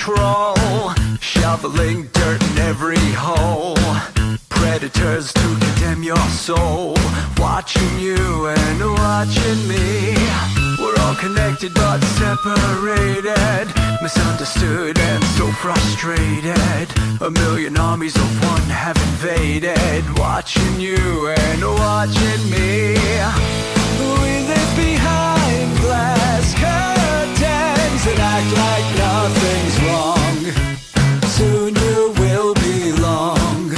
control, shoveling dirt in every hole. Predators to condemn your soul, watching you and watching me. We're all connected but separated, misunderstood and so frustrated. A million armies of one have invaded, watching you and watching me. We live behind glass curtains and act like nothing's wrong. Soon you will belong.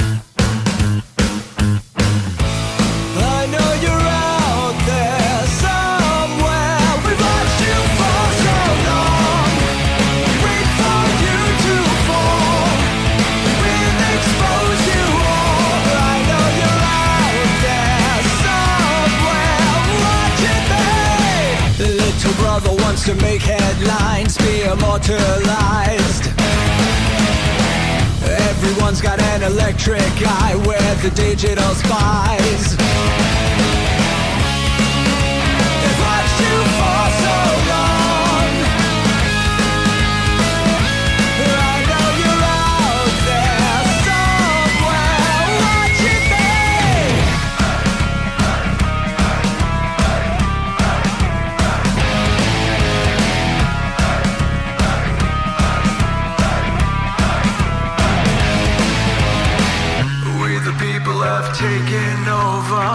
I know you're out there somewhere. We've watched you for so long. We wait for you to fall. We'll expose you all. I know you're out there somewhere. Watching me. The little brother wants to make headlines, be immortalized. Everyone's got an electric eye with the digital spies. They've watched you for so long. I know you're out there somewhere watching me. We the people have taken over.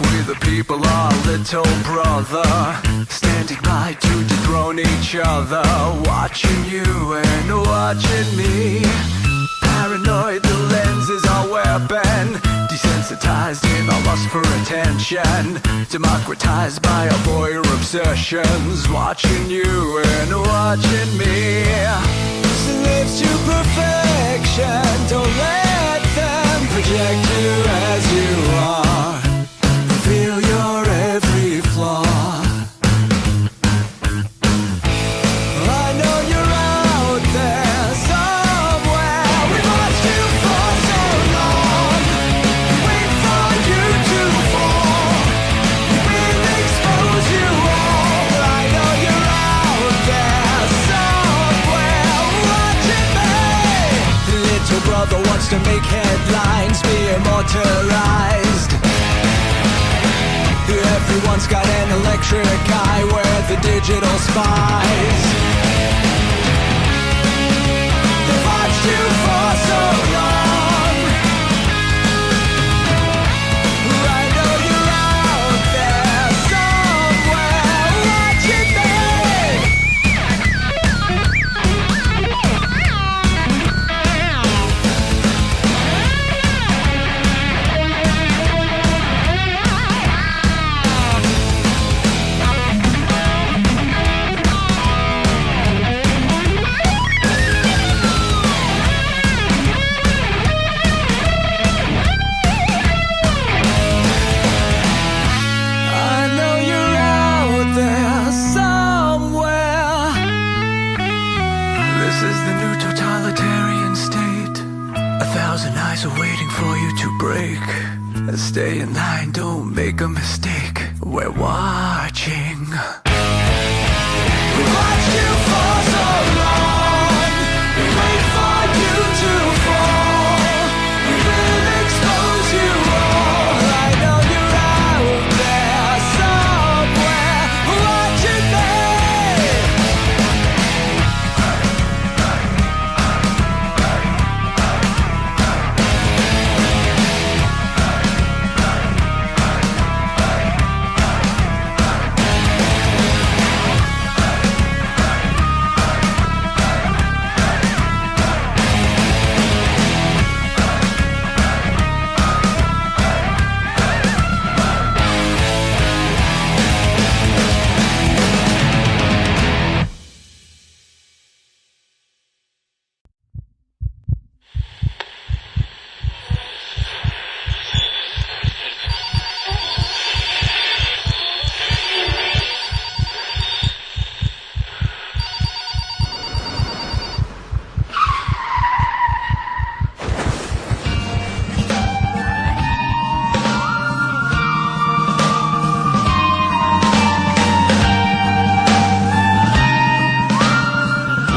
We the people are little brother, standing by to dethrone each other, watching you and watching me. Paranoid, the lens is our weapon, desensitized in our lust for attention, democratized by our voyeur obsessions, watching you and watching me. Slaves to perfection, don't let them project you as you are. Feel your every flaw. I know you're out there somewhere. We've watched you for so long. Wait for you to fall. We'll expose you all. I know you're out there somewhere watching me. Little brother wants to make headlines, be immortalized. Everyone's got an electric eye with the digital spies. They've watched you for so long. I know you're out there somewhere watching me. Stay in line, don't make a mistake. We're watching. We watched you for so long. We wait for you to fall. We will expose you all. I know you're out there somewhere watching me.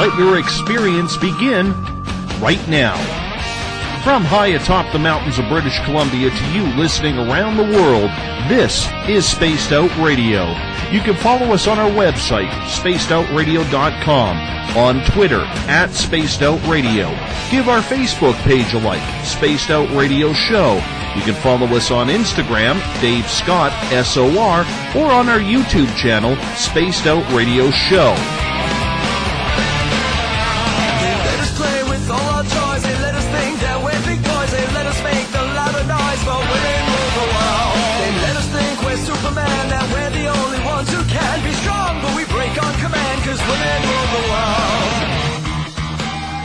Let your experience begin right now. From high atop the mountains of British Columbia to you listening around the world, this is Spaced Out Radio. You can follow us on our website, spacedoutradio.com, on Twitter, @SpacedOutRadio. Give our Facebook page a like, Spaced Out Radio Show. You can follow us on Instagram, Dave Scott, SOR, or on our YouTube channel, Spaced Out Radio Show.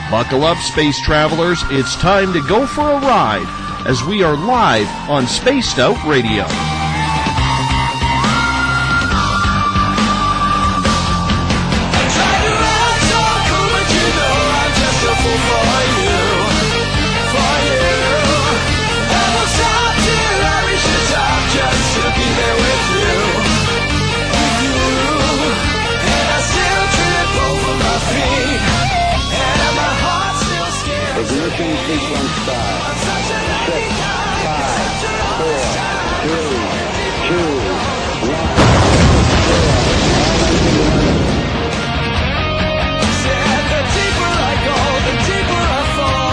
Buckle up, space travelers. It's time to go for a ride as we are live on Spaced Out Radio. Ignition sequence start. 6, 5, 4, 3, 2, 1. Said the deeper I go, the deeper I fall.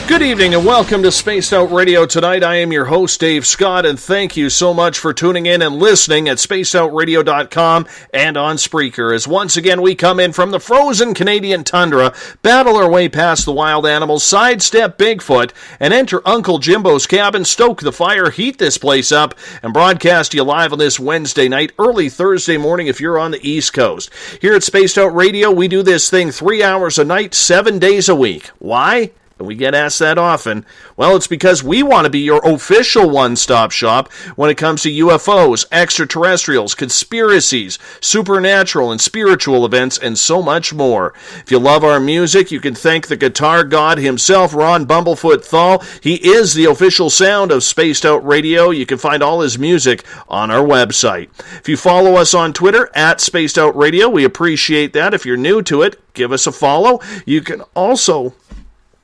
Good evening and welcome to Spaced Out Radio tonight. I am your host, Dave Scott, and thank you so much for tuning in and listening at spacedoutradio.com and on Spreaker, as once again we come in from the frozen Canadian tundra, battle our way past the wild animals, sidestep Bigfoot, and enter Uncle Jimbo's cabin, stoke the fire, heat this place up, and broadcast you live on this Wednesday night, early Thursday morning if you're on the East Coast. Here at Spaced Out Radio, we do this thing 3 hours a night, 7 days a week. Why? And we get asked that often. Well, it's because we want to be your official one-stop shop when it comes to UFOs, extraterrestrials, conspiracies, supernatural and spiritual events, and so much more. If you love our music, you can thank the guitar god himself, Ron Bumblefoot Thal. He is the official sound of Spaced Out Radio. You can find all his music on our website. If you follow us on Twitter, @Spaced Out Radio, we appreciate that. If you're new to it, give us a follow. You can also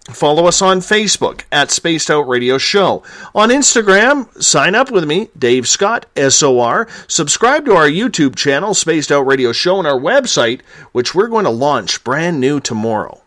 follow us on Facebook @Spaced Out Radio Show. On Instagram, sign up with me, Dave Scott, SOR. Subscribe to our YouTube channel, Spaced Out Radio Show, and our website, which we're going to launch brand new tomorrow.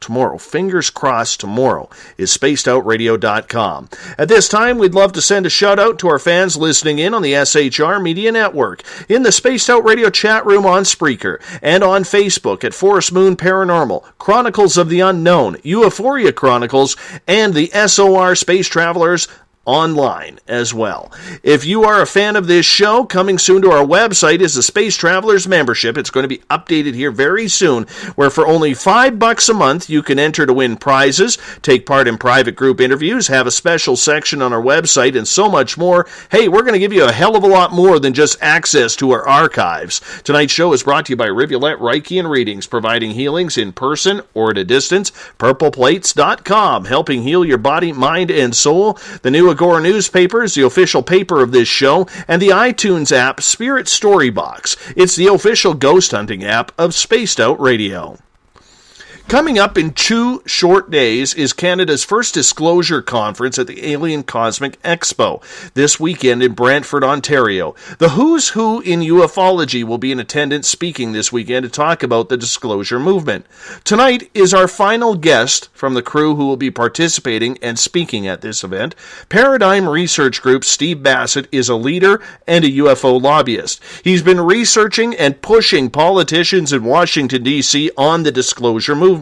Tomorrow, fingers crossed tomorrow, is spacedoutradio.com. At this time, we'd love to send a shout out to our fans listening in on the SHR Media Network, in the Spaced Out Radio chat room on Spreaker, and on Facebook at Forest Moon Paranormal, Chronicles of the Unknown, Euphoria Chronicles, and the SOR Space Travelers online as well. If you are a fan of this show, coming soon to our website is the Space Travelers membership. It's going to be updated here very soon, where for only $5 a month you can enter to win prizes, take part in private group interviews, have a special section on our website, and so much more. Hey, we're going to give you a hell of a lot more than just access to our archives. Tonight's show is brought to you by Rivulet Reiki and Readings, providing healings in person or at a distance. PurplePlates.com, helping heal your body, mind, and soul. The new Agora newspapers, the official paper of this show, and the iTunes app Spirit Storybox. It's the official ghost hunting app of Spaced Out Radio. Coming up in 2 short days is Canada's first disclosure conference at the Alien Cosmic Expo this weekend in Brantford, Ontario. The who's who in ufology will be in attendance speaking this weekend to talk about the disclosure movement. Tonight is our final guest from the crew who will be participating and speaking at this event. Paradigm Research Group's Steve Bassett is a leader and a UFO lobbyist. He's been researching and pushing politicians in Washington, D.C. on the disclosure movement.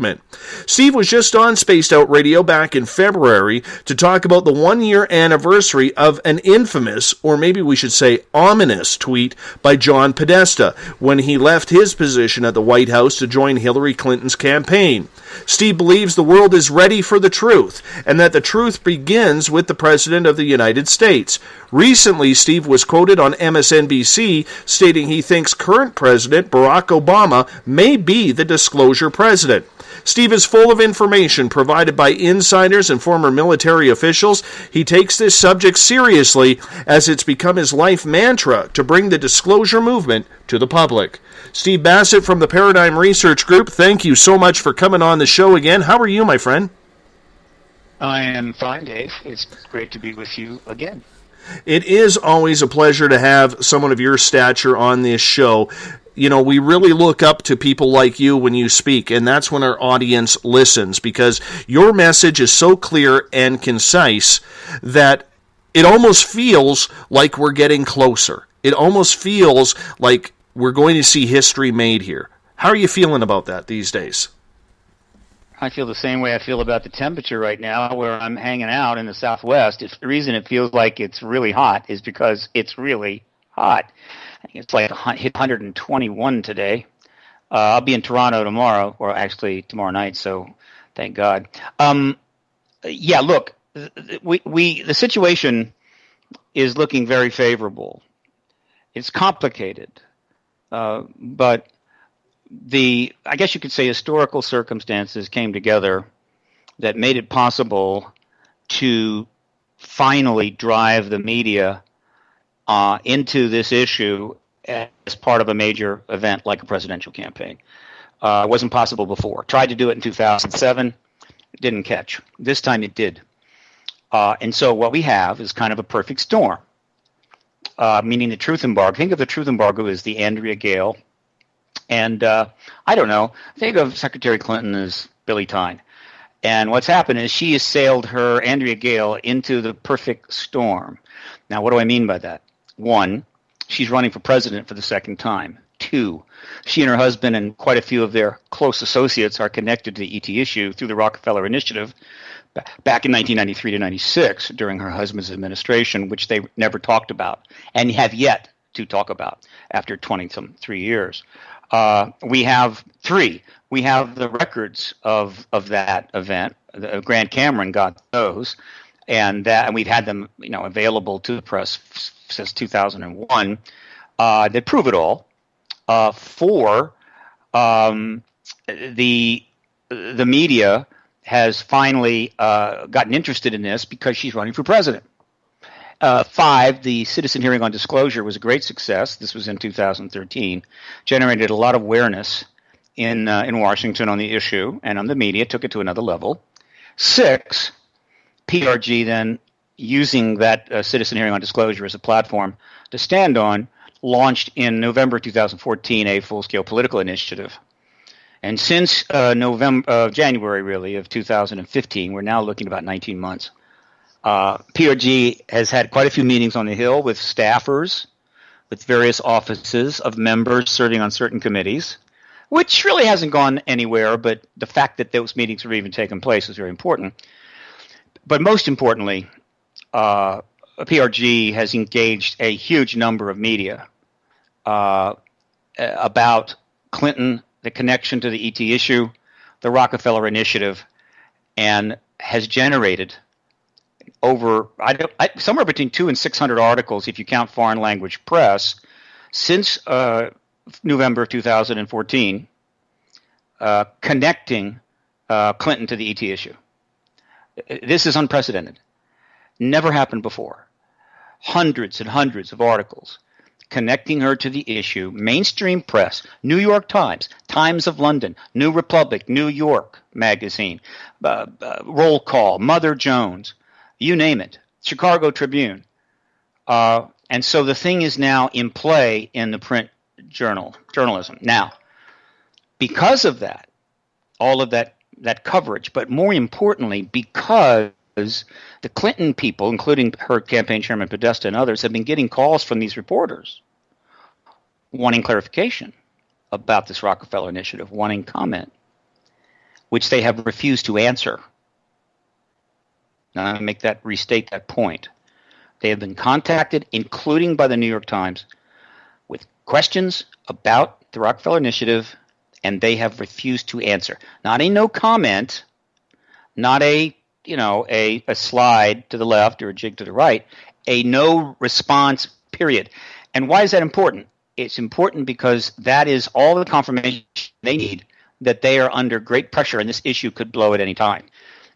Steve was just on Spaced Out Radio back in February to talk about the 1-year anniversary of an infamous, or maybe we should say ominous, tweet by John Podesta when he left his position at the White House to join Hillary Clinton's campaign. Steve believes the world is ready for the truth, and that the truth begins with the President of the United States. Recently, Steve was quoted on MSNBC stating he thinks current President Barack Obama may be the disclosure president. Steve is full of information provided by insiders and former military officials. He takes this subject seriously as it's become his life mantra to bring the disclosure movement to the public. Steve Bassett from the Paradigm Research Group, thank you so much for coming on the show again. How are you, my friend? I am fine, Dave. It's great to be with you again. It is always a pleasure to have someone of your stature on this show. You know, we really look up to people like you when you speak, and that's when our audience listens, because your message is so clear and concise that it almost feels like we're getting closer. It almost feels like we're going to see history made here. How are you feeling about that these days? I feel the same way I feel about the temperature right now, where I'm hanging out in the Southwest. The reason it feels like it's really hot is because it's really hot. It's like hit 121 today. I'll be in Toronto tomorrow, or actually tomorrow night, so thank God. Yeah, look, the situation is looking very favorable. It's complicated, but I guess you could say historical circumstances came together that made it possible to finally drive the media into this issue as part of a major event like a presidential campaign. It wasn't possible before. Tried to do it in 2007. It didn't catch. This time it did. And so what we have is kind of a perfect storm, meaning the truth embargo. Think of the truth embargo as the Andrea Gale. And I don't know. Think of Secretary Clinton as Billy Tyne. And what's happened is she has sailed her Andrea Gale into the perfect storm. Now, what do I mean by that? One, she's running for president for the second time. Two, she and her husband and quite a few of their close associates are connected to the ET issue through the Rockefeller Initiative back in 1993 to 96 during her husband's administration, which they never talked about and have yet to talk about after 23 years. We have three. We have the records of that event. Grant Cameron got those, and we've had them, available to the press since 2001. That prove it all. Four, the media has finally gotten interested in this because she's running for president. Five, the citizen hearing on disclosure was a great success. This was in 2013. Generated a lot of awareness in Washington on the issue and on the media, took it to another level. Six, PRG then, using that citizen hearing on disclosure as a platform to stand on, launched in November 2014 a full-scale political initiative. And since January, really, of 2015, we're now looking at about 19 months, PRG has had quite a few meetings on the Hill with staffers, with various offices of members serving on certain committees, which really hasn't gone anywhere, but the fact that those meetings have even taken place is very important. But most importantly, PRG has engaged a huge number of media about Clinton, the connection to the ET issue, the Rockefeller Initiative, and has generated over somewhere between 200 and 600 articles, if you count foreign language press, since November of 2014, connecting Clinton to the ET issue. This is unprecedented. Never happened before. Hundreds and hundreds of articles connecting her to the issue. Mainstream press, New York Times, Times of London, New Republic, New York Magazine, Roll Call, Mother Jones, you name it, Chicago Tribune. And so the thing is now in play in the print journalism. Now, because of that, all of that coverage, but more importantly, because the Clinton people, including her campaign chairman Podesta and others, have been getting calls from these reporters wanting clarification about this Rockefeller Initiative, wanting comment, which they have refused to answer. Now, I restate that point. They have been contacted, including by the New York Times, with questions about the Rockefeller Initiative, and they have refused to answer. Not a no comment, not a slide to the left or a jig to the right, a no response, period. And why is that important? It's important because that is all the confirmation they need that they are under great pressure and this issue could blow at any time.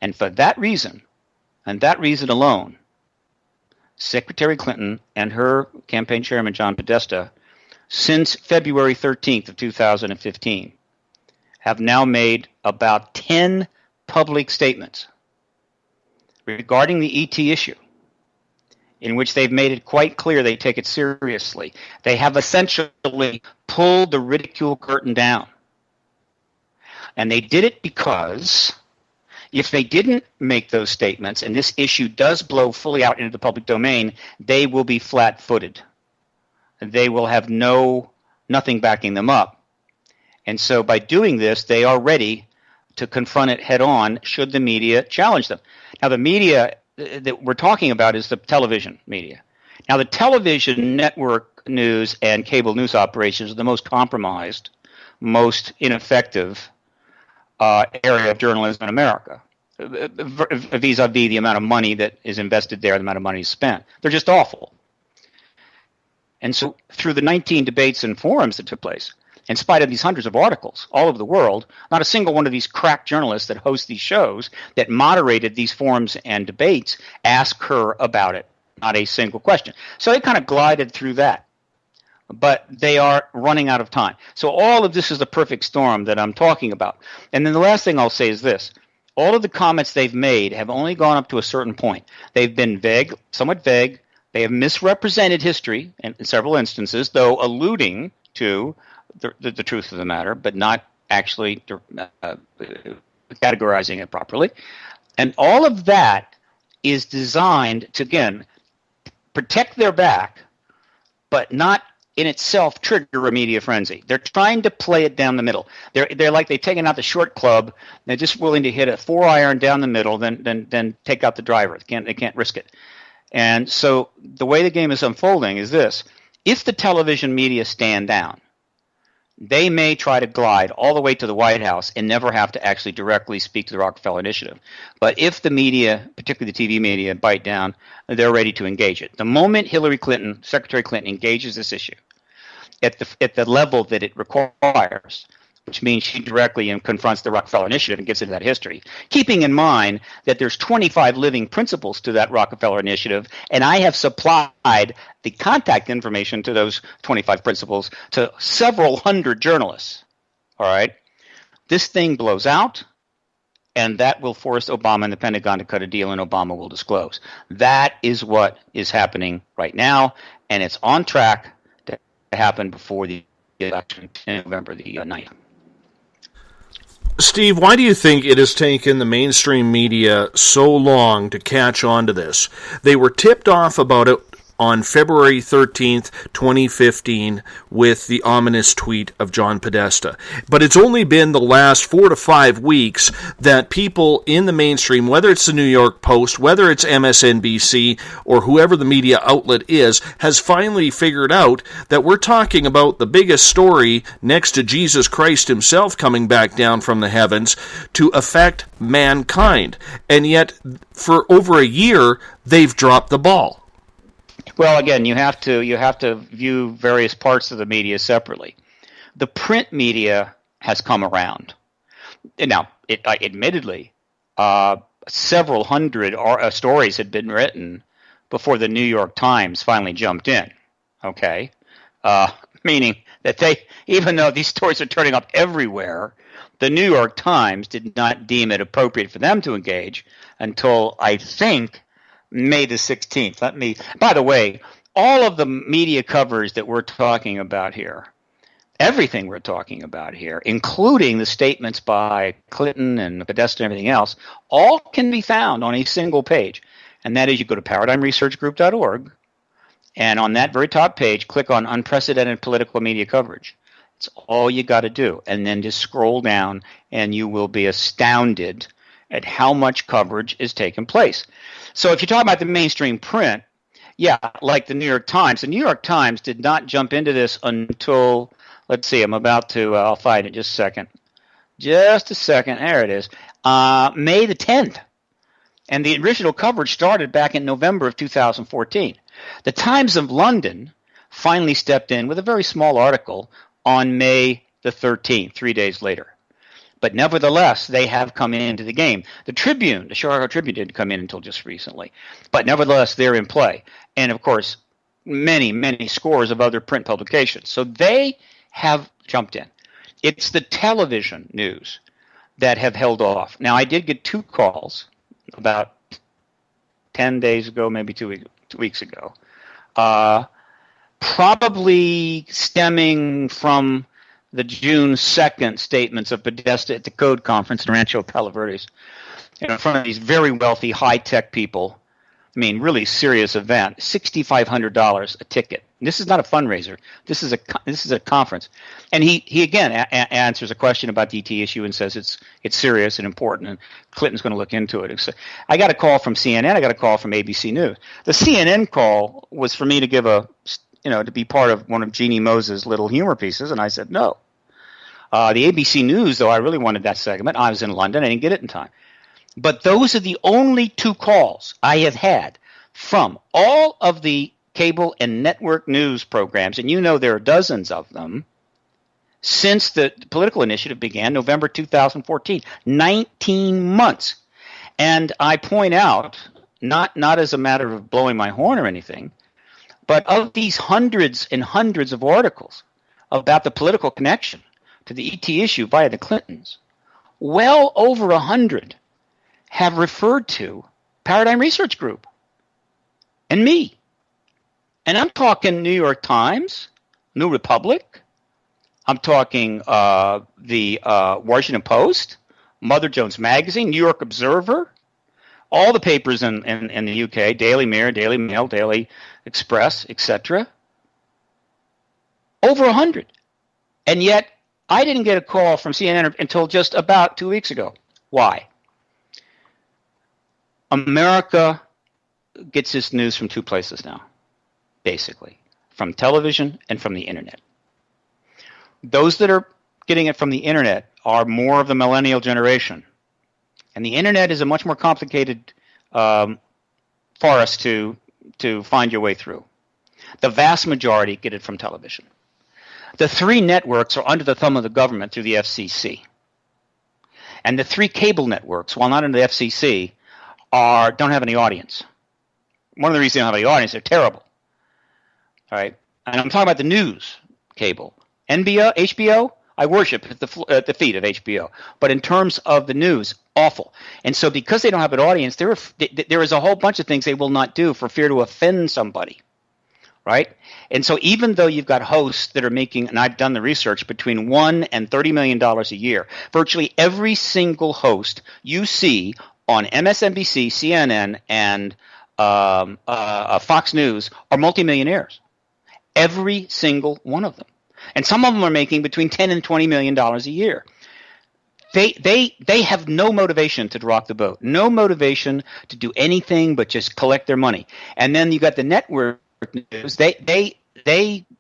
And for that reason, and that reason alone, Secretary Clinton and her campaign chairman, John Podesta, since February 13th of 2015, have now made about 10 public statements regarding the ET issue, in which they've made it quite clear they take it seriously. They have essentially pulled the ridicule curtain down. And they did it because if they didn't make those statements and this issue does blow fully out into the public domain, they will be flat-footed. They will have nothing backing them up. And so by doing this, they are ready to confront it head on should the media challenge them. Now, the media that we're talking about is the television media. Now, the television network news and cable news operations are the most compromised, most ineffective area of journalism in America, vis-a-vis the amount of money that is invested there, the amount of money spent. They're just awful. And so through the 19 debates and forums that took place, in spite of these hundreds of articles all over the world, not a single one of these crack journalists that host these shows that moderated these forums and debates asked her about it. Not a single question. So they kind of glided through that. But they are running out of time. So all of this is the perfect storm that I'm talking about. And then the last thing I'll say is this. All of the comments they've made have only gone up to a certain point. They've been vague, somewhat vague. They have misrepresented history in several instances, though alluding to the truth of the matter, but not actually categorizing it properly. And all of that is designed to, again, protect their back, but not in itself trigger a media frenzy. They're trying to play it down the middle. They're like they've taken out the short club. They're just willing to hit a 4-iron down the middle, then take out the driver. They can't risk it. And so the way the game is unfolding is this. If the television media stand down, they may try to glide all the way to the White House and never have to actually directly speak to the Rockefeller Initiative. But if the media, particularly the TV media, bite down, they're ready to engage it. The moment Secretary Clinton engages this issue at the level that it requires, which means she directly confronts the Rockefeller Initiative and gets into that history, keeping in mind that there's 25 living principles to that Rockefeller Initiative, and I have supplied the contact information to those 25 principles to several hundred journalists. All right? This thing blows out, and that will force Obama and the Pentagon to cut a deal, and Obama will disclose. That is what is happening right now, and it's on track to happen before the election in November the 9th. Steve, why do you think it has taken the mainstream media so long to catch on to this? They were tipped off about it on February 13th, 2015, with the ominous tweet of John Podesta. But it's only been the last 4 to 5 weeks that people in the mainstream, whether it's the New York Post, whether it's MSNBC, or whoever the media outlet is, has finally figured out that we're talking about the biggest story next to Jesus Christ himself coming back down from the heavens to affect mankind. And yet, for over a year, they've dropped the ball. Well, again, you have to view various parts of the media separately. The print media has come around. Now, admittedly, several hundred stories had been written before the New York Times finally jumped in. Okay, meaning that even though these stories are turning up everywhere, the New York Times did not deem it appropriate for them to engage until, I think, May the 16th. By the way, all of the media coverage that we're talking about here, everything we're talking about here, including the statements by Clinton and Podesta and everything else, all can be found on a single page. And that is, you go to paradigmresearchgroup.org, and on that very top page, click on unprecedented political media coverage. It's all you got to do. And then just scroll down, and you will be astounded at how much coverage is taking place. So if you're talking about the mainstream print, yeah, like the New York Times. The New York Times did not jump into this until, let's see, I'll find it just a second. Just a second. There it is. May the 10th. And the original coverage started back in November of 2014. The Times of London finally stepped in with a very small article on May the 13th, 3 days later. But nevertheless, they have come into the game. The Tribune, the Chicago Tribune, didn't come in until just recently. But nevertheless, they're in play. And, of course, many, many scores of other print publications. So they have jumped in. It's the television news that have held off. Now, I did get 2 calls about 10 days ago, maybe 2 weeks ago, probably stemming from the June 2nd statements of Podesta at the Code Conference in Rancho Palo Verdes, in front of these very wealthy, high-tech people. I mean, really serious event. $6,500 a ticket. And this is not a fundraiser. This is a conference. And he again answers a question about the ET issue and says it's serious and important, and Clinton's going to look into it. So I got a call from CNN. I got a call from ABC News. The CNN call was for me to give to be part of one of Jeannie Moses' little humor pieces, and I said no. The ABC News, though, I really wanted that segment. I was in London. I didn't get it in time. But those are the only 2 calls I have had from all of the cable and network news programs, and there are dozens of them, since the political initiative began November 2014, 19 months. And I point out, not as a matter of blowing my horn or anything, but of these hundreds and hundreds of articles about the political connection to the ET issue via the Clintons, well over 100 have referred to Paradigm Research Group and me. And I'm talking New York Times, New Republic. I'm talking the Washington Post, Mother Jones Magazine, New York Observer, all the papers in the UK, Daily Mirror, Daily Mail, Daily Express, etc. Over 100. And yet, I didn't get a call from CNN until just about 2 weeks ago. Why? America gets its news from 2 places now, basically, from television and from the internet. Those that are getting it from the internet are more of the millennial generation. And the internet is a much more complicated forest to find your way through. The vast majority get it from television. The 3 networks are under the thumb of the government through the FCC. And the 3 cable networks, while not under the FCC, don't have any audience. One of the reasons they don't have any audience, they're terrible. All right? And I'm talking about the news cable. HBO, I worship at the feet of HBO. But in terms of the news, awful. And so because they don't have an audience, there is a whole bunch of things they will not do for fear to offend somebody. Right? And so even though you've got hosts that are making, and I've done the research, between $1 and $30 million a year, virtually every single host you see on MSNBC, CNN, and Fox News are multimillionaires. Every single one of them. And some of them are making between $10 and $20 million a year. They have no motivation to rock the boat, no motivation to do anything but just collect their money. And then you got the network news. They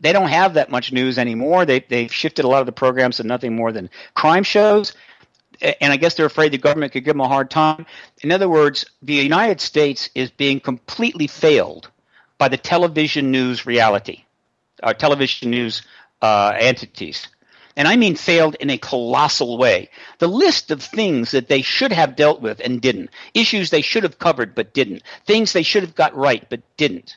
don't have that much news anymore. They've shifted a lot of the programs to nothing more than crime shows. And I guess they're afraid the government could give them a hard time. In other words, the United States is being completely failed by the television news reality, or television news entities. And I mean failed in a colossal way. The list of things that they should have dealt with and didn't, issues they should have covered but didn't, things they should have got right but didn't,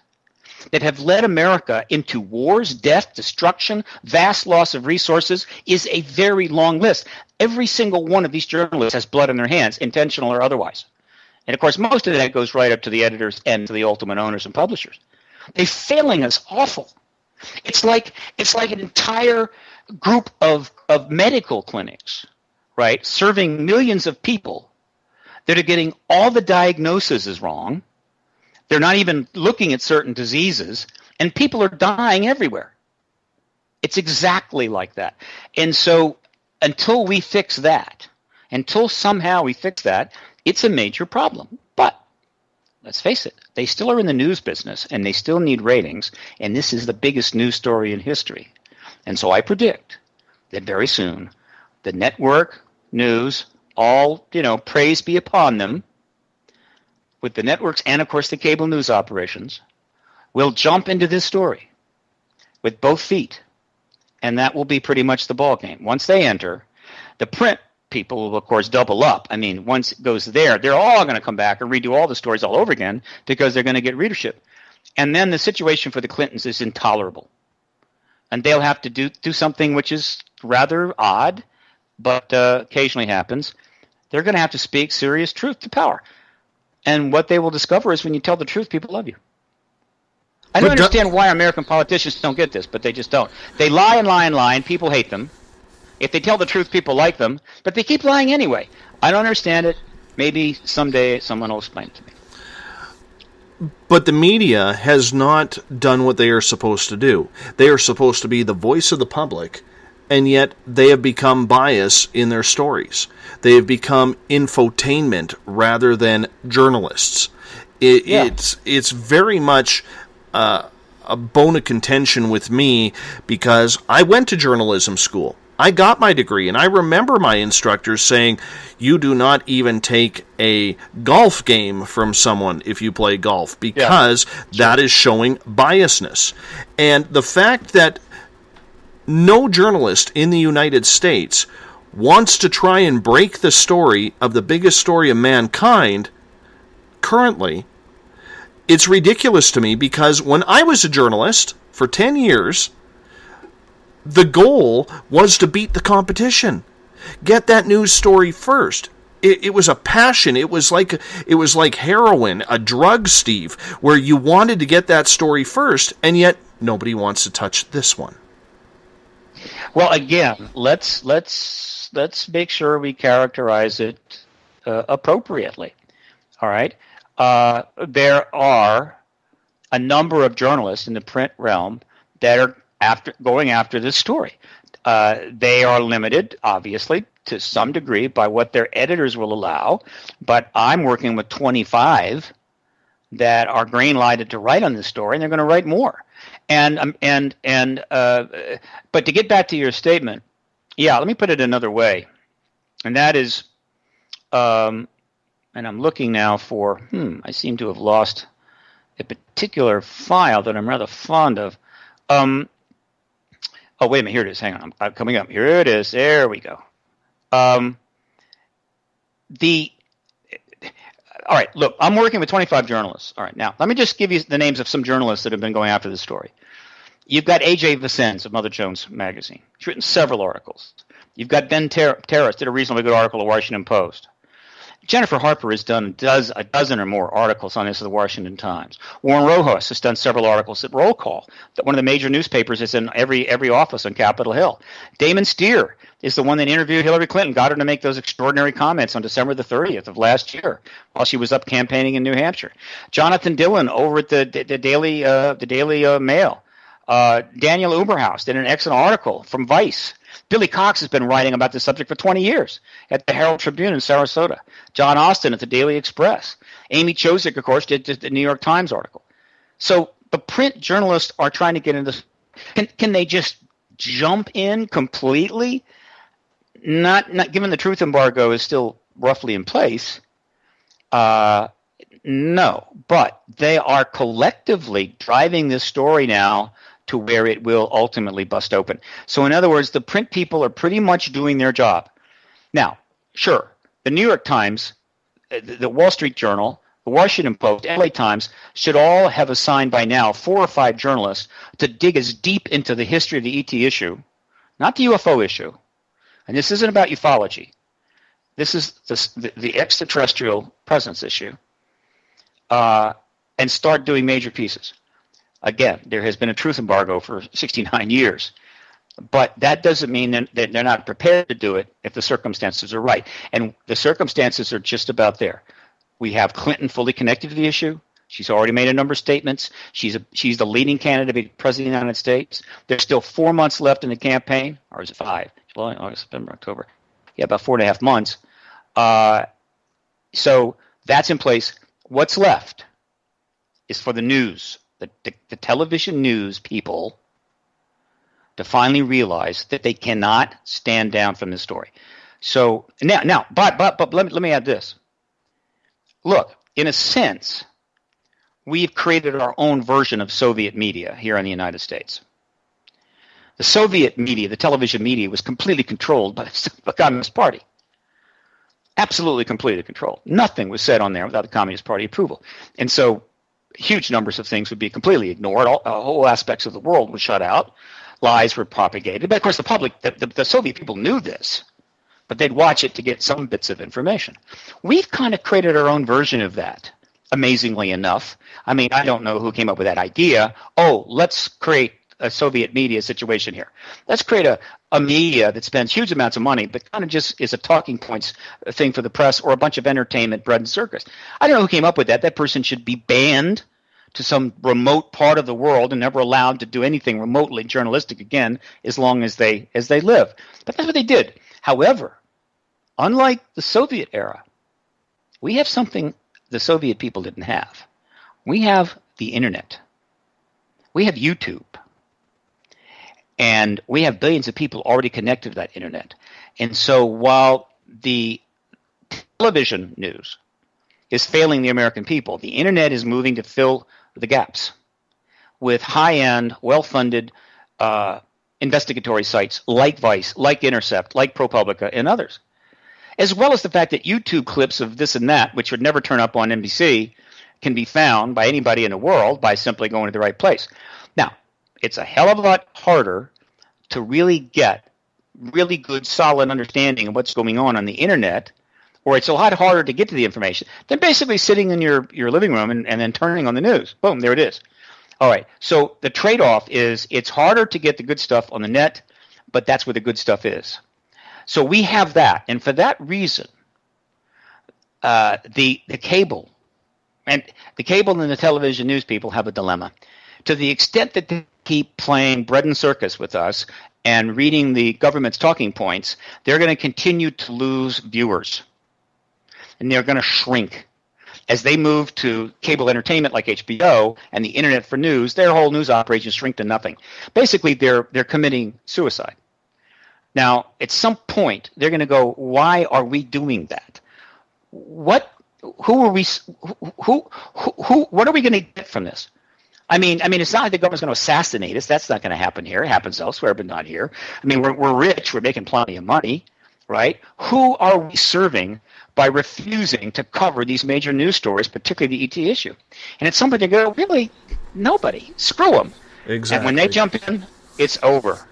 that have led America into wars, death, destruction, vast loss of resources, is a very long list. Every single one of these journalists has blood in their hands, intentional or otherwise. And, of course, most of that goes right up to the editors and to the ultimate owners and publishers. They're failing us awful. It's like an entire group of medical clinics, right, serving millions of people that are getting all the diagnoses wrong. They're not even looking at certain diseases, and people are dying everywhere. It's exactly like that. And so until we fix that, until somehow we fix that, it's a major problem. But let's face it, they still are in the news business, and they still need ratings, and this is the biggest news story in history. And so I predict that very soon the network news, all, praise be upon them, with the networks and, of course, the cable news operations, will jump into this story with both feet, and that will be pretty much the ball game. Once they enter, the print people will, of course, double up. I mean, once it goes there, they're all going to come back and redo all the stories all over again because they're going to get readership. And then the situation for the Clintons is intolerable. And they'll have to do something which is rather odd, but occasionally happens. They're going to have to speak serious truth to power. And what they will discover is when you tell the truth, people love you. I don't understand why American politicians don't get this, but they just don't. They lie and lie and lie, and people hate them. If they tell the truth, people like them, but they keep lying anyway. I don't understand it. Maybe someday someone will explain it to me. But the media has not done what they are supposed to do. They are supposed to be the voice of the public, and yet they have become biased in their stories. They have become infotainment rather than journalists. It's very much a bone of contention with me because I went to journalism school. I got my degree, and I remember my instructors saying, you do not even take a golf game from someone if you play golf, because that is showing biasness. And the fact that no journalist in the United States wants to try and break the story of the biggest story of mankind currently, it's ridiculous to me, because when I was a journalist for 10 years, the goal was to beat the competition. Get that news story first. It was a passion. It was like heroin, a drug, Steve, where you wanted to get that story first, and yet nobody wants to touch this one. Well, again, let's make sure we characterize it appropriately. All right. There are a number of journalists in the print realm that are going after this story. They are limited, obviously, to some degree by what their editors will allow, but I'm working with 25 that are green-lighted to write on this story, and they're going to write more. But to get back to your statement, let me put it another way, and that is, and I'm looking now for, I seem to have lost a particular file that I'm rather fond of. Oh, wait a minute. Here it is. Hang on. I'm coming up. Here it is. There we go. All right. Look, I'm working with 25 journalists. All right. Now, let me just give you the names of some journalists that have been going after this story. You've got A.J. Vicens of Mother Jones Magazine. He's written several articles. You've got Ben Terrace, did a reasonably good article at the Washington Post. Jennifer Harper has done a dozen or more articles on this at the Washington Times. Warren Rojas has done several articles at Roll Call, that one of the major newspapers is in every office on Capitol Hill. Damon Steer is the one that interviewed Hillary Clinton, got her to make those extraordinary comments on December the 30th of last year while she was up campaigning in New Hampshire. Jonathan Dillon over at the Daily Mail. Daniel Uberhaus did an excellent article from Vice. Billy Cox has been writing about this subject for 20 years at the Herald Tribune in Sarasota. John Austin at the Daily Express. Amy Chozick, of course, did the New York Times article. So the print journalists are trying to get into this. Can they just jump in completely? Not given the truth embargo is still roughly in place. No, but they are collectively driving this story now to where it will ultimately bust open. So in other words, the print people are pretty much doing their job. Now, sure, the New York Times, the Wall Street Journal, the Washington Post, LA Times should all have assigned by now 4 or 5 journalists to dig as deep into the history of the ET issue, not the UFO issue. And this isn't about ufology. This is the extraterrestrial presence issue, and start doing major pieces. Again, there has been a truth embargo for 69 years, but that doesn't mean that they're not prepared to do it if the circumstances are right. And the circumstances are just about there. We have Clinton fully connected to the issue. She's already made a number of statements. She's the leading candidate to be president of the United States. There's still 4 months left in the campaign, or is it 5? July, August, September, October. Yeah, about 4.5 months. So that's in place. What's left is for the news, the television news people, to finally realize that they cannot stand down from this story. So now, but let me add this. Look, in a sense, we've created our own version of Soviet media here in the United States. The Soviet media, the television media, was completely controlled by the Communist Party. absolutely, completely controlled. Nothing was said on there without the Communist Party approval. And so huge numbers of things would be completely ignored. Whole aspects of the world would shut out. Lies were propagated. But, of course, the public, the Soviet people knew this, but they'd watch it to get some bits of information. We've kind of created our own version of that, amazingly enough. I mean, I don't know who came up with that idea. Oh, let's create a Soviet media situation here. Let's create a media that spends huge amounts of money, but kind of just is a talking points thing for the press or a bunch of entertainment, bread and circus. I don't know who came up with that. That person should be banned to some remote part of the world and never allowed to do anything remotely journalistic again as long as they live. But that's what they did. However, unlike the Soviet era, we have something the Soviet people didn't have. We have the internet. We have YouTube. And we have billions of people already connected to that internet. And so while the television news is failing the American people, the internet is moving to fill the gaps with high-end, well-funded investigatory sites like Vice, like Intercept, like ProPublica, and others. As well as the fact that YouTube clips of this and that, which would never turn up on NBC, can be found by anybody in the world by simply going to the right place. Now, it's a hell of a lot harder to really get really good, solid understanding of what's going on the internet, or it's a lot harder to get to the information than basically sitting in your living room and then turning on the news. Boom, there it is. All right, so the trade-off is it's harder to get the good stuff on the net, but that's where the good stuff is. So we have that, and for that reason, the cable and the television news people have a dilemma. To the extent that they keep playing bread and circus with us and reading the government's talking points, they're going to continue to lose viewers. And they're going to shrink. As they move to cable entertainment like HBO and the internet for news, their whole news operations shrink to nothing. Basically, they're committing suicide. Now, at some point, they're going to go, why are we doing that? What are we going to get from this? I mean, it's not like the government's going to assassinate us. That's not going to happen here. It happens elsewhere, but not here. I mean, we're rich. We're making plenty of money, right? Who are we serving by refusing to cover these major news stories, particularly the ET issue? And at some point they go, really, nobody. Screw them. Exactly. And when they jump in, it's over.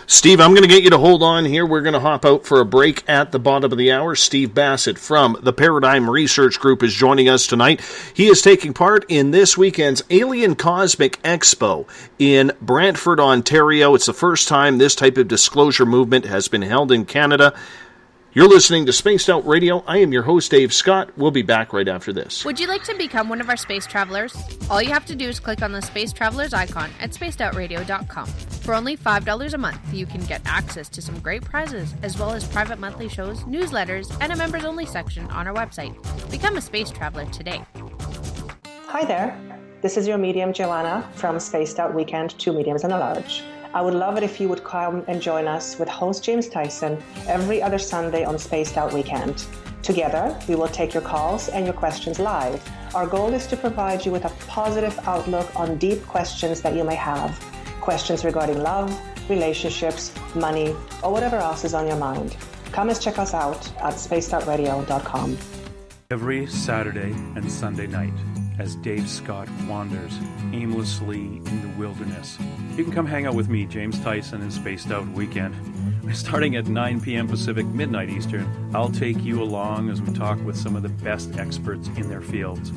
Steve, I'm going to get you to hold on here. We're going to hop out for a break at the bottom of the hour. Steve Bassett from the Paradigm Research Group is joining us tonight. He is taking part in this weekend's Alien Cosmic Expo in Brantford, Ontario. It's the first time this type of disclosure movement has been held in Canada. You're listening to Spaced Out Radio. I am your host, Dave Scott. We'll be back right after this. Would you like to become one of our space travelers? All you have to do is click on the Space Travelers icon at spacedoutradio.com. For only $5 a month, you can get access to some great prizes, as well as private monthly shows, newsletters, and a members-only section on our website. Become a space traveler today. Hi there. This is your medium, Joanna, from Spaced Out Weekend, 2 Mediums and a Large. I would love it if you would come and join us with host James Tyson every other Sunday on Spaced Out Weekend. Together, we will take your calls and your questions live. Our goal is to provide you with a positive outlook on deep questions that you may have. Questions regarding love, relationships, money, or whatever else is on your mind. Come and check us out at spacedoutradio.com. Every Saturday and Sunday night, as Dave Scott wanders aimlessly in the wilderness, you can come hang out with me, James Tyson, in Spaced Out Weekend. Starting at 9 p.m. Pacific, midnight Eastern, I'll take you along as we talk with some of the best experts in their fields.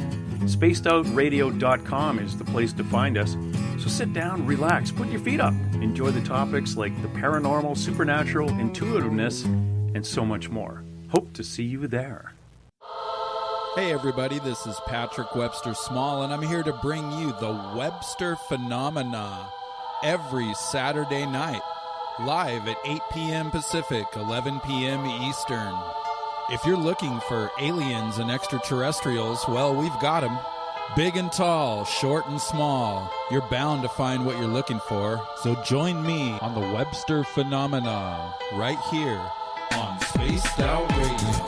SpacedOutRadio.com is the place to find us. So sit down, relax, put your feet up. Enjoy the topics like the paranormal, supernatural, intuitiveness, and so much more. Hope to see you there. Hey everybody, this is Patrick Webster Small, and I'm here to bring you the Webster Phenomena every Saturday night, live at 8 p.m. Pacific, 11 p.m. Eastern. If you're looking for aliens and extraterrestrials, well, we've got them. Big and tall, short and small. You're bound to find what you're looking for, so join me on the Webster Phenomena right here on Spaced Out Radio.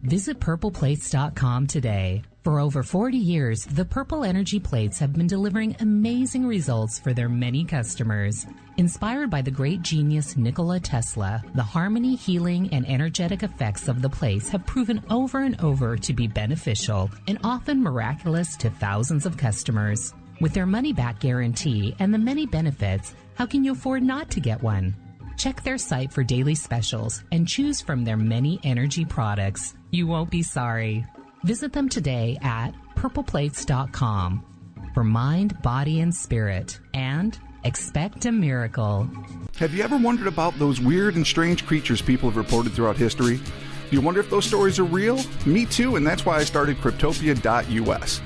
Visit Visit purpleplates.com today. For over 40 years, the Purple Energy Plates have been delivering amazing results for their many customers. Inspired by the great genius Nikola Tesla, the harmony, healing, and energetic effects of the plates have proven over and over to be beneficial and often miraculous to thousands of customers. With their money-back guarantee and the many benefits, how can you afford not to get one? Check their site for daily specials and choose from their many energy products. You won't be sorry. Visit them today at purpleplates.com for mind, body, and spirit, and expect a miracle. Have you ever wondered about those weird and strange creatures people have reported throughout history? Do you wonder if those stories are real? Me too, and that's why I started Cryptopia.us.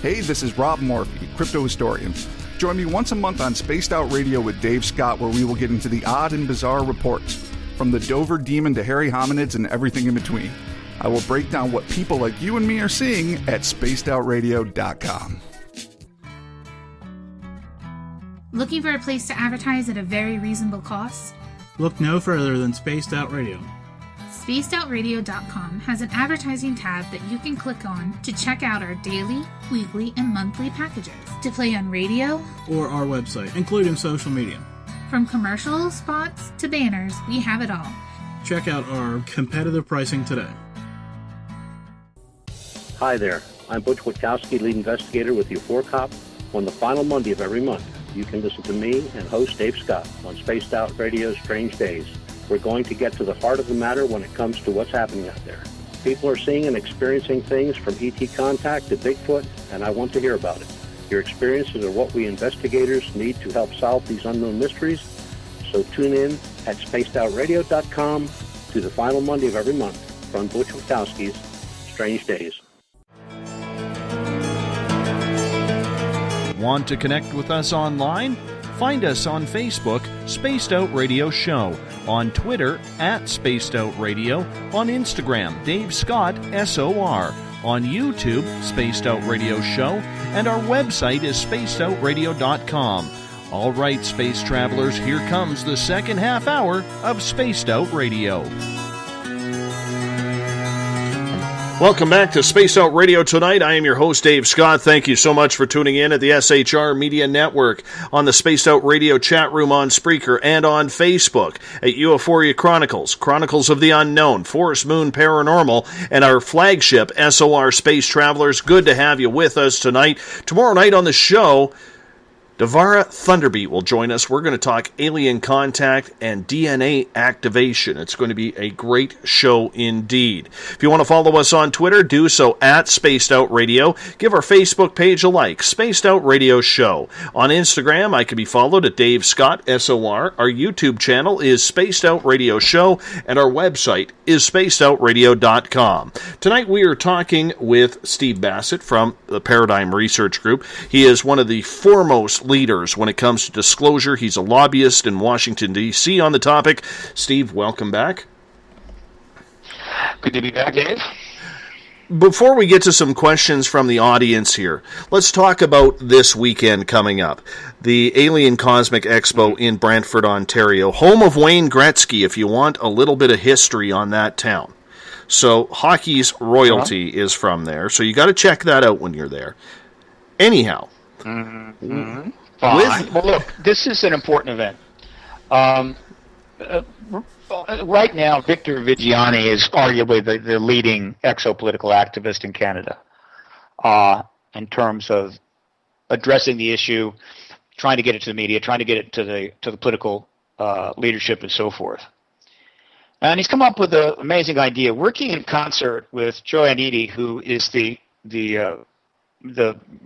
Hey, this is Rob Morphy, crypto historian. Join me once a month on Spaced Out Radio with Dave Scott, where we will get into the odd and bizarre reports, from the Dover demon to hairy hominids and everything in between. I will break down what people like you and me are seeing at spacedoutradio.com. Looking for a place to advertise at a very reasonable cost? Look no further than Spaced Out Radio. SpacedOutRadio.com has an advertising tab that you can click on to check out our daily, weekly, and monthly packages to play on radio or our website, including social media. From commercial spots to banners, we have it all. Check out our competitive pricing today. Hi there, I'm Butch Witkowski, lead investigator with U4Cop. On the final Monday of every month, you can listen to me and host Dave Scott on Spaced Out Radio's Strange Days. We're going to get to the heart of the matter when it comes to what's happening out there. People are seeing and experiencing things from ET contact to Bigfoot, and I want to hear about it. Your experiences are what we investigators need to help solve these unknown mysteries. So tune in at spacedoutradio.com to the final Monday of every month from Butch Witkowski's Strange Days. Want to connect with us online? Find us on Facebook, Spaced Out Radio Show, on Twitter, @Spaced Out Radio, on Instagram, Dave Scott, SOR, on YouTube, Spaced Out Radio Show, and our website is spacedoutradio.com. All right, space travelers, here comes the second half hour of Spaced Out Radio. Welcome back to Space Out Radio tonight. I am your host, Dave Scott. Thank you so much for tuning in at the SHR Media Network, on the Spaced Out Radio chat room on Spreaker, and on Facebook at Euphoria Chronicles, Chronicles of the Unknown, Forest Moon Paranormal, and our flagship SOR Space Travelers. Good to have you with us tonight. Tomorrow night on the show, Devara Thunderbeat will join us. We're going to talk alien contact and DNA activation. It's going to be a great show indeed. If you want to follow us on Twitter, do so at Spaced Out Radio. Give our Facebook page a like, Spaced Out Radio Show. On Instagram, I can be followed at Dave Scott, SOR. Our YouTube channel is Spaced Out Radio Show, and our website is spacedoutradio.com. Tonight we are talking with Steve Bassett from the Paradigm Research Group. He is one of the foremost leaders when it comes to disclosure. He's a lobbyist in Washington, D.C. on the topic. Steve, welcome back. Good to be back, Dave. Before we get to some questions from the audience here, let's talk about this weekend coming up. The Alien Cosmic Expo in Brantford, Ontario, home of Wayne Gretzky, if you want a little bit of history on that town. So hockey's royalty is from there, so you got to check that out when you're there. Anyhow. Mm-hmm. Fine. Well, look, this is an important event. Right now, Victor Vigiani is arguably the leading exopolitical activist in Canada in terms of addressing the issue, trying to get it to the media, trying to get it to the political leadership and so forth. And he's come up with an amazing idea, working in concert with Joe Anidi, who is the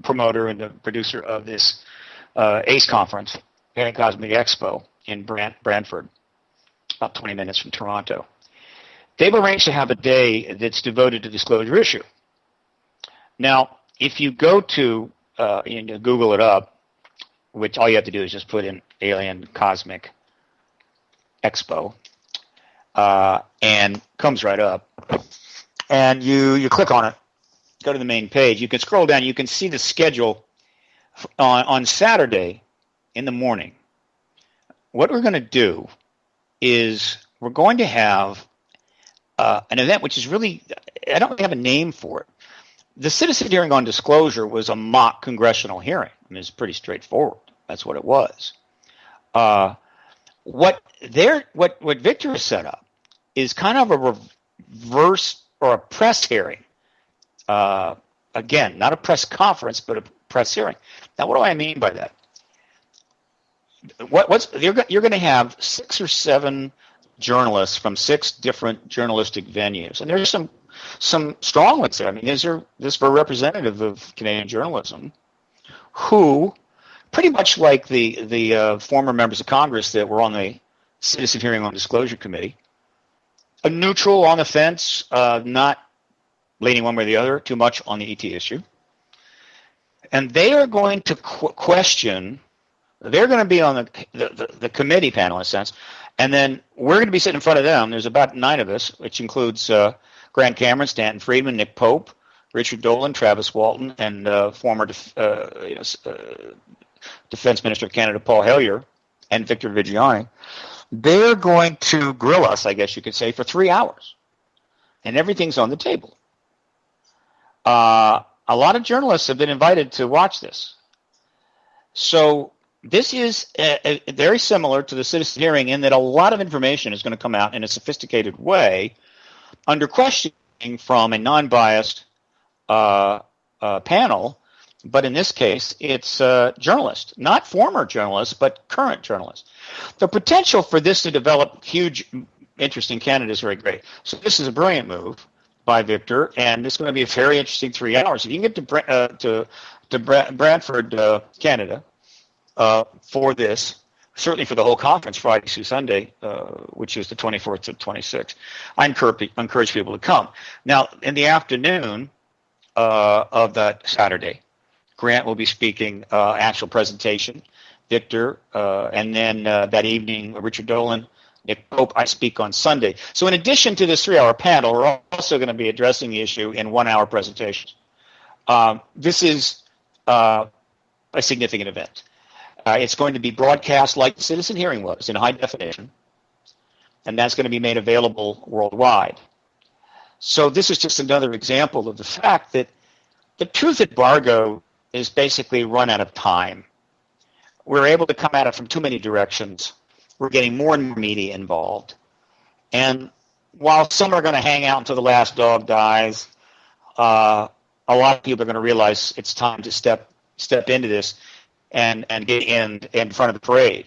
promoter and the producer of this ACE conference, Alien Cosmic Expo in Brantford, about 20 minutes from Toronto. They've arranged to have a day that's devoted to the disclosure issue. Now, if you go to Google it up, which all you have to do is just put in Alien Cosmic Expo, and comes right up, and you click on it, go to the main page, you can scroll down, you can see the schedule on Saturday in the morning. What we're going to do is we're going to have an event which is really, I don't have a name for it. The citizen hearing on disclosure was a mock congressional hearing. I mean, it's pretty straightforward. That's what it was. What Victor has set up is kind of a reverse or a press hearing. Again, not a press conference, but a press hearing. Now, what do I mean by that? You're going to have 6 or 7 journalists from 6 different journalistic venues, and there's some strong ones there. I mean, this is for a representative of Canadian journalism, who, pretty much like the former members of Congress that were on the Citizen Hearing on Disclosure Committee, a neutral on the fence, not leaning one way or the other too much on the ET issue, and they are going to question. They're going to be on the committee panel in a sense, and then we're going to be sitting in front of them. There's about 9 of us, which includes Grant Cameron, Stanton Friedman, Nick Pope, Richard Dolan, Travis Walton, and former Defense Minister of Canada Paul Hellyer, and Victor Viggiani. They're going to grill us, I guess you could say, for 3 hours, and everything's on the table. A lot of journalists have been invited to watch this. So this is very similar to the citizen hearing in that a lot of information is going to come out in a sophisticated way under questioning from a non-biased panel, but in this case, it's journalists, not former journalists, but current journalists. The potential for this to develop huge interest in Canada is very great. So this is a brilliant move by Victor, and it's going to be a very interesting 3 hours. If you can get to Brantford, Canada, for this, certainly for the whole conference, Friday through Sunday, which is the 24th to 26th, I encourage people to come. Now, in the afternoon of that Saturday, Grant will be speaking actual presentation, Victor, and then that evening, Richard Dolan, Nick Pope, I speak on Sunday. So in addition to this 3-hour panel, we're also going to be addressing the issue in 1-hour presentations. This is a significant event. It's going to be broadcast like the citizen hearing was, in high definition, and that's going to be made available worldwide. So this is just another example of the fact that the truth embargo is basically run out of time. We're able to come at it from too many directions. We're getting more and more media involved. And while some are going to hang out until the last dog dies, a lot of people are going to realize it's time to step into this and get in front of the parade.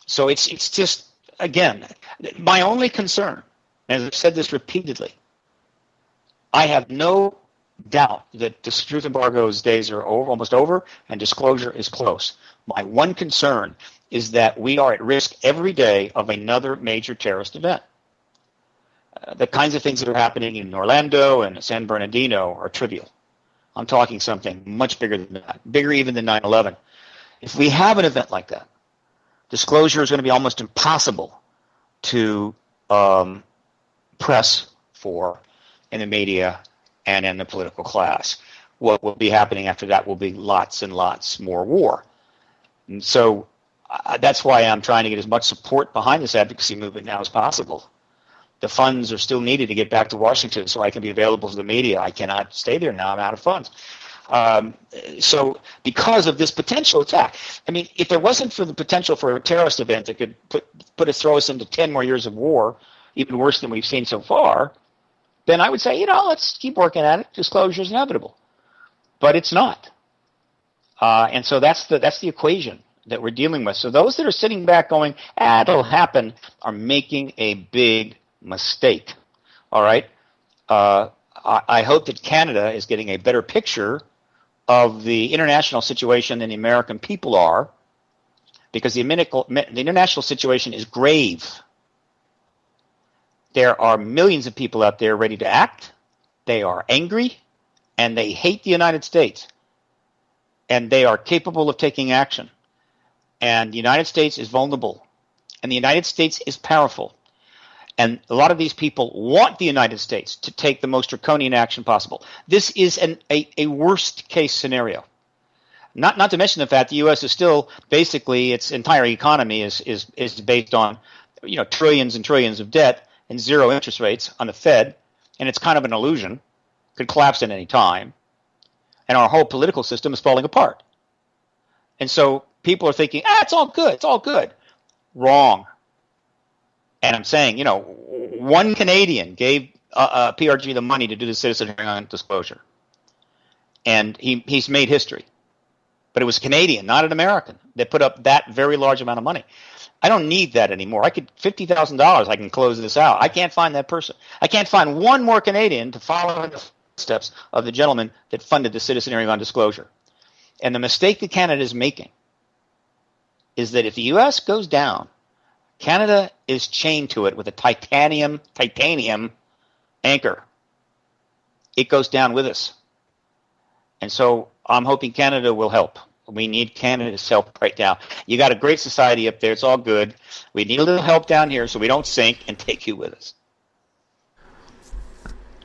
So it's just, again, my only concern, as I've said this repeatedly, I have no doubt that the truth embargo's days are almost over, and disclosure is close. My one concern is that we are at risk every day of another major terrorist event. The kinds of things that are happening in Orlando and San Bernardino are trivial. I'm talking something much bigger than that, bigger even than 9/11. If we have an event like that, disclosure is going to be almost impossible to press for in the media and in the political class. What will be happening after that will be lots and lots more war. And so that's why I'm trying to get as much support behind this advocacy movement now as possible. The funds are still needed to get back to Washington so I can be available to the media. I cannot stay there now. I'm out of funds. So because of this potential attack, I mean, if there wasn't for the potential for a terrorist event that could throw us into 10 more years of war, even worse than we've seen so far, then I would say, let's keep working at it. Disclosure is inevitable. But it's not. And so that's the equation that we're dealing with. So those that are sitting back going, it'll happen, are making a big mistake. All right? I hope that Canada is getting a better picture of the international situation than the American people are, because the international situation is grave. There are millions of people out there ready to act. They are angry, and they hate the United States. And they are capable of taking action. And the United States is vulnerable. And the United States is powerful. And a lot of these people want the United States to take the most draconian action possible. This is a worst-case scenario. Not to mention the fact the U.S. is still basically its entire economy is based on trillions and trillions of debt and zero interest rates on the Fed, and it's kind of an illusion, could collapse at any time, and our whole political system is falling apart. And so people are thinking, it's all good, it's all good. Wrong. And I'm saying, one Canadian gave PRG the money to do the citizen hearing on disclosure. And he's made history. But it was a Canadian, not an American, that put up that very large amount of money. I don't need that anymore. $50,000, I can close this out. I can't find that person. I can't find one more Canadian to follow in the footsteps of the gentleman that funded the citizen hearing on disclosure. And the mistake that Canada is making is that if the U.S. goes down, Canada is chained to it with a titanium anchor. It goes down with us. And so I'm hoping Canada will help. We need Canada's help right now. You got a great society up there. It's all good. We need a little help down here so we don't sink and take you with us.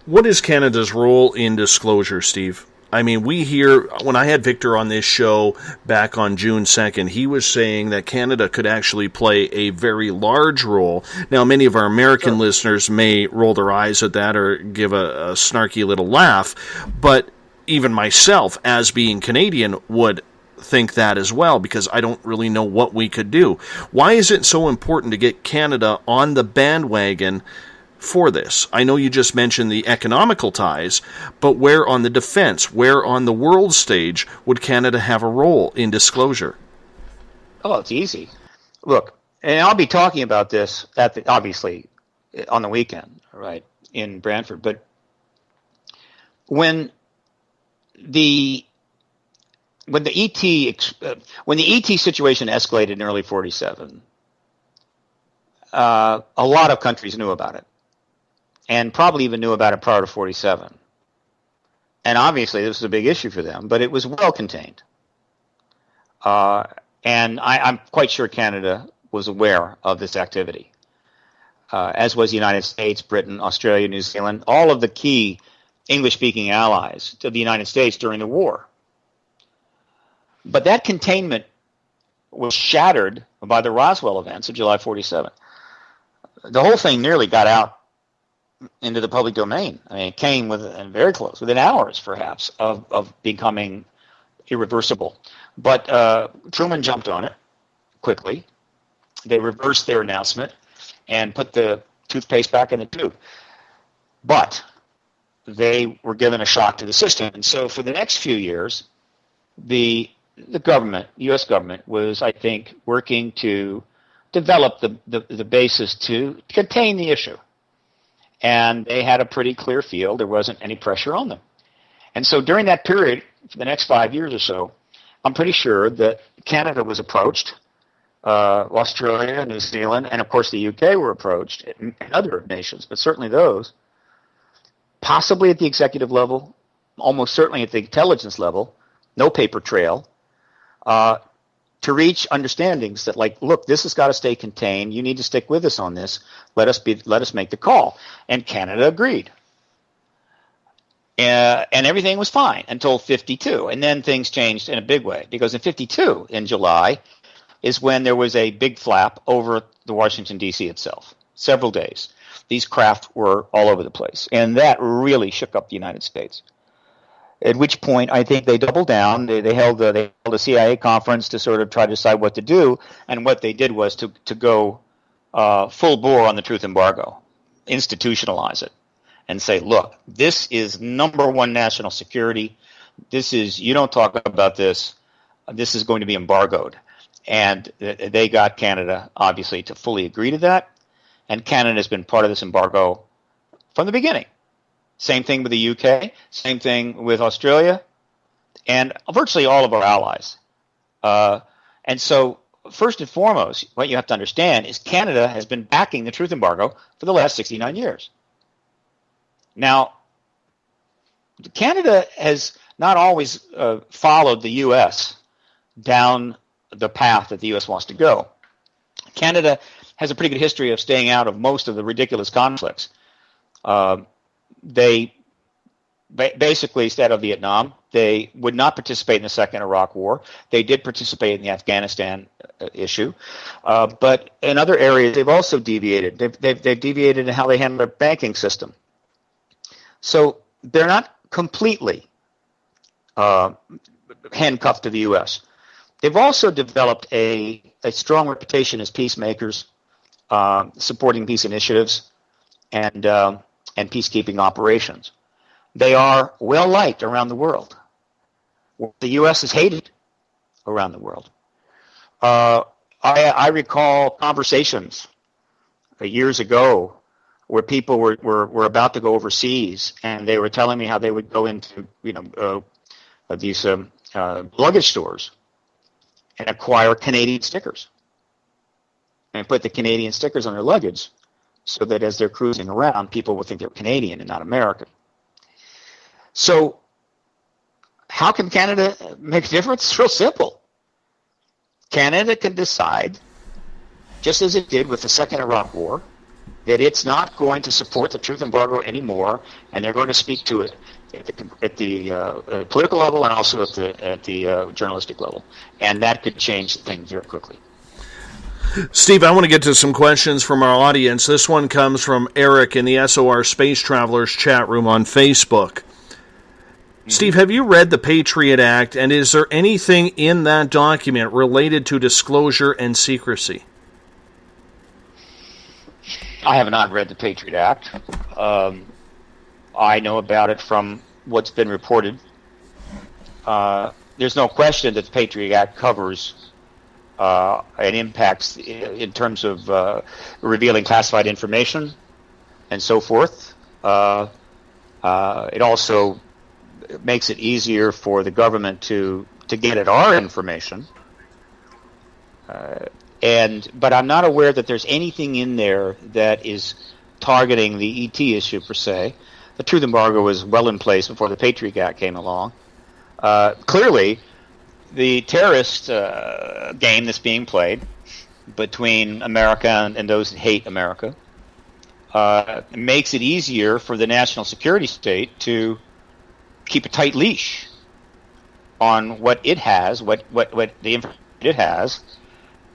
What is Canada's role in disclosure, Steve? I mean, we hear, when I had Victor on this show back on June 2nd, he was saying that Canada could actually play a very large role. Now, many of our American listeners may roll their eyes at that or give a snarky little laugh, but even myself, as being Canadian, would think that as well, because I don't really know what we could do. Why is it so important to get Canada on the bandwagon for this? I know you just mentioned the economical ties, but where on the defense, where on the world stage would Canada have a role in disclosure? Oh, it's easy. Look, and I'll be talking about this obviously on the weekend, right, in Brantford, but when the ET situation escalated in early 47, a lot of countries knew about it, and probably even knew about it prior to 47. And obviously, this was a big issue for them, but it was well contained. And I'm quite sure Canada was aware of this activity, as was the United States, Britain, Australia, New Zealand, all of the key English-speaking allies to the United States during the war. But that containment was shattered by the Roswell events of July 47. The whole thing nearly got out into the public domain. I mean, it came very close, within hours, perhaps, of becoming irreversible. But Truman jumped on it quickly. They reversed their announcement and put the toothpaste back in the tube. But they were given a shock to the system. And so for the next few years, the government, U.S. government, was, I think, working to develop the basis to contain the issue. And they had a pretty clear field. There wasn't any pressure on them. And so during that period, for the next 5 years or so, I'm pretty sure that Canada was approached, Australia, New Zealand, and of course the UK were approached, and other nations, but certainly those, possibly at the executive level, almost certainly at the intelligence level, no paper trail, to reach understandings that, like, look, this has got to stay contained. You need to stick with us on this. Let us make the call. And Canada agreed. And everything was fine until 52. And then things changed in a big way, because in 52, in July, is when there was a big flap over the Washington, D.C. itself. Several days. These craft were all over the place. And that really shook up the United States. At which point, I think they doubled down. They held a CIA conference to sort of try to decide what to do. And what they did was to go full bore on the truth embargo, institutionalize it, and say, look, this is number one national security. You don't talk about this. This is going to be embargoed. And they got Canada, obviously, to fully agree to that. And Canada has been part of this embargo from the beginning. Same thing with the UK, same thing with Australia, and virtually all of our allies. And so, first and foremost, what you have to understand is Canada has been backing the truth embargo for the last 69 years. Now, Canada has not always followed the U.S. down the path that the U.S. wants to go. Canada has a pretty good history of staying out of most of the ridiculous conflicts. They basically instead of Vietnam. They would not participate in the Second Iraq War. They did participate in the Afghanistan issue, but in other areas they've also deviated. They've deviated in how they handle their banking system. So they're not completely handcuffed to the U.S. They've also developed a strong reputation as peacemakers, supporting peace initiatives and peacekeeping operations. They are well liked around the world. The U.S. is hated around the world. I recall conversations years ago where people were about to go overseas, and they were telling me how they would go into these luggage stores and acquire Canadian stickers and put the Canadian stickers on their luggage so that as they're cruising around, people will think they're Canadian and not American. So how can Canada make a difference? It's real simple. Canada can decide, just as it did with the Second Iraq War, that it's not going to support the truth embargo anymore, and they're going to speak to it at the political level and also at the journalistic level. And that could change things very quickly. Steve, I want to get to some questions from our audience. This one comes from Eric in the SOR Space Travelers chat room on Facebook. Steve, have you read the Patriot Act, and is there anything in that document related to disclosure and secrecy? I have not read the Patriot Act. I know about it from what's been reported. There's no question that the Patriot Act covers and impacts in terms of revealing classified information and so forth. It also makes it easier for the government to get at our information. But I'm not aware that there's anything in there that is targeting the ET issue per se. The truth embargo was well in place before the Patriot Act came along. Clearly, the terrorist game that's being played between America and those that hate America makes it easier for the national security state to keep a tight leash on what it has, what the information it has,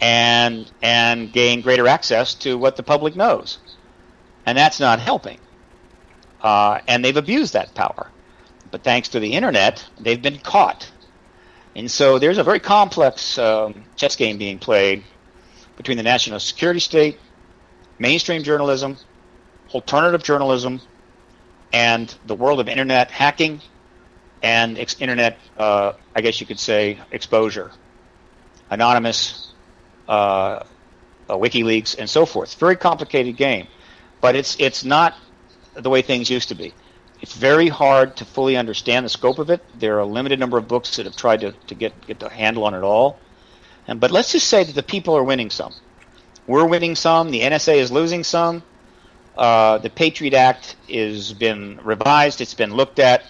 and gain greater access to what the public knows. And that's not helping. And they've abused that power. But thanks to the internet, they've been caught. And so there's a very complex chess game being played between the national security state, mainstream journalism, alternative journalism, and the world of internet hacking and internet, I guess you could say, exposure. Anonymous, WikiLeaks, and so forth. Very complicated game. But it's not the way things used to be. It's very hard to fully understand the scope of it. There are a limited number of books that have tried to get the handle on it all. But let's just say that the people are winning some. We're winning some. The NSA is losing some. The Patriot Act has been revised. It's been looked at.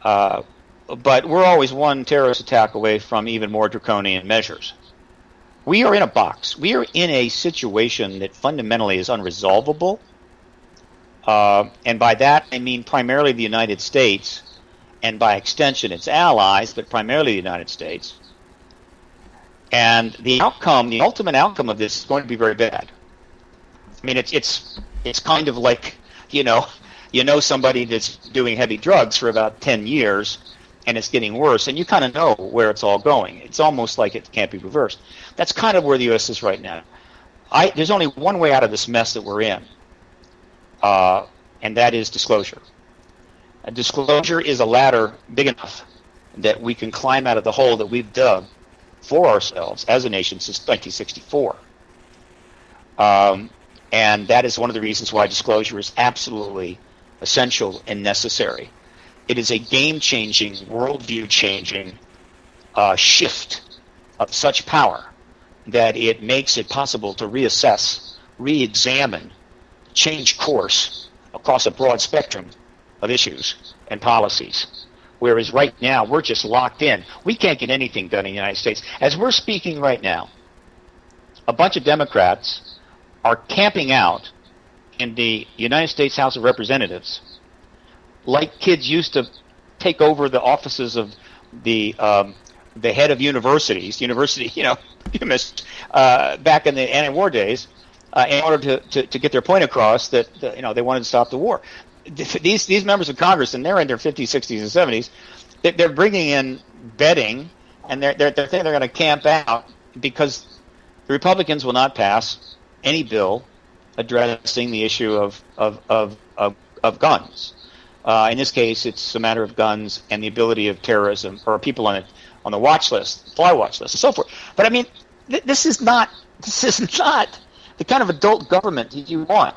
But we're always one terrorist attack away from even more draconian measures. We are in a box. We are in a situation that fundamentally is unresolvable. And by that, I mean primarily the United States, and by extension its allies, but primarily the United States. And the ultimate outcome of this is going to be very bad. I mean, it's kind of like, you know somebody that's doing heavy drugs for about 10 years, and it's getting worse, and you kind of know where it's all going. It's almost like it can't be reversed. That's kind of where the U.S. is right now. There's only one way out of this mess that we're in. And that is disclosure. A disclosure is a ladder big enough that we can climb out of the hole that we've dug for ourselves as a nation since 1964. And that is one of the reasons why disclosure is absolutely essential and necessary. It is a game-changing, worldview-changing shift of such power that it makes it possible to reassess, re-examine, change course across a broad spectrum of issues and policies. Whereas right now, we're just locked in. We can't get anything done in the United States. As we're speaking right now, a bunch of Democrats are camping out in the United States House of Representatives like kids used to take over the offices of the head of universities, back in the anti-war days, in order to get their point across that they wanted to stop the war. These members of Congress, and they're in their 50s, 60s, and 70s, they're bringing in betting, and they're thinking they're going to camp out because the Republicans will not pass any bill addressing the issue of guns. In this case, it's a matter of guns and the ability of terrorism or people on the watch list, fly watch list, and so forth. But I mean, this is not the kind of adult government that you want.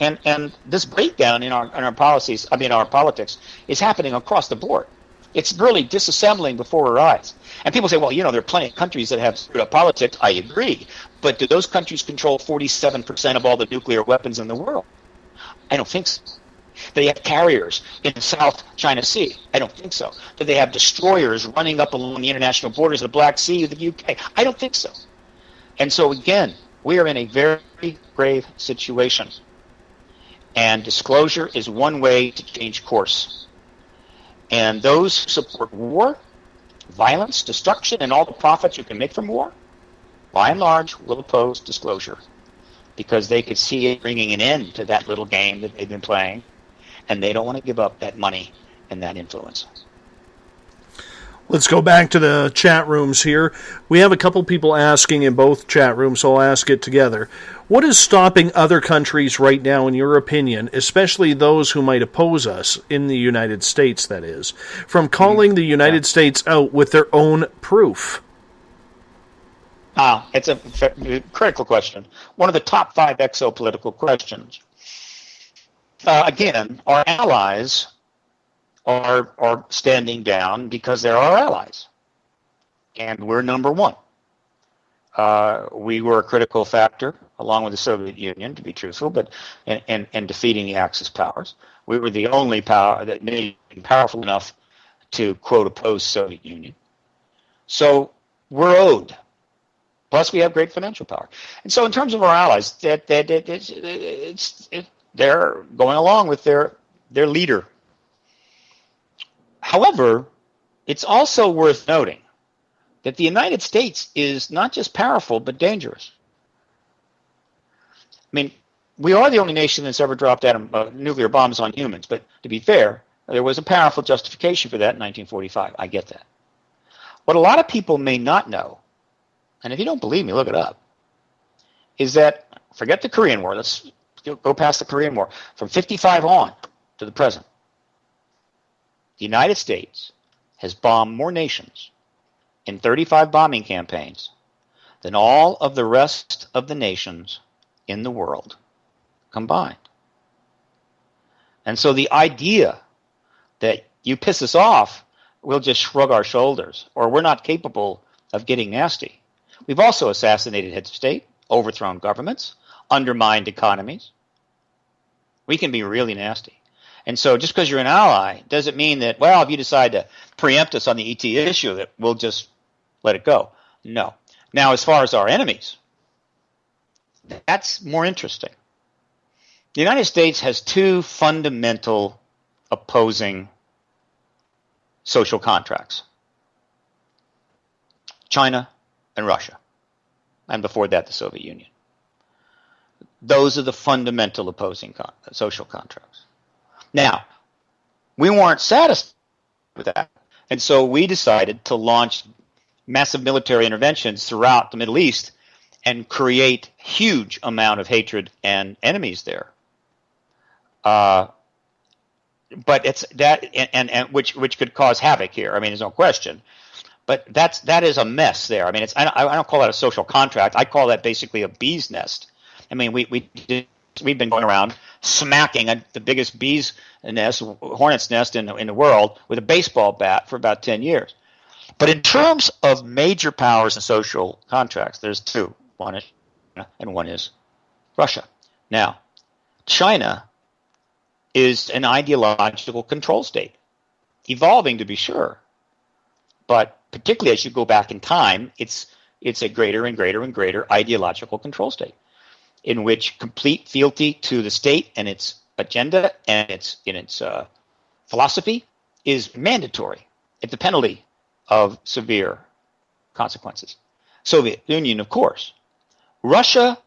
And this breakdown in our policies, our politics, is happening across the board. It's really disassembling before our eyes. And people say, well, there are plenty of countries that have screwed up politics. I agree. But do those countries control 47% of all the nuclear weapons in the world? I don't think so. Do they have carriers in the South China Sea? I don't think so. Do they have destroyers running up along the international borders of the Black Sea of the UK? I don't think so. And so, again, we are in a very grave situation. And disclosure is one way to change course. And those who support war, violence, destruction, and all the profits you can make from war, by and large, will oppose disclosure because they could see it bringing an end to that little game that they've been playing, and they don't want to give up that money and that influence. Let's go back to the chat rooms here. We have a couple people asking in both chat rooms, so I'll ask it together. What is stopping other countries right now, in your opinion, especially those who might oppose us, in the United States, that is, from calling the United States out with their own proof? It's a critical question. One of the top 5 exopolitical questions. Again, our allies are standing down because they're our allies. And we're number one. We were a critical factor, along with the Soviet Union, to be truthful, but in defeating the Axis powers. We were the only power that made it powerful enough to, quote, oppose the Soviet Union. So we're owed. Plus, we have great financial power. And so in terms of our allies, they're going along with their leader. However, it's also worth noting that the United States is not just powerful, but dangerous. I mean, we are the only nation that's ever dropped nuclear bombs on humans, but to be fair, there was a powerful justification for that in 1945. I get that. What a lot of people may not know, and if you don't believe me, look it up, is that, forget the Korean War, let's go past the Korean War, from 55 on to the present, the United States has bombed more nations in 35 bombing campaigns than all of the rest of the nations in the world combined. And so the idea that you piss us off, we'll just shrug our shoulders, or we're not capable of getting nasty. We've also assassinated heads of state, overthrown governments, undermined economies. We can be really nasty. And so just because you're an ally doesn't mean that, well, if you decide to preempt us on the ET issue, that we'll just let it go. No. Now, as far as our enemies, that's more interesting. The United States has 2 fundamental opposing social contracts: China and Russia, and before that, the Soviet Union. Those are the fundamental opposing social contracts. Now, we weren't satisfied with that, and so we decided to launch massive military interventions throughout the Middle East and create huge amount of hatred and enemies there. But it's that, and which could cause havoc here. I mean, there's no question. But that is a mess there. I mean, I don't call that a social contract. I call that basically a bee's nest. I mean, we've been going around smacking the biggest bee's nest, hornet's nest in the world with a baseball bat for about 10 years. But in terms of major powers and social contracts, there's 2. One is China and one is Russia. Now, China is an ideological control state, evolving to be sure, but particularly as you go back in time, it's a greater and greater and greater ideological control state, in which complete fealty to the state and its agenda and its philosophy is mandatory at the penalty of severe consequences. Soviet Union, of course. Russia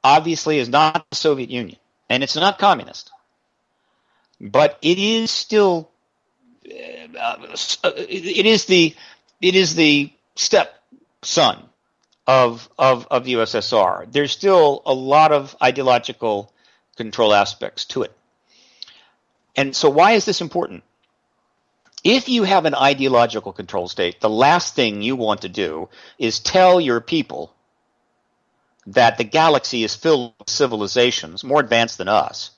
obviously is not the Soviet Union, and it's not communist. But it is still, it is the stepson of the USSR. There's still a lot of ideological control aspects to it. And so why is this important? If you have an ideological control state, the last thing you want to do is tell your people that the galaxy is filled with civilizations more advanced than us.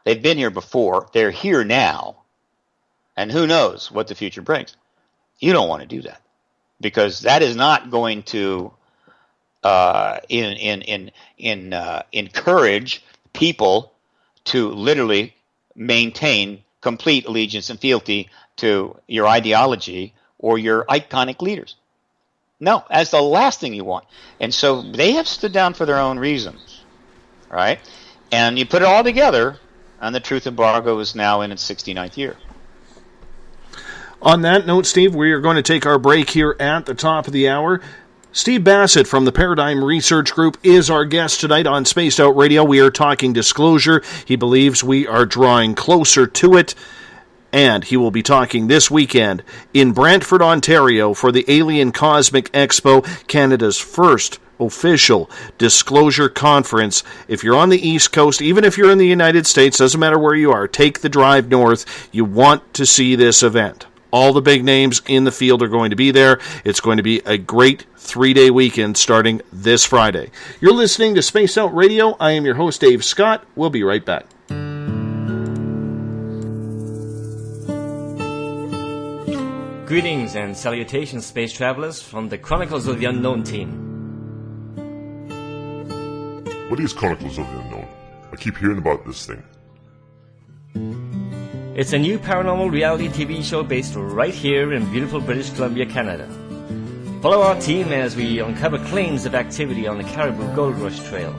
They've been here before. They're here now. And who knows what the future brings. You don't want to do that, because that is not going to encourage people to literally maintain complete allegiance and fealty to your ideology or your iconic leaders. No, that's the last thing you want. And so they have stood down for their own reasons, right? And you put it all together, and the truth embargo is now in its 69th year. On that note, Steve, we are going to take our break here at the top of the hour. Steve Bassett from the Paradigm Research Group is our guest tonight on Spaced Out Radio. We are talking disclosure. He believes we are drawing closer to it. And he will be talking this weekend in Brantford, Ontario for the Alien Cosmic Expo, Canada's first official disclosure conference. If you're on the East Coast, even if you're in the United States, doesn't matter where you are, take the drive north. You want to see this event. All the big names in the field are going to be there. It's going to be a great 3-day weekend starting this Friday. You're listening to Space Out Radio. I am your host, Dave Scott. We'll be right back. Greetings and salutations, space travelers, from the Chronicles of the Unknown team. What is Chronicles of the Unknown? I keep hearing about this thing. It's a new paranormal reality TV show based right here in beautiful British Columbia, Canada. Follow our team as we uncover claims of activity on the Caribou Gold Rush Trail.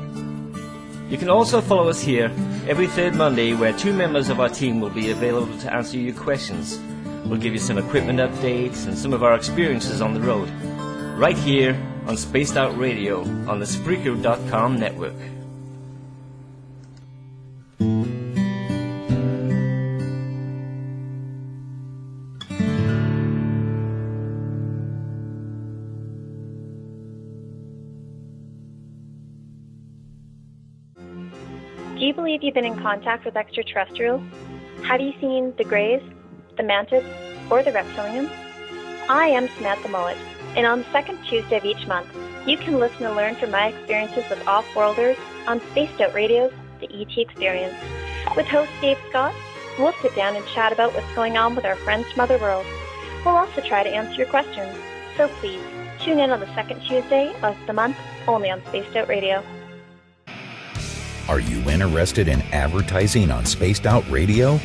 You can also follow us here every third Monday, where 2 members of our team will be available to answer your questions. We'll give you some equipment updates and some of our experiences on the road, right here on Spaced Out Radio on the Spreaker.com network. Do you believe you've been in contact with extraterrestrials? Have you seen the Greys, the Mantis, or the Reptilians? I am Samantha Mullet, and on the second Tuesday of each month, you can listen and learn from my experiences with off-worlders on Spaced Out Radio's The ET Experience. With host Dave Scott, we'll sit down and chat about what's going on with our friends from other worlds. We'll also try to answer your questions, so please tune in on the second Tuesday of the month, only on Spaced Out Radio. Are you interested in advertising on Spaced Out Radio?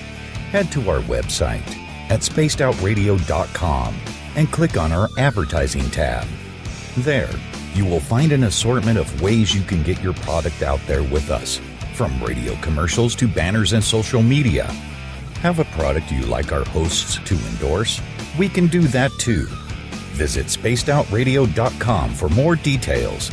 Head to our website at spacedoutradio.com and click on our advertising tab. There, you will find an assortment of ways you can get your product out there with us, from radio commercials to banners and social media. Have a product you like our hosts to endorse? We can do that too. Visit spacedoutradio.com for more details.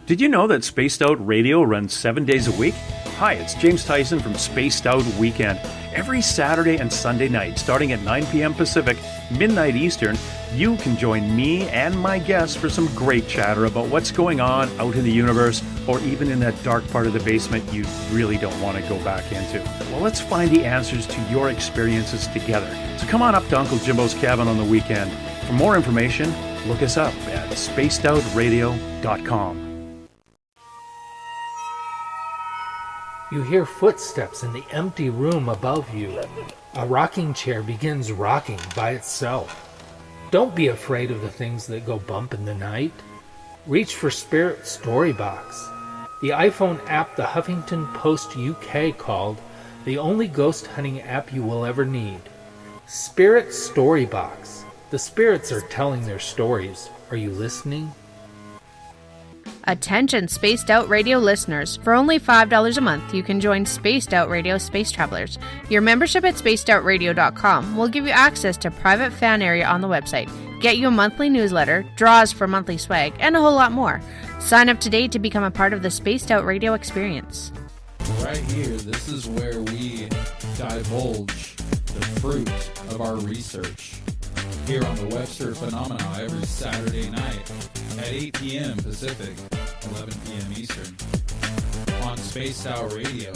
Did you know that Spaced Out Radio runs 7 days a week? Hi, it's James Tyson from Spaced Out Weekend. Every Saturday and Sunday night, starting at 9 p.m. Pacific, midnight Eastern, you can join me and my guests for some great chatter about what's going on out in the universe, or even in that dark part of the basement you really don't want to go back into. Well, let's find the answers to your experiences together. So come on up to Uncle Jimbo's cabin on the weekend. For more information, look us up at spacedoutradio.com. You hear footsteps in the empty room above you. A rocking chair begins rocking by itself. Don't be afraid of the things that go bump in the night. Reach for Spirit Storybox, the iPhone app the Huffington Post UK called the only ghost hunting app you will ever need. Spirit Storybox. The spirits are telling their stories. Are you listening? Attention Spaced Out Radio listeners. For only $5 a month, you can join Spaced Out Radio Space Travelers. Your membership at spacedoutradio.com will give you access to private fan area on the website, get you a monthly newsletter, draws for monthly swag, and a whole lot more. Sign up today to become a part of the Spaced Out Radio experience. Right here, this is where we divulge the fruit of our research. Here on the Webster Phenomena every Saturday night at 8 p.m. Pacific, 11 p.m. Eastern on Spaced Out Radio.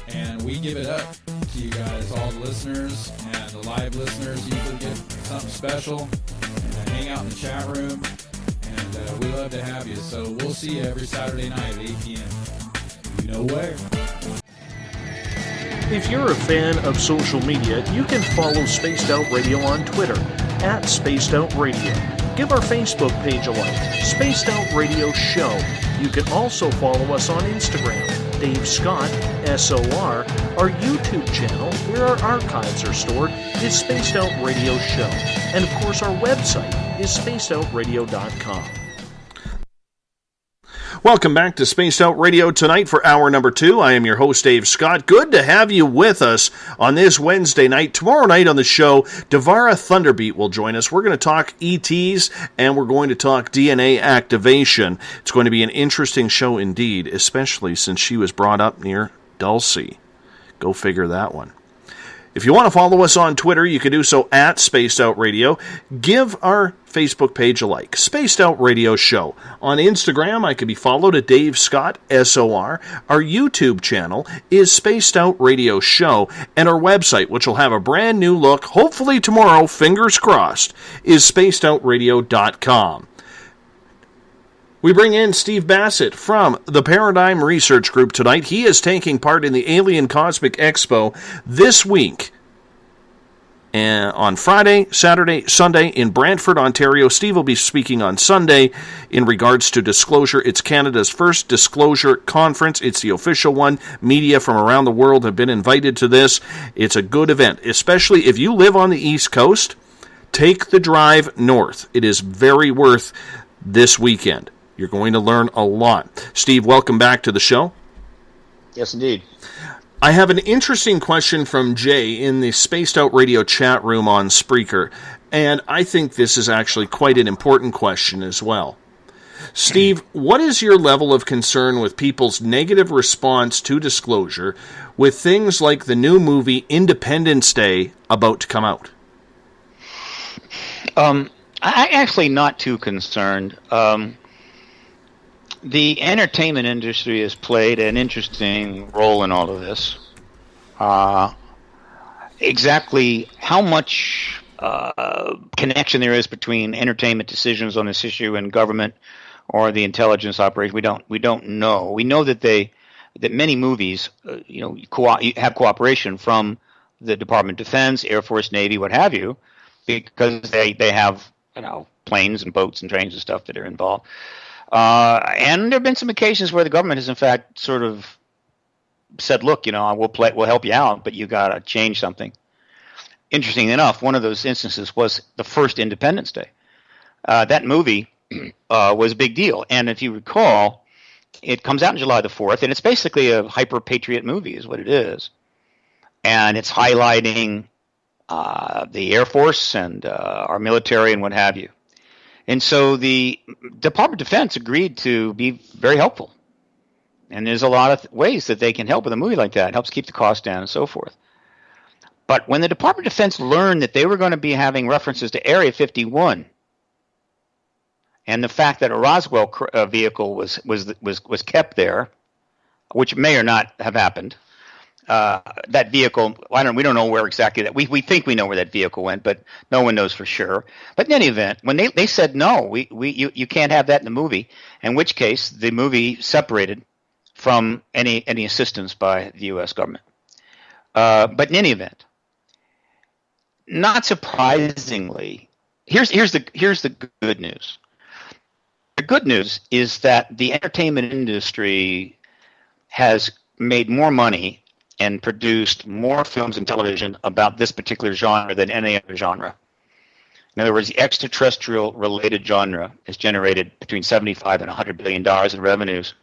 And we give it up to you guys, all the listeners, and the live listeners usually get something special and hang out in the chat room. And we love to have you. So we'll see you every Saturday night at 8 p.m. You know where. If you're a fan of social media, you can follow Spaced Out Radio on Twitter, at Spaced Out Radio. Give our Facebook page a like, Spaced Out Radio Show. You can also follow us on Instagram, Dave Scott, SOR. Our YouTube channel, where our archives are stored, is Spaced Out Radio Show. And of course, our website is spacedoutradio.com. Welcome back to Spaced Out Radio tonight for hour number 2. I am your host, Dave Scott. Good to have you with us on this Wednesday night. Tomorrow night on the show, Devara Thunderbeat will join us. We're going to talk ETs, and we're going to talk DNA activation. It's going to be an interesting show indeed, especially since she was brought up near Dulcie. Go figure that one. If you want to follow us on Twitter, you can do so at Spaced Out Radio. Give our Facebook page a like, Spaced Out Radio Show. On Instagram, I can be followed at Dave Scott, SOR. Our YouTube channel is Spaced Out Radio Show. And our website, which will have a brand new look, hopefully tomorrow, fingers crossed, is spacedoutradio.com. We bring in Steve Bassett from the Paradigm Research Group tonight. He is taking part in the Alien Cosmic Expo this week. And on Friday, Saturday, Sunday in Brantford, Ontario. Steve will be speaking on Sunday in regards to disclosure. It's Canada's first disclosure conference. It's the official one. Media from around the world have been invited to this. It's a good event, especially if you live on the East Coast. Take the drive north. It is very worth this weekend. You're going to learn a lot. Steve, welcome back to the show. Yes, indeed. I have an interesting question from Jay in the Spaced Out Radio chat room on Spreaker, and I think this is actually quite an important question as well. Steve, what is your level of concern with people's negative response to disclosure with things like the new movie Independence Day about to come out? I'm actually not too concerned. The entertainment industry has played an interesting role in all of this. Exactly how much connection there is between entertainment decisions on this issue and government or the intelligence operation, we don't know. We know that that many movies, have cooperation from the Department of Defense, Air Force, Navy, what have you, because they have planes and boats and trains and stuff that are involved. And there have been some occasions where the government has, in fact, sort of said, "Look, we'll help you out, but you got to change something." Interesting enough, one of those instances was the first Independence Day. That movie was a big deal, and if you recall, it comes out on July the 4th, and it's basically a hyper-patriot movie, is what it is, and it's highlighting the Air Force and our military and what have you. And so the Department of Defense agreed to be very helpful. And there's a lot of ways that they can help with a movie like that. It helps keep the cost down and so forth. But when the Department of Defense learned that they were going to be having references to Area 51 and the fact that a Roswell vehicle was kept there, which may or not have happened, that vehicle, we don't know where exactly that. We think we know where that vehicle went, but no one knows for sure. But in any event, when they said no, you can't have that in the movie, in which case the movie separated from any assistance by the U.S. government. But in any event, not surprisingly, here's the good news. The good news is that the entertainment industry has made more money and produced more films and television about this particular genre than any other genre. In other words, the extraterrestrial-related genre has generated between $75 and $100 billion in revenues,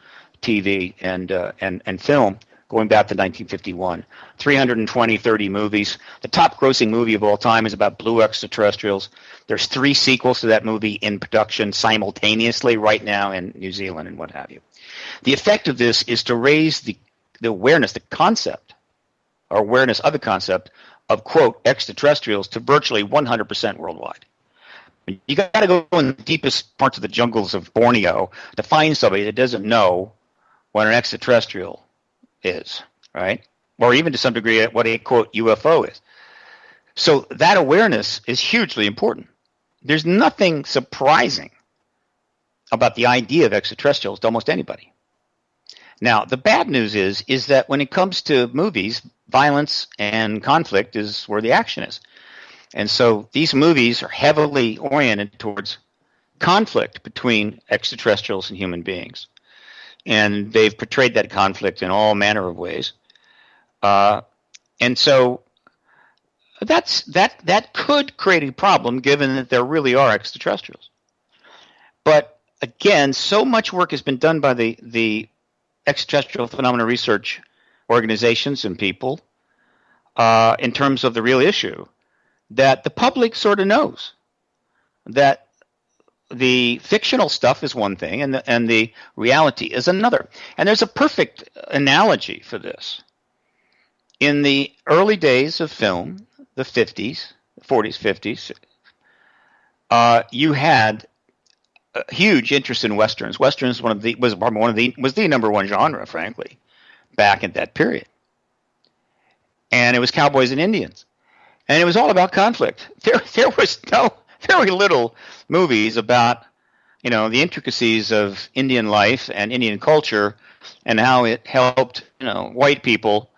TV and film, going back to 1951. 30 movies. The top-grossing movie of all time is about blue extraterrestrials. There's 3 sequels to that movie in production simultaneously right now in New Zealand and what have you. The effect of this is to raise the awareness, the concept, or awareness of the concept of, quote, extraterrestrials to virtually 100% worldwide. You got to go in the deepest parts of the jungles of Borneo to find somebody that doesn't know what an extraterrestrial is, right? Or even to some degree what a, quote, UFO is. So that awareness is hugely important. There's nothing surprising about the idea of extraterrestrials to almost anybody. Now, the bad news is that when it comes to movies, violence and conflict is where the action is. And so these movies are heavily oriented towards conflict between extraterrestrials and human beings. And they've portrayed that conflict in all manner of ways. And so that could create a problem given that there really are extraterrestrials. But again, so much work has been done by the extraterrestrial phenomena research organizations and people in terms of the real issue that the public sort of knows that the fictional stuff is one thing and the reality is another. And there's a perfect analogy for this. In the early days of film, the 50s, 40s, 50s, you had a huge interest in westerns. Westerns was the number one genre, frankly, back at that period. And it was cowboys and Indians. And it was all about conflict. There was very little movies about, the intricacies of Indian life and Indian culture and how it helped, white people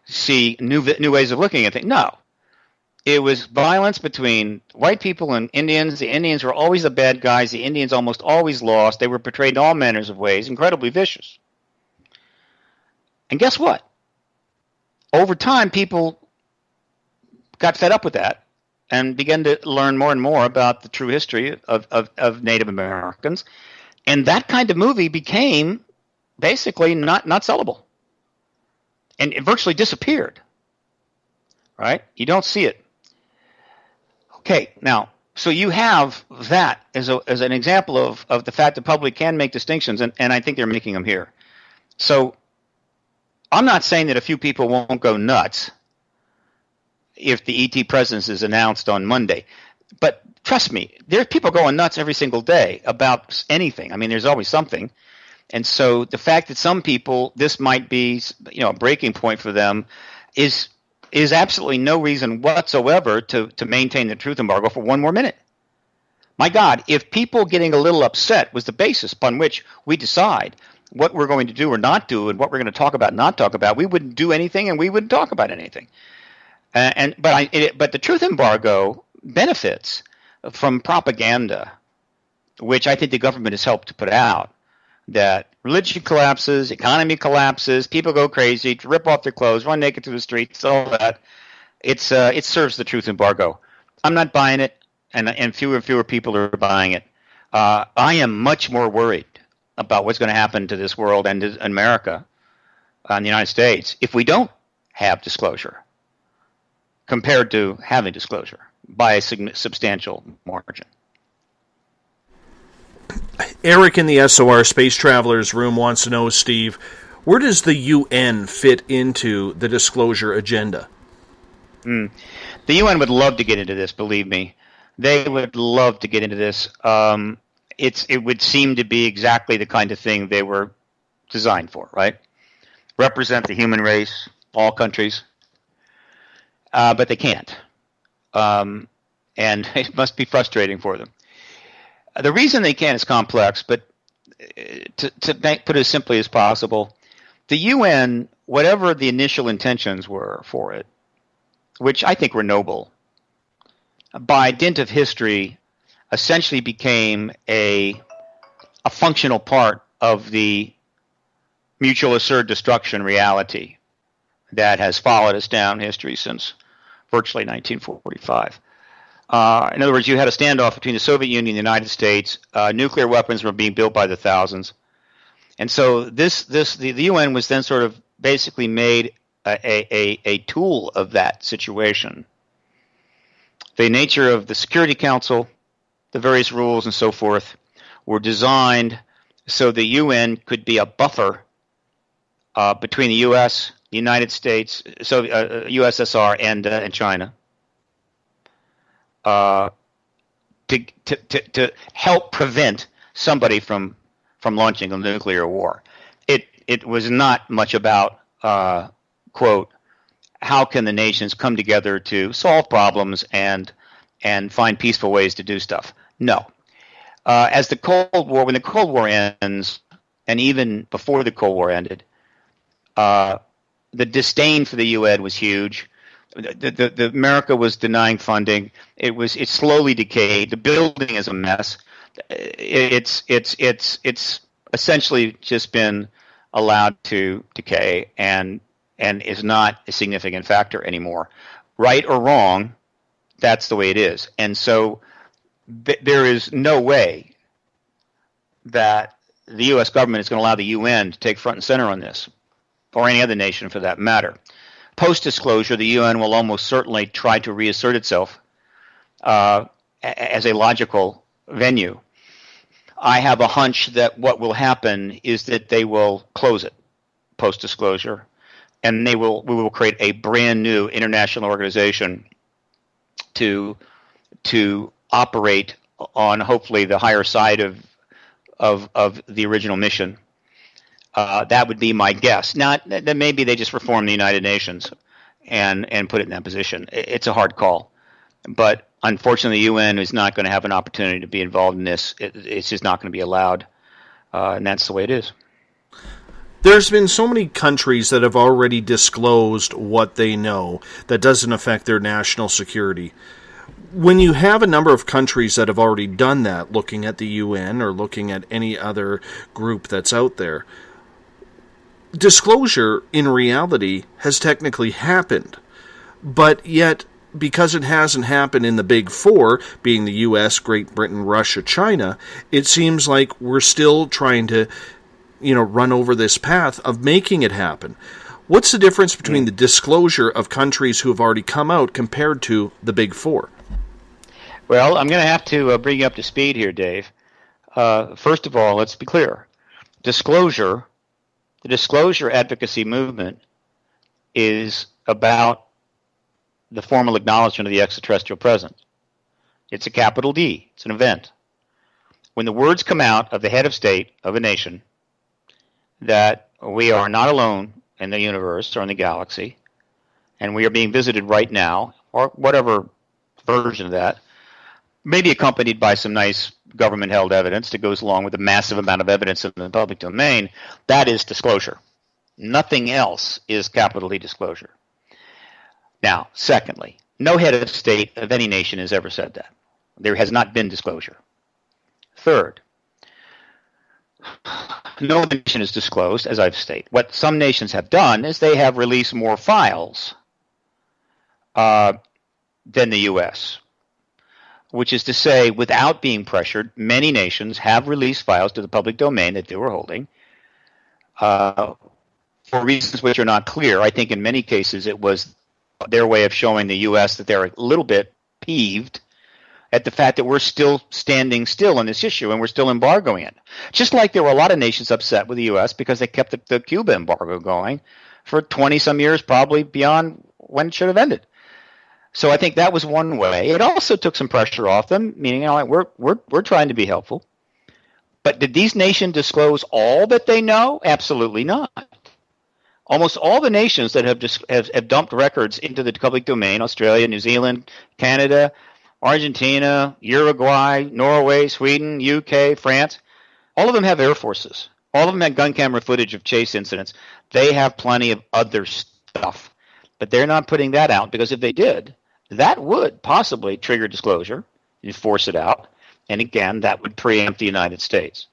see new ways of looking at things. No. It was violence between white people and Indians. The Indians were always the bad guys. The Indians almost always lost. They were portrayed in all manners of ways, incredibly vicious. And guess what? Over time, people got fed up with that and began to learn more and more about the true history of Native Americans. And that kind of movie became basically not sellable. And it virtually disappeared. Right? You don't see it. Okay, now, so you have that as an example of the fact the public can make distinctions, and I think they're making them here. So I'm not saying that a few people won't go nuts if the ET presence is announced on Monday. But trust me, there are people going nuts every single day about anything. I mean, there's always something. And so the fact that some people, this might be a breaking point for them is absolutely no reason whatsoever to maintain the truth embargo for one more minute. My God, if people getting a little upset was the basis upon which we decide what we're going to do or not do and what we're going to talk about and not talk about, we wouldn't do anything and we wouldn't talk about anything. But the truth embargo benefits from propaganda, which I think the government has helped to put out, that religion collapses, economy collapses, people go crazy, rip off their clothes, run naked through the streets, all that. It serves the truth embargo. I'm not buying it, and fewer and fewer people are buying it. I am much more worried about what's going to happen to this world and to America and the United States if we don't have disclosure compared to having disclosure by a substantial margin. Eric in the SOR Space Travelers Room wants to know, Steve, where does the UN fit into the disclosure agenda? The UN would love to get into this, believe me. They would love to get into this. It would seem to be exactly the kind of thing they were designed for, right? Represent the human race, all countries. But they can't. And it must be frustrating for them. The reason they can't is complex, but to put it as simply as possible, the UN, whatever the initial intentions were for it, which I think were noble, by dint of history, essentially became a functional part of the mutual assured destruction reality that has followed us down history since virtually 1945. In other words, you had a standoff between the Soviet Union and the United States. Nuclear weapons were being built by the thousands. And so the UN was then sort of basically made a tool of that situation. The nature of the Security Council, the various rules and so forth, were designed so the UN could be a buffer between the U.S., the United States, USSR, and China, to help prevent somebody from launching a nuclear war. It was not much about quote, how can the nations come together to solve problems and find peaceful ways to do stuff? No. As the Cold War, when the Cold War ends, and even before the Cold War ended, the disdain for the UN was huge. The America was denying funding. It slowly decayed. The building is a mess. It's essentially just been allowed to decay and is not a significant factor anymore. Right or wrong, that's the way it is. And so there is no way that the U.S. government is going to allow the UN to take front and center on this, or any other nation for that matter. Post-disclosure, the UN will almost certainly try to reassert itself as a logical venue. I have a hunch that what will happen is that they will close it post-disclosure, and we will create a brand new international organization to operate on hopefully the higher side of the original mission. That would be my guess. Not that maybe they just reform the United Nations and put it in that position. It's a hard call, but unfortunately, the UN is not going to have an opportunity to be involved in this. It's just not going to be allowed, and that's the way it is. There's been so many countries that have already disclosed what they know that doesn't affect their national security. When you have a number of countries that have already done that, looking at the UN or looking at any other group that's out there, disclosure in reality has technically happened. But yet, because it hasn't happened in the big four, being the US, Great Britain, Russia, China, it seems like we're still trying to run over this path of making it happen. What's the difference between the disclosure of countries who have already come out compared to the big four? Well, I'm going to have to bring you up to speed here, Dave. First of all, let's be clear. The disclosure advocacy movement is about the formal acknowledgement of the extraterrestrial presence. It's a capital D. It's an event. When the words come out of the head of state of a nation that we are not alone in the universe or in the galaxy, and we are being visited right now, or whatever version of that, maybe accompanied by some nice government-held evidence that goes along with the massive amount of evidence in the public domain, that is disclosure. Nothing else is capital D disclosure. Now, secondly, no head of state of any nation has ever said that. There has not been disclosure. Third, no nation is disclosed, as I've stated. What some nations have done is they have released more files than the U.S., which is to say, without being pressured, many nations have released files to the public domain that they were holding for reasons which are not clear. I think in many cases it was their way of showing the U.S. that they're a little bit peeved at the fact that we're still standing still on this issue and we're still embargoing it. Just like there were a lot of nations upset with the U.S. because they kept the Cuba embargo going for 20-some years, probably beyond when it should have ended. So I think that was one way. It also took some pressure off them, meaning we're trying to be helpful. But did these nations disclose all that they know? Absolutely not. Almost all the nations that have dumped records into the public domain, Australia, New Zealand, Canada, Argentina, Uruguay, Norway, Sweden, UK, France, all of them have air forces. All of them have gun camera footage of chase incidents. They have plenty of other stuff. But they're not putting that out because if they did, that would possibly trigger disclosure and force it out. And again, that would preempt the United States.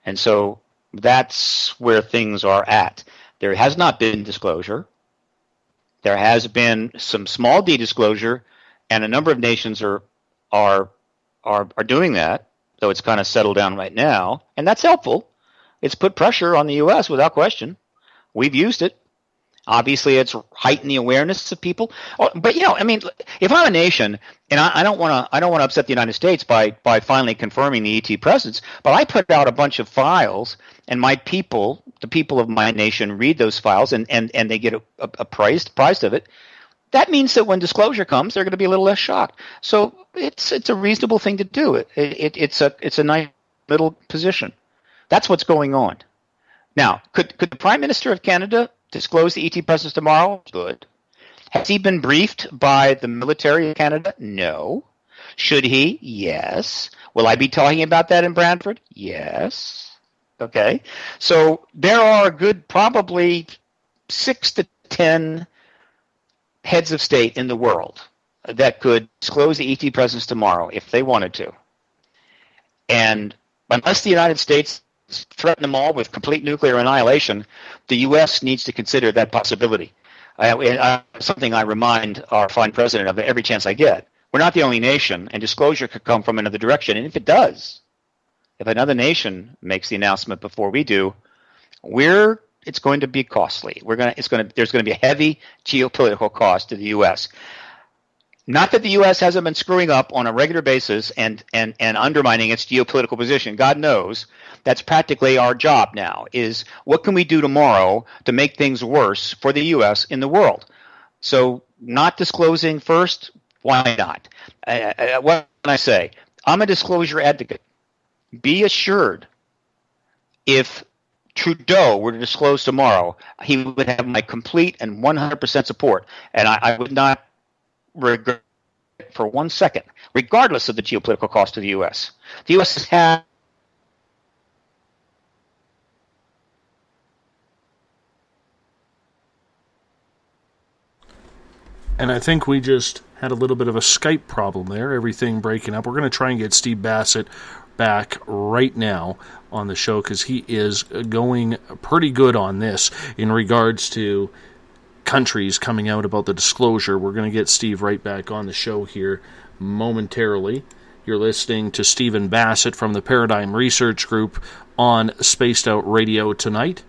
And so that's where things are at. There has not been disclosure. There has been some small d disclosure, and a number of nations are are doing that, though it's kind of settled down right now, and that's helpful. It's put pressure on the U.S. without question. We've used it. Obviously, it's heightened the awareness of people. But I mean, if I'm a nation, and I don't want to upset the United States by finally confirming the ET presence, but I put out a bunch of files, and my people, the people of my nation, read those files, and they get a price of it. That means that when disclosure comes, they're going to be a little less shocked. So it's a reasonable thing to do. It's a nice middle position. That's what's going on. Now, could the Prime Minister of Canada disclose the ET presence tomorrow? Good. Has he been briefed by the military of Canada? No. Should he? Yes. Will I be talking about that in Brantford? Yes. Okay. So there are a good probably 6 to 10 heads of state in the world that could disclose the ET presence tomorrow if they wanted to. And unless the United States threaten them all with complete nuclear annihilation, the U.S. needs to consider that possibility. Something I remind our fine president of every chance I get. We're not the only nation, and disclosure could come from another direction. And if it does, if another nation makes the announcement before we do, it's going to be costly. There's going to be a heavy geopolitical cost to the U.S. Not that the U.S. hasn't been screwing up on a regular basis and undermining its geopolitical position. God knows that's practically our job now, is what can we do tomorrow to make things worse for the U.S. in the world? So not disclosing first, why not? What can I say? I'm a disclosure advocate. Be assured if Trudeau were to disclose tomorrow, he would have my complete and 100% support, and I would not regret it for 1 second, regardless of the geopolitical cost to the U.S. The U.S. has had And I think we just had a little bit of a Skype problem there, everything breaking up. We're going to try and get Steve Bassett back right now on the show because he is going pretty good on this in regards to countries coming out about the disclosure. We're going to get Steve right back on the show here momentarily. You're listening to Stephen Bassett from the Paradigm Research Group on Spaced Out Radio tonight.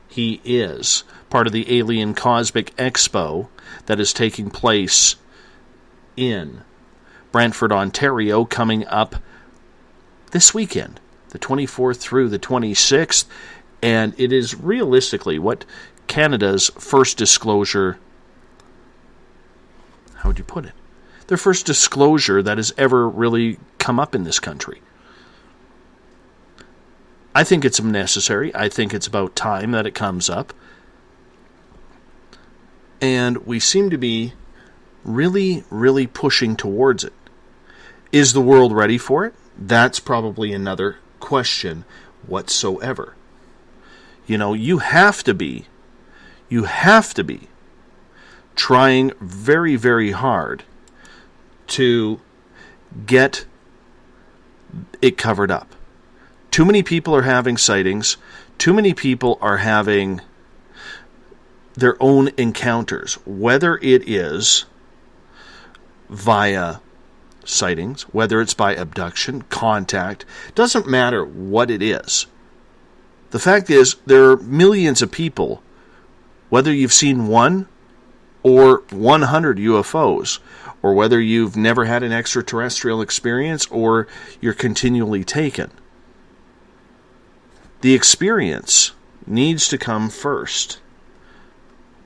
He is part of the Alien Cosmic Expo that is taking place in Brantford, Ontario, coming up this weekend, the 24th through the 26th, and it is realistically what Canada's first disclosure, how would you put it? Their first disclosure that has ever really come up in this country. I think it's necessary. I think it's about time that it comes up. And we seem to be really, really pushing towards it. Is the world ready for it? That's probably another question whatsoever. You have to be trying very, very hard to get it covered up. Too many people are having sightings. Too many people are having their own encounters, whether it is via sightings, whether it's by abduction, contact, doesn't matter what it is. The fact is, there are millions of people, whether you've seen one or 100 UFOs, or whether you've never had an extraterrestrial experience or you're continually taken. The experience needs to come first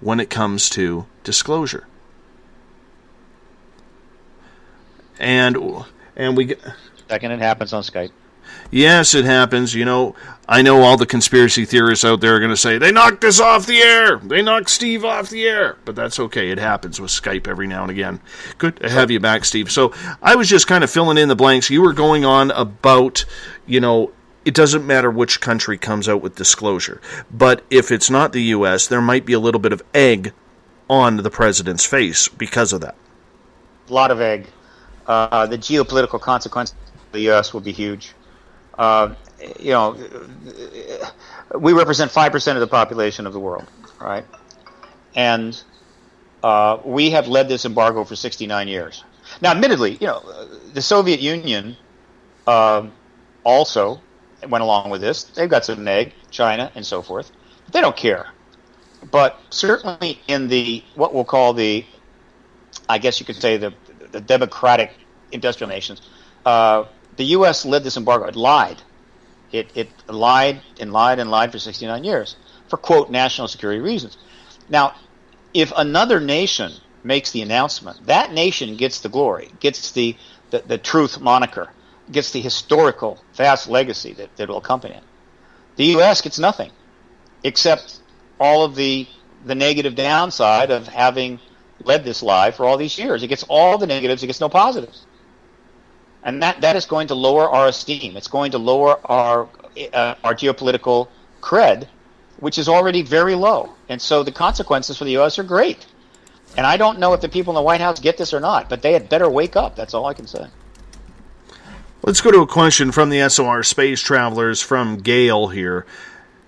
when it comes to disclosure. And we second it happens on Skype. Yes, it happens. I know all the conspiracy theorists out there are going to say, they knocked us off the air. They knocked Steve off the air. But that's okay. It happens with Skype every now and again. Good to have you back, Steve. So I was just kind of filling in the blanks. You were going on about, it doesn't matter which country comes out with disclosure. But if it's not the U.S., there might be a little bit of egg on the president's face because of that. A lot of egg. The geopolitical consequences of the U.S. will be huge. We represent 5% of the population of the world, right? And we have led this embargo for 69 years. Now, admittedly, the Soviet Union also went along with this. They've got some neg, China, and so forth. They don't care. But certainly in what we'll call I guess you could say the democratic industrial nations, the U.S. led this embargo. It lied. It lied and lied and lied for 69 years for, quote, national security reasons. Now, if another nation makes the announcement, that nation gets the glory, gets the truth moniker, gets the historical vast legacy that will accompany it. The U.S. gets nothing except all of the negative downside of having led this lie for all these years. It gets all the negatives, it gets no positives. And that is going to lower our esteem. It's going to lower our geopolitical cred, which is already very low. And so the consequences for the U.S. are great. And I don't know if the people in the White House get this or not, but they had better wake up. That's all I can say. Let's go to a question from the SOR Space Travelers from Gail here.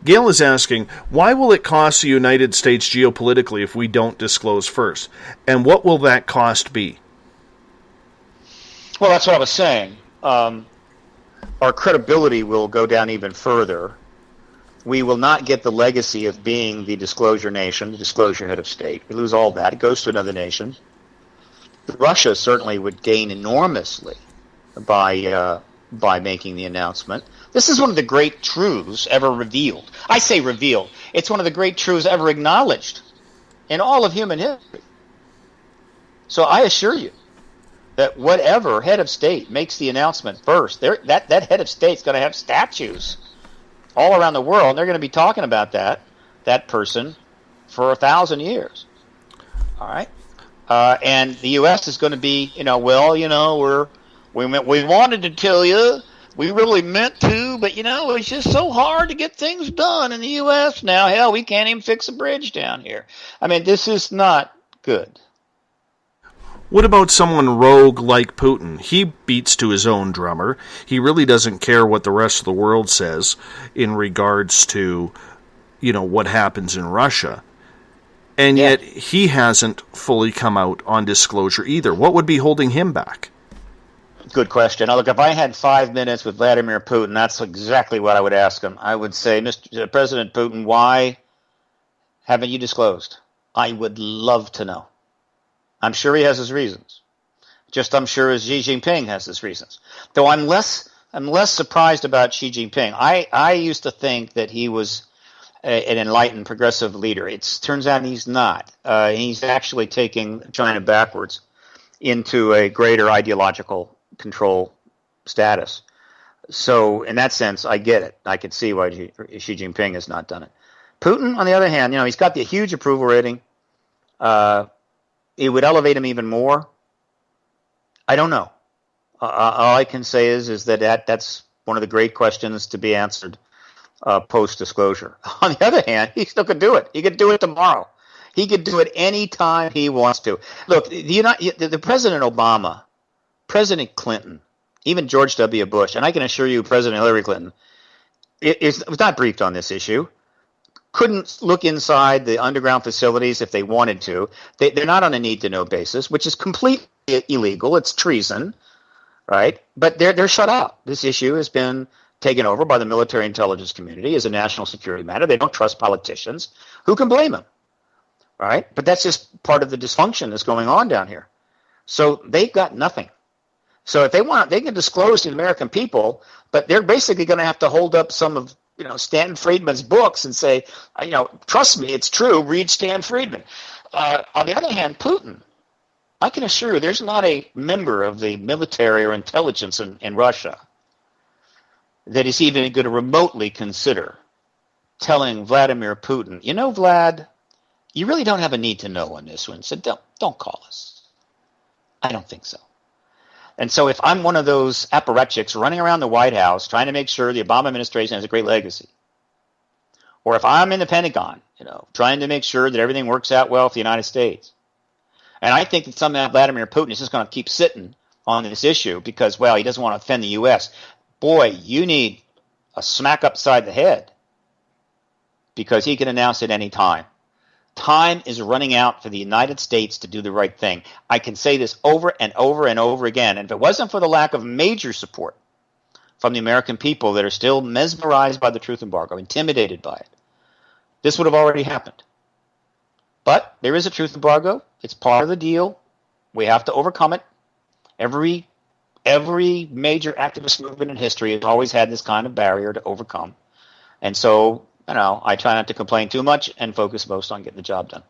Gail is asking, why will it cost the United States geopolitically if we don't disclose first? And what will that cost be? Well, that's what I was saying. Our credibility will go down even further. We will not get the legacy of being the disclosure nation, the disclosure head of state. We lose all that. It goes to another nation. Russia certainly would gain enormously by making the announcement. This is one of the great truths ever revealed. I say revealed. It's one of the great truths ever acknowledged in all of human history. So I assure you that whatever head of state makes the announcement first, that head of state's going to have statues all around the world, and they're going to be talking about that person for 1,000 years. All right? And the U.S. is going to be, we wanted to tell you, we really meant to, but, it's just so hard to get things done in the U.S. now. Hell, we can't even fix a bridge down here. I mean, this is not good. What about someone rogue like Putin? He beats to his own drummer. He really doesn't care what the rest of the world says in regards to, what happens in Russia. And yet he hasn't fully come out on disclosure either. What would be holding him back? Good question. Now, look, if I had 5 minutes with Vladimir Putin, that's exactly what I would ask him. I would say, Mr. President Putin, why haven't you disclosed? I would love to know. I'm sure he has his reasons. Just I'm sure as Xi Jinping has his reasons. Though I'm less surprised about Xi Jinping. I used to think that he was an enlightened progressive leader. It turns out he's not. He's actually taking China backwards into a greater ideological control status. So in that sense, I get it. I could see why Xi Jinping has not done it. Putin, on the other hand, he's got the huge approval rating. It would elevate him even more. I don't know. All I can say is that's one of the great questions to be answered post-disclosure. On the other hand, he still could do it. He could do it tomorrow. He could do it any time he wants to. Look, the President Obama, President Clinton, even George W. Bush, and I can assure you President Hillary Clinton, was not briefed on this issue. Couldn't look inside the underground facilities if they wanted to. They're not on a need-to-know basis, which is completely illegal. It's treason, right? But they're shut out. This issue has been taken over by the military intelligence community as a national security matter. They don't trust politicians. Who can blame them, right? But that's just part of the dysfunction that's going on down here. So they've got nothing. So if they want, they can disclose to the American people, but they're basically going to have to hold up some of Stan Friedman's books and say, trust me, it's true, read Stan Friedman. On the other hand, Putin, I can assure you there's not a member of the military or intelligence in Russia that is even going to remotely consider telling Vladimir Putin, Vlad, you really don't have a need to know on this one, so don't call us. I don't think so. And so if I'm one of those apparatchiks running around the White House trying to make sure the Obama administration has a great legacy, or if I'm in the Pentagon, trying to make sure that everything works out well for the United States, and I think that somehow Vladimir Putin is just going to keep sitting on this issue because, he doesn't want to offend the U.S., boy, you need a smack upside the head because he can announce at any time Time is running out for the United States to do the right thing. I can say this over and over and over again. And if it wasn't for the lack of major support from the American people that are still mesmerized by the truth embargo, intimidated by it, this would have already happened. But there is a truth embargo. It's part of the deal. We have to overcome it. Every major activist movement in history has always had this kind of barrier to overcome. And so, I try not to complain too much and focus most on getting the job done.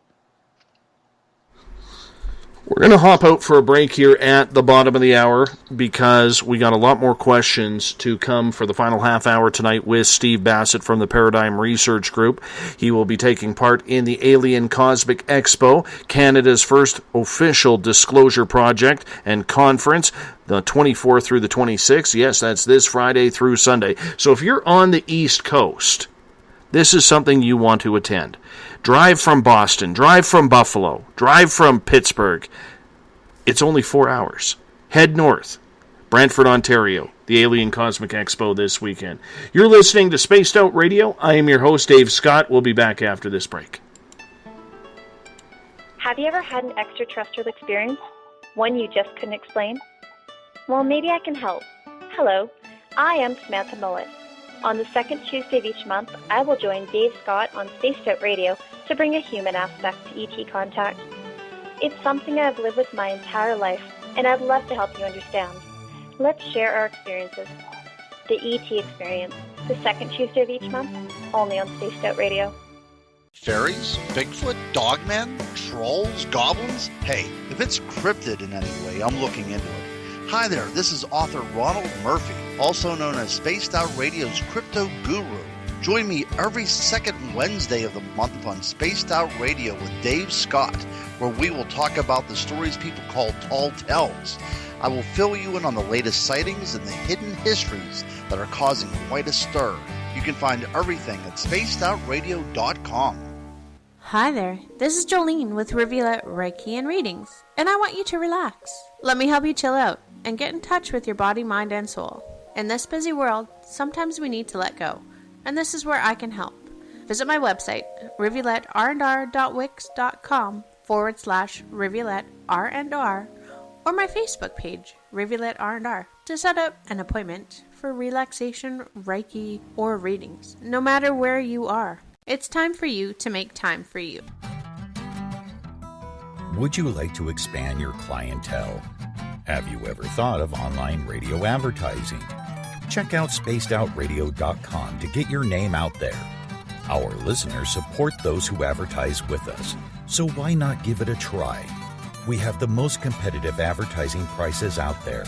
We're going to hop out for a break here at the bottom of the hour because we got a lot more questions to come for the final half hour tonight with Steve Bassett from the Paradigm Research Group. He will be taking part in the Alien Cosmic Expo, Canada's first official disclosure project and conference, the 24th through the 26th. Yes, that's this Friday through Sunday. So if you're on the East Coast, this is something you want to attend. Drive from Boston, drive from Buffalo, drive from Pittsburgh. It's only 4 hours. Head north. Brantford, Ontario, the Alien Cosmic Expo this weekend. You're listening to Spaced Out Radio. I am your host, Dave Scott. We'll be back after this break. Have you ever had an extraterrestrial experience? One you just couldn't explain? Well, maybe I can help. Hello, I am Samantha Mullet. On the second Tuesday of each month, I will join Dave Scott on Spaced Out Radio to bring a human aspect to ET contact. It's something I've lived with my entire life, and I'd love to help you understand. Let's share our experiences. The ET Experience, the second Tuesday of each month, only on Spaced Out Radio. Fairies? Bigfoot? Dogmen? Trolls? Goblins? Hey, if it's cryptid in any way, I'm looking into it. Hi there, this is author Ronald Murphy, also known as Spaced Out Radio's Crypto Guru. Join me every second Wednesday of the month on Spaced Out Radio with Dave Scott, where we will talk about the stories people call tall tales. I will fill you in on the latest sightings and the hidden histories that are causing quite a stir. You can find everything at spacedoutradio.com. Hi there, this is Jolene with Rivulet Reiki and Readings, and I want you to relax. Let me help you chill out and get in touch with your body, mind, and soul. In this busy world, sometimes we need to let go, and this is where I can help. Visit my website, rivuletrndr.wix.com/rivuletrndr, or my Facebook page, Rivulet R&R, to set up an appointment for relaxation, Reiki, or readings, no matter where you are. It's time for you to make time for you. Would you like to expand your clientele? Have you ever thought of online radio advertising? Check out spacedoutradio.com to get your name out there. Our listeners support those who advertise with us, so why not give it a try? We have the most competitive advertising prices out there.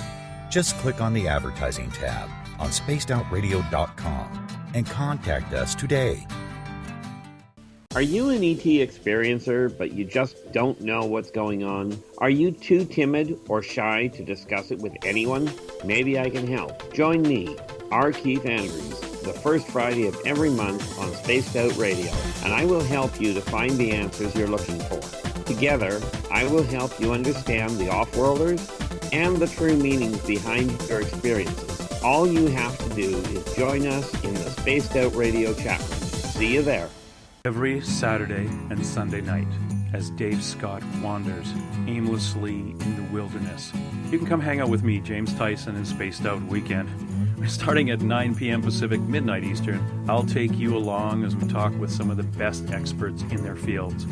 Just click on the advertising tab on spacedoutradio.com and contact us today. Are you an ET experiencer, but you just don't know what's going on? Are you too timid or shy to discuss it with anyone? Maybe I can help. Join me, R. Keith Andrews, the first Friday of every month on Spaced Out Radio, and I will help you to find the answers you're looking for. Together, I will help you understand the off-worlders and the true meanings behind your experiences. All you have to do is join us in the Spaced Out Radio chat room. See you there. Every Saturday and Sunday night, as Dave Scott wanders aimlessly in the wilderness, you can come hang out with me, James Tyson, in Spaced Out Weekend. Starting at 9 p.m. Pacific, midnight Eastern, I'll take you along as we talk with some of the best experts in their fields.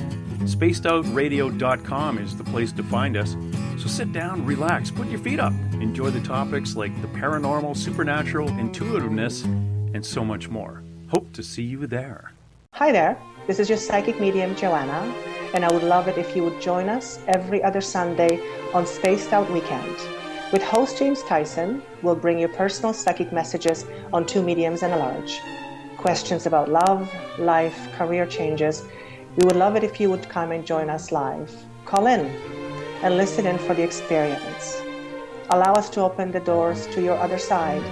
SpacedOutRadio.com is the place to find us. So sit down, relax, put your feet up, enjoy the topics like the paranormal, supernatural, intuitiveness, and so much more. Hope to see you there. Hi there, this is your psychic medium Joanna, and I would love it if you would join us every other Sunday on Spaced Out Weekend. With host James Tyson, we'll bring you personal psychic messages on two mediums and a large. Questions about love, life, career changes. We would love it if you would come and join us live. Call in and listen in for the experience. Allow us to open the doors to your other side.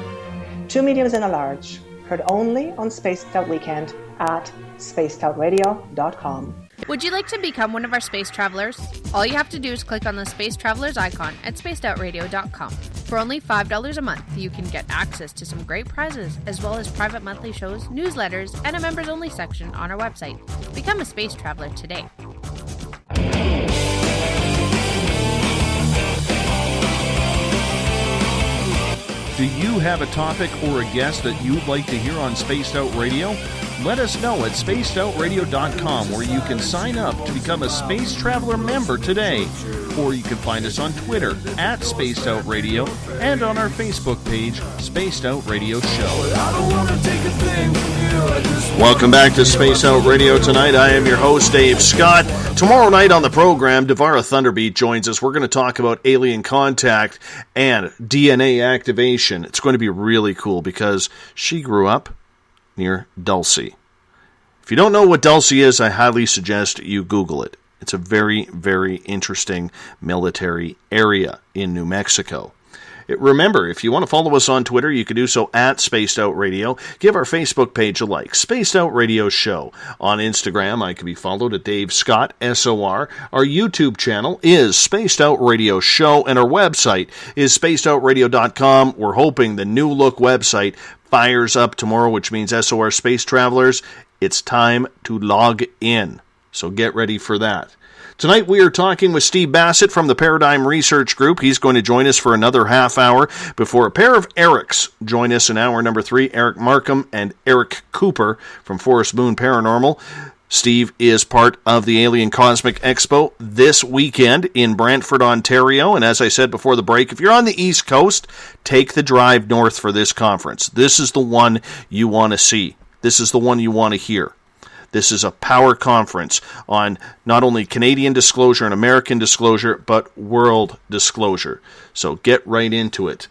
Two mediums and a large, heard only on Spaced Out Weekend at spacedoutradio.com. Would you like to become one of our space travelers? All you have to do is click on the Space Travelers icon at spacedoutradio.com. For only $5 a month, you can get access to some great prizes, as well as private monthly shows, newsletters, and a members-only section on our website. Become a space traveler today. Do you have a topic or a guest that you'd like to hear on Spaced Out Radio? Let us know at spacedoutradio.com, where you can sign up to become a Space Traveler member today. Or you can find us on Twitter at Spaced Out Radio and on our Facebook page, Spaced Out Radio Show. Welcome back to Space Out Radio tonight. I am your host, Dave Scott. Tomorrow night on the program, Devara Thunderbeat joins us. We're going to talk about alien contact and DNA activation. It's going to be really cool because she grew up near Dulce. If you don't know what Dulce is, I highly suggest you Google it. It's a very, very interesting military area in New Mexico. Remember, if you want to follow us on Twitter, you can do so at Spaced Out Radio. Give our Facebook page a like, Spaced Out Radio Show. On Instagram, I can be followed at Dave Scott, SOR. Our YouTube channel is Spaced Out Radio Show, and our website is spacedoutradio.com. We're hoping the new look website fires up tomorrow, which means SOR Space Travelers, it's time to log in. So get ready for that. Tonight we are talking with Steve Bassett from the Paradigm Research Group. He's going to join us for another half hour before a pair of Erics join us in hour number 3, Eric Markham and Eric Cooper from Forest Moon Paranormal. Steve is part of the Alien Cosmic Expo this weekend in Brantford, Ontario. And as I said before the break, if you're on the East Coast, take the drive north for this conference. This is the one you want to see. This is the one you want to hear. This is a power conference on not only Canadian disclosure and American disclosure, but world disclosure. So get right into it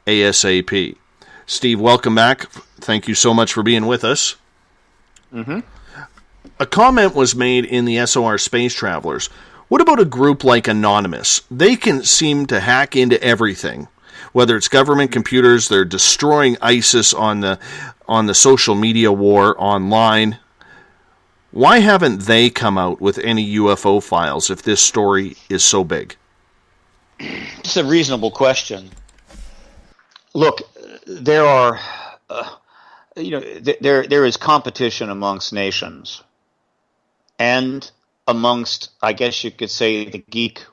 ASAP. Steve, welcome back. Thank you so much for being with us. Mm-hmm. A comment was made in the SOR Space Travelers. What about a group like Anonymous? They can seem to hack into everything. Whether it's government computers, they're destroying ISIS on the social media war online. Why haven't they come out with any UFO files if this story is so big? It's a reasonable question. Look, there are, there is competition amongst nations, and amongst, I guess you could say, the geek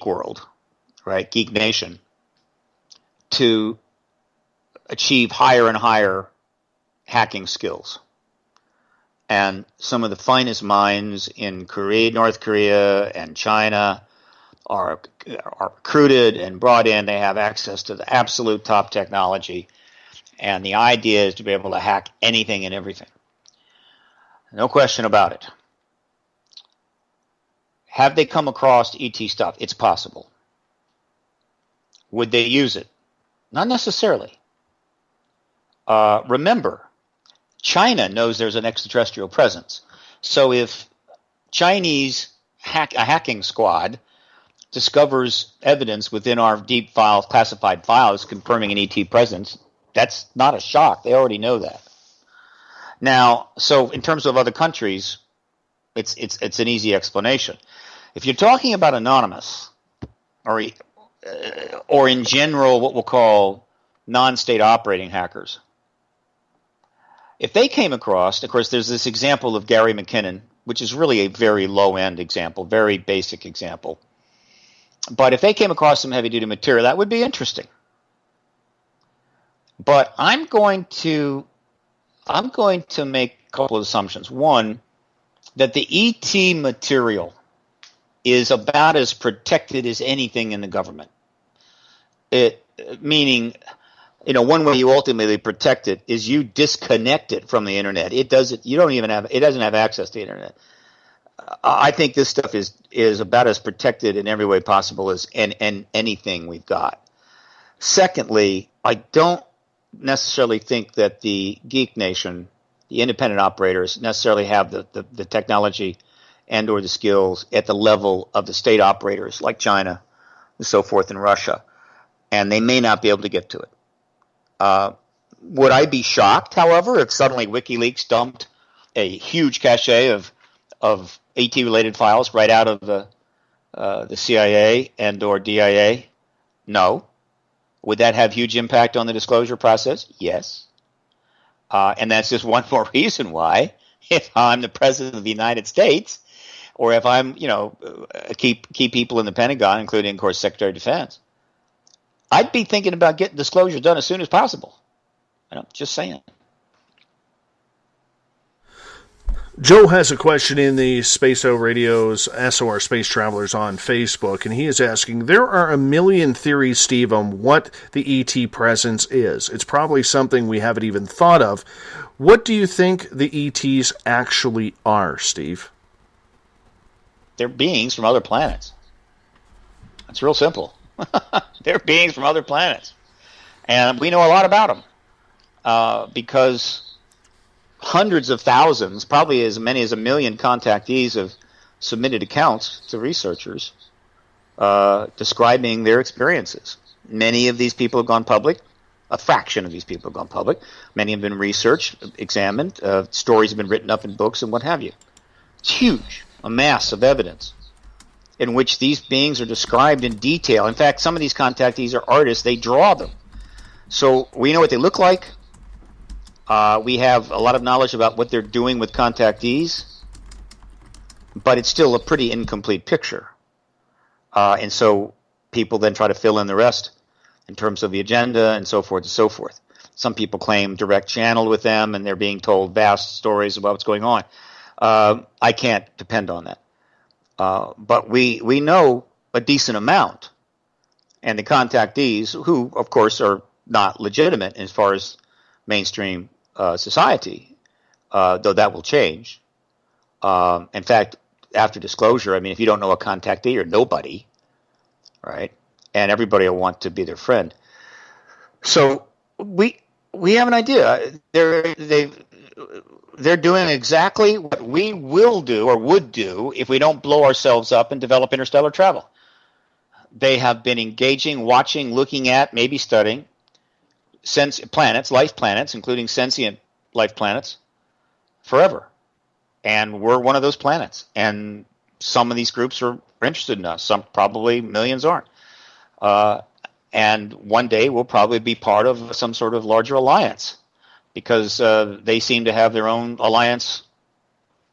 world, right? Geek nation, to achieve higher and higher hacking skills. And some of the finest minds in Korea, North Korea, and China are recruited and brought in. They have access to the absolute top technology. And the idea is to be able to hack anything and everything. No question about it. Have they come across ET stuff? It's possible. Would they use it? Not necessarily. Remember, China knows there's an extraterrestrial presence. So if Chinese hacking squad discovers evidence within our deep files, classified files, confirming an ET presence, that's not a shock. They already know that. Now, so in terms of other countries, it's an easy explanation. If you're talking about Anonymous, or in general what we'll call non-state operating hackers, if they came across, of course, there's this example of Gary McKinnon, which is really a very low-end example, very basic example. But if they came across some heavy-duty material, that would be interesting. But I'm going to make a couple of assumptions. One, that the ET material is about as protected as anything in the government. Meaning, one way you ultimately protect it is you disconnect it from the internet. It doesn't have access to the internet. I think this stuff is about as protected in every way possible as anything we've got. Secondly, I don't necessarily think that the geek nation, the independent operators, necessarily have the technology and or the skills at the level of the state operators like China and so forth in Russia. And they may not be able to get to it. Would I be shocked, however, if suddenly WikiLeaks dumped a huge cache of AT-related files right out of the CIA and or DIA? No. Would that have huge impact on the disclosure process? Yes. And that's just one more reason why, if I'm the President of the United States, or if I'm, key people in the Pentagon, including, of course, Secretary of Defense, I'd be thinking about getting disclosure done as soon as possible. Just saying. Joe has a question in the Space Out Radio's SOR Space Travelers on Facebook, and he is asking, there are a million theories, Steve, on what the ET presence is. It's probably something we haven't even thought of. What do you think the ETs actually are, Steve? They're beings from other planets. It's real simple. They're beings from other planets. And we know a lot about them because hundreds of thousands, probably as many as 1 million contactees have submitted accounts to researchers describing their experiences. Many of these people have gone public. A fraction of these people have gone public. Many have been researched, examined. Stories have been written up in books and what have you. It's huge, a mass of evidence in which these beings are described in detail. In fact, some of these contactees are artists. They draw them. So we know what they look like. We have a lot of knowledge about what they're doing with contactees, but it's still a pretty incomplete picture. And so people then try to fill in the rest in terms of the agenda and so forth and so forth. Some people claim direct channel with them, and they're being told vast stories about what's going on. I can't depend on that. But we know a decent amount. And the contactees, who, of course, are not legitimate as far as mainstream society, though that will change. In fact, after disclosure, I mean, if you don't know a contactee, you're nobody, right? And everybody will want to be their friend. So we have an idea. They're doing exactly what we will do or would do if we don't blow ourselves up and develop interstellar travel. They have been engaging, watching, looking at, maybe studying planets, life planets, including sentient life planets, forever. And we're one of those planets. And some of these groups are interested in us. Some, probably millions, aren't. And one day we'll probably be part of some sort of larger alliance because they seem to have their own alliance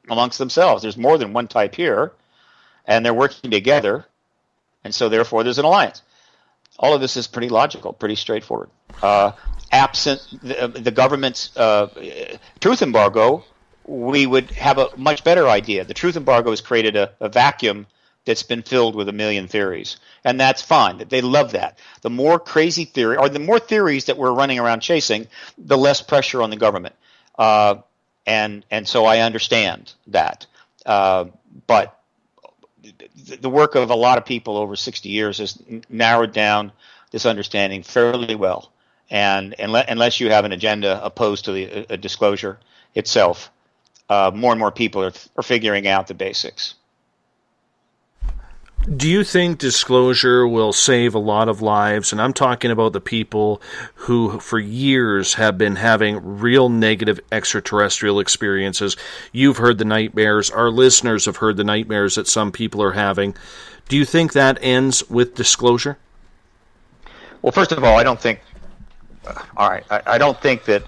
amongst themselves. There's more than one type here, and they're working together, and so therefore there's an alliance. All of this is pretty logical, pretty straightforward. Absent the government's truth embargo, we would have a much better idea. The truth embargo has created a vacuum that's been filled with 1 million theories, and that's fine. They love that. The more crazy theory, or the more theories that we're running around chasing, the less pressure on the government. And so I understand that. But the work of a lot of people over 60 years has narrowed down this understanding fairly well. And unless you have an agenda opposed to the disclosure itself, more and more people are figuring out the basics. Do you think disclosure will save a lot of lives? And I'm talking about the people who for years have been having real negative extraterrestrial experiences. You've heard the nightmares. Our listeners have heard the nightmares that some people are having. Do you think that ends with disclosure? Well, first of all, I don't think... All right, I don't think that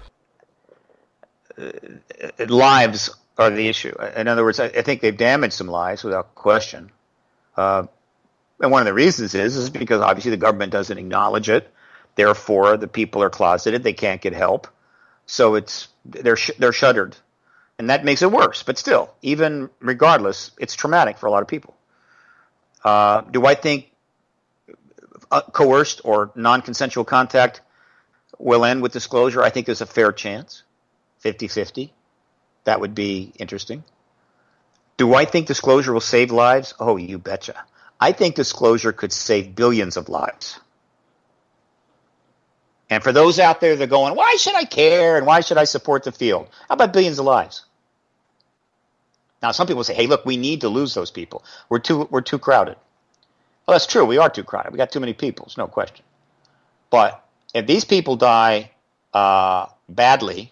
lives are the issue. In other words, I think they've damaged some lives without question. And one of the reasons is because obviously the government doesn't acknowledge it. Therefore, the people are closeted. They can't get help. So they're shuttered. And that makes it worse. But still, even regardless, it's traumatic for a lot of people. Do I think coerced or non-consensual contact will end with disclosure? I think there's a fair chance, 50-50. That would be interesting. Do I think disclosure will save lives? Oh, you betcha. I think disclosure could save billions of lives. And for those out there that are going, why should I care and why should I support the field? How about billions of lives? Now, some people say, hey, look, we need to lose those people. We're too crowded. Well, that's true. We are too crowded. We got too many people. There's no question. But if these people die badly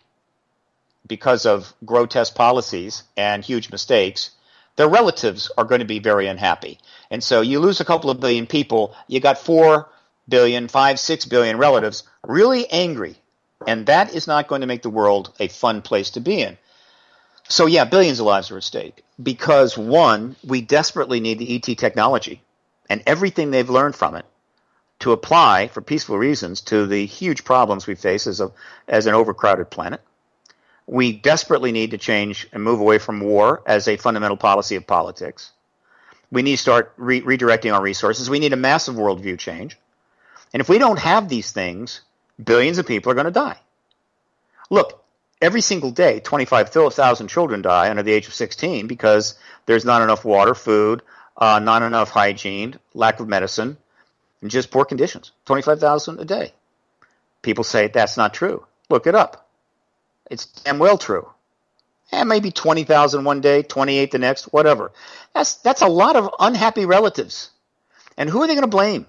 because of grotesque policies and huge mistakes, their relatives are going to be very unhappy. And so you lose a couple of billion people, you got 4 billion, 5, 6 billion relatives really angry. And that is not going to make the world a fun place to be in. So yeah, billions of lives are at stake. Because one, we desperately need the ET technology and everything they've learned from it to apply for peaceful reasons to the huge problems we face as an overcrowded planet. We desperately need to change and move away from war as a fundamental policy of politics. We need to start redirecting our resources. We need a massive worldview change. And if we don't have these things, billions of people are going to die. Look, every single day, 25,000 children die under the age of 16 because there's not enough water, food, not enough hygiene, lack of medicine, and just poor conditions. 25,000 a day. People say that's not true. Look it up. It's damn well true. And maybe 20,000 one day, 28 the next, whatever. That's a lot of unhappy relatives. And who are they going to blame?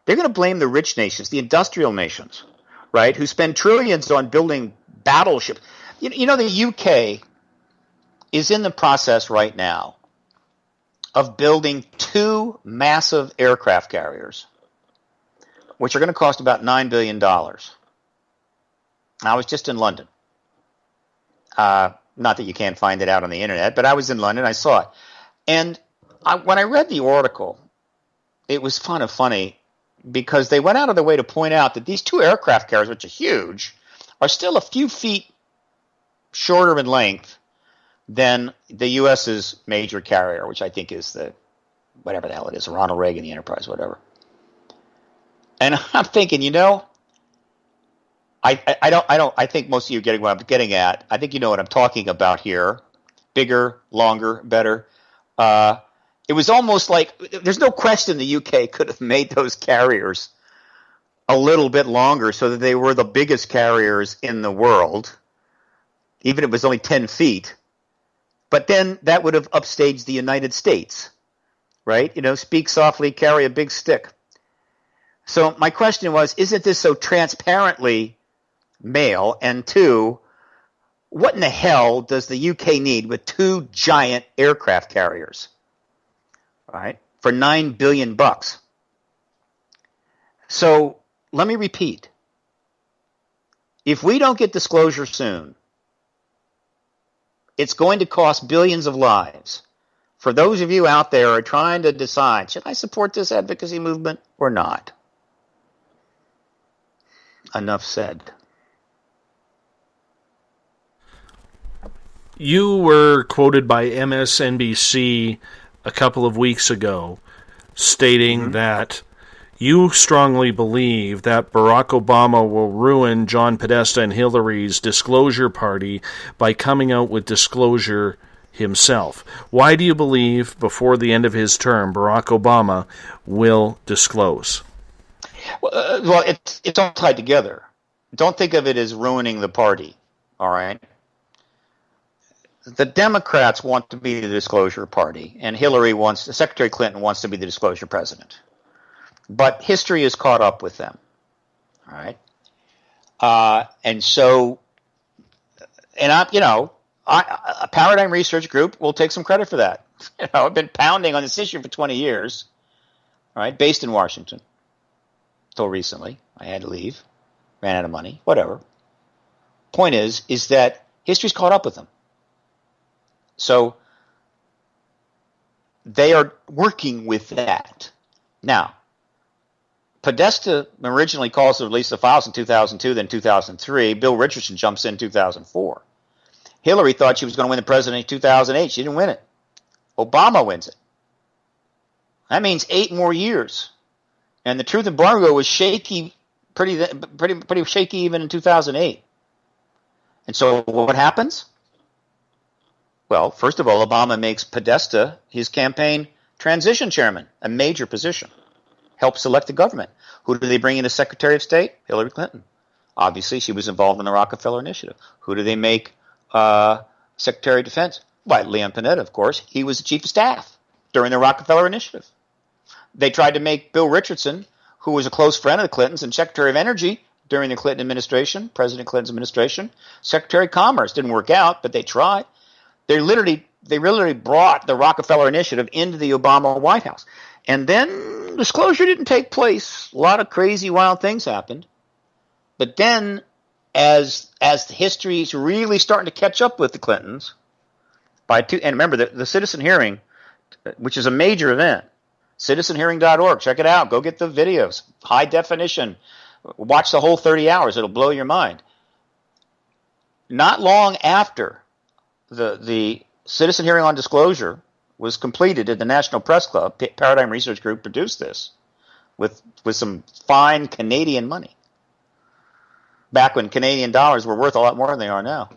They're going to blame the rich nations, the industrial nations, right, who spend trillions on building battleships. You know, the UK is in the process right now of building 2 massive aircraft carriers, which are going to cost about $9 billion. I was just in London. Not that you can't find it out on the internet, but I was in London. I saw it. And when I read the article, it was kind of funny because they went out of their way to point out that these 2 aircraft carriers, which are huge, are still a few feet shorter in length than the U.S.'s major carrier, which I think is the, whatever the hell it is, Ronald Reagan, the Enterprise, whatever. And I'm thinking, you know, I think most of you are getting what I'm getting at. I think you know what I'm talking about here. Bigger, longer, better. It was almost like there's no question the UK could have made those carriers a little bit longer so that they were the biggest carriers in the world, even if it was only 10 feet. But then that would have upstaged the United States, right? You know, speak softly, carry a big stick. So my question was, isn't this so transparently male? And 2, what in the hell does the UK need with 2 giant aircraft carriers, right, for $9 billion? So let me repeat. If we don't get disclosure soon, it's going to cost billions of lives. For those of you out there who are trying to decide, should I support this advocacy movement or not? Enough said. You were quoted by MSNBC a couple of weeks ago stating that you strongly believe that Barack Obama will ruin John Podesta and Hillary's disclosure party by coming out with disclosure himself. Why do you believe before the end of his term Barack Obama will disclose? Well, it's all tied together. Don't think of it as ruining the party, all right? The Democrats want to be the disclosure party, and Secretary Clinton wants to be the disclosure president. But history is caught up with them, all right? And so, and a Paradigm Research Group will take some credit for that. You know, I've been pounding on this issue for 20 years, all right, based in Washington. Until recently, I had to leave, ran out of money, whatever. Point is that history's caught up with them. So they are working with that. Now, Podesta originally calls to release the files in 2002, then 2003. Bill Richardson jumps in 2004. Hillary thought she was going to win the presidency in 2008. She didn't win it. Obama wins it. That means 8 more years. And the truth embargo was shaky, pretty shaky even in 2008. And so what happens? Well, first of all, Obama makes Podesta his campaign transition chairman, a major position. Helps select the government. Who do they bring in as Secretary of State? Hillary Clinton. Obviously, she was involved in the Rockefeller Initiative. Who do they make Secretary of Defense? Why, Leon Panetta, of course. He was the chief of staff during the Rockefeller Initiative. They tried to make Bill Richardson, who was a close friend of the Clintons and Secretary of Energy during the Clinton administration, President Clinton's administration, Secretary of Commerce. Didn't work out, but they tried. They literally brought the Rockefeller Initiative into the Obama White House. And then disclosure didn't take place. A lot of crazy, wild things happened. But then, as history is really starting to catch up with the Clintons, and remember, the citizen hearing, which is a major event, Citizenhearing.org. Check it out. Go get the videos. High definition. Watch the whole 30 hours. It'll blow your mind. Not long after the Citizen Hearing on Disclosure was completed at the National Press Club, Paradigm Research Group produced this with some fine Canadian money. Back when Canadian dollars were worth a lot more than they are now.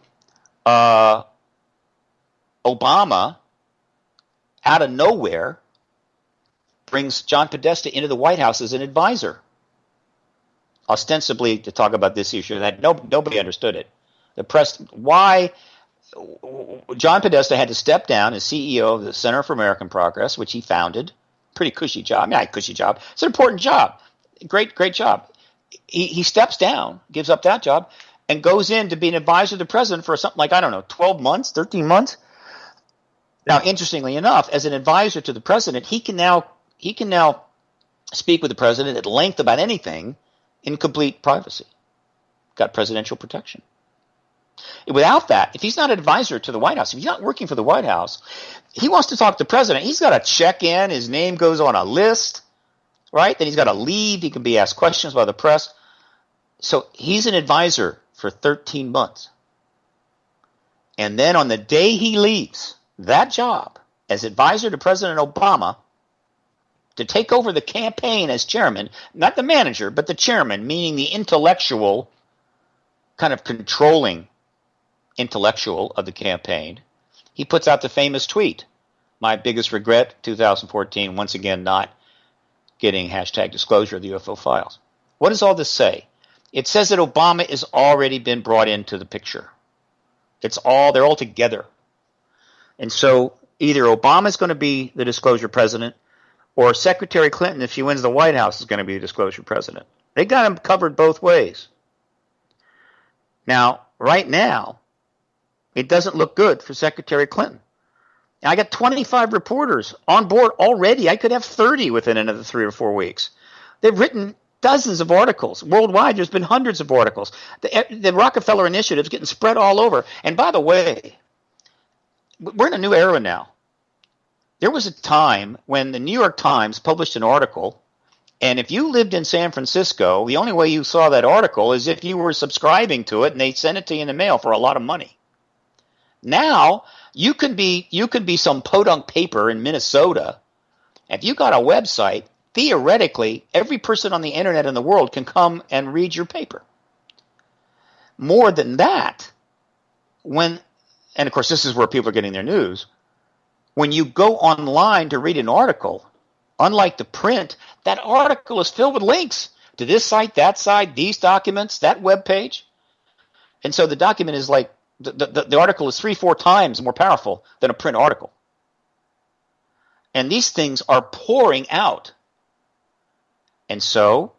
Obama, out of nowhere, brings John Podesta into the White House as an advisor, ostensibly to talk about this issue. That nobody understood it. The press, why John Podesta had to step down as CEO of the Center for American Progress, which he founded. Pretty cushy job. Yeah, cushy job. It's an important job. Great job. He steps down, gives up that job, and goes in to be an advisor to the president for something like, 12 months, 13 months. Now, interestingly enough, as an advisor to the president, he can now speak with the president at length about anything in complete privacy. Got presidential protection. Without that, if he's not an advisor to the White House, if he's not working for the White House, he wants to talk to the president. He's got to check in. His name goes on a list, right? Then he's got to leave. He can be asked questions by the press. So he's an advisor for 13 months. And then on the day he leaves that job as advisor to President Obama to take over the campaign as chairman, not the manager, but the chairman, meaning the intellectual, kind of controlling intellectual of the campaign, he puts out the famous tweet, "My biggest regret, 2014, once again not getting #disclosure of the UFO files." What does all this say? It says that Obama has already been brought into the picture. They're all together. And so either Obama is going to be the disclosure president, or Secretary Clinton, if she wins the White House, is going to be the disclosure president. They got him covered both ways. Now, right now, it doesn't look good for Secretary Clinton. I got 25 reporters on board already. I could have 30 within another 3 or 4 weeks. They've written dozens of articles. Worldwide, there's been hundreds of articles. The Rockefeller Initiative is getting spread all over. And by the way, we're in a new era now. There was a time when the New York Times published an article, and if you lived in San Francisco, the only way you saw that article is if you were subscribing to it, and they sent it to you in the mail for a lot of money. Now, you can be some podunk paper in Minnesota. If you got a website, theoretically, every person on the internet in the world can come and read your paper. More than that, and of course this is where people are getting their news, when you go online to read an article, unlike the print, that article is filled with links to this site, that site, these documents, that web page. And so the document is like, the article is 3-4 times more powerful than a print article. And these things are pouring out. And so,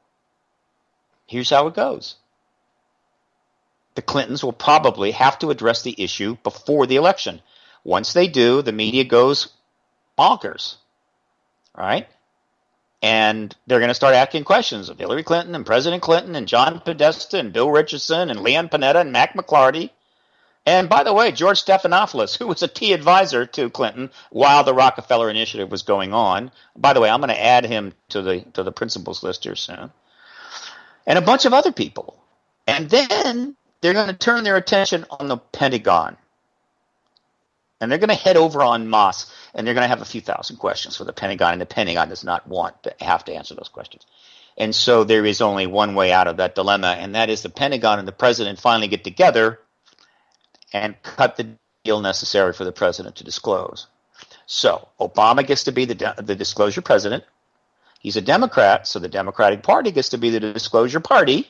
here's how it goes. The Clintons will probably have to address the issue before the election. Once they do, the media goes bonkers, right? And they're going to start asking questions of Hillary Clinton and President Clinton and John Podesta and Bill Richardson and Leon Panetta and Mac McClarty. And by the way, George Stephanopoulos, who was a key advisor to Clinton while the Rockefeller Initiative was going on. By the way, I'm going to add him to the principals list here soon. And a bunch of other people. And then they're going to turn their attention on the Pentagon. And they're going to head over en masse, and they're going to have a few thousand questions for the Pentagon, and the Pentagon does not want to have to answer those questions. And so there is only one way out of that dilemma, and that is the Pentagon and the president finally get together and cut the deal necessary for the president to disclose. So Obama gets to be the disclosure president. He's a Democrat, so the Democratic Party gets to be the disclosure party.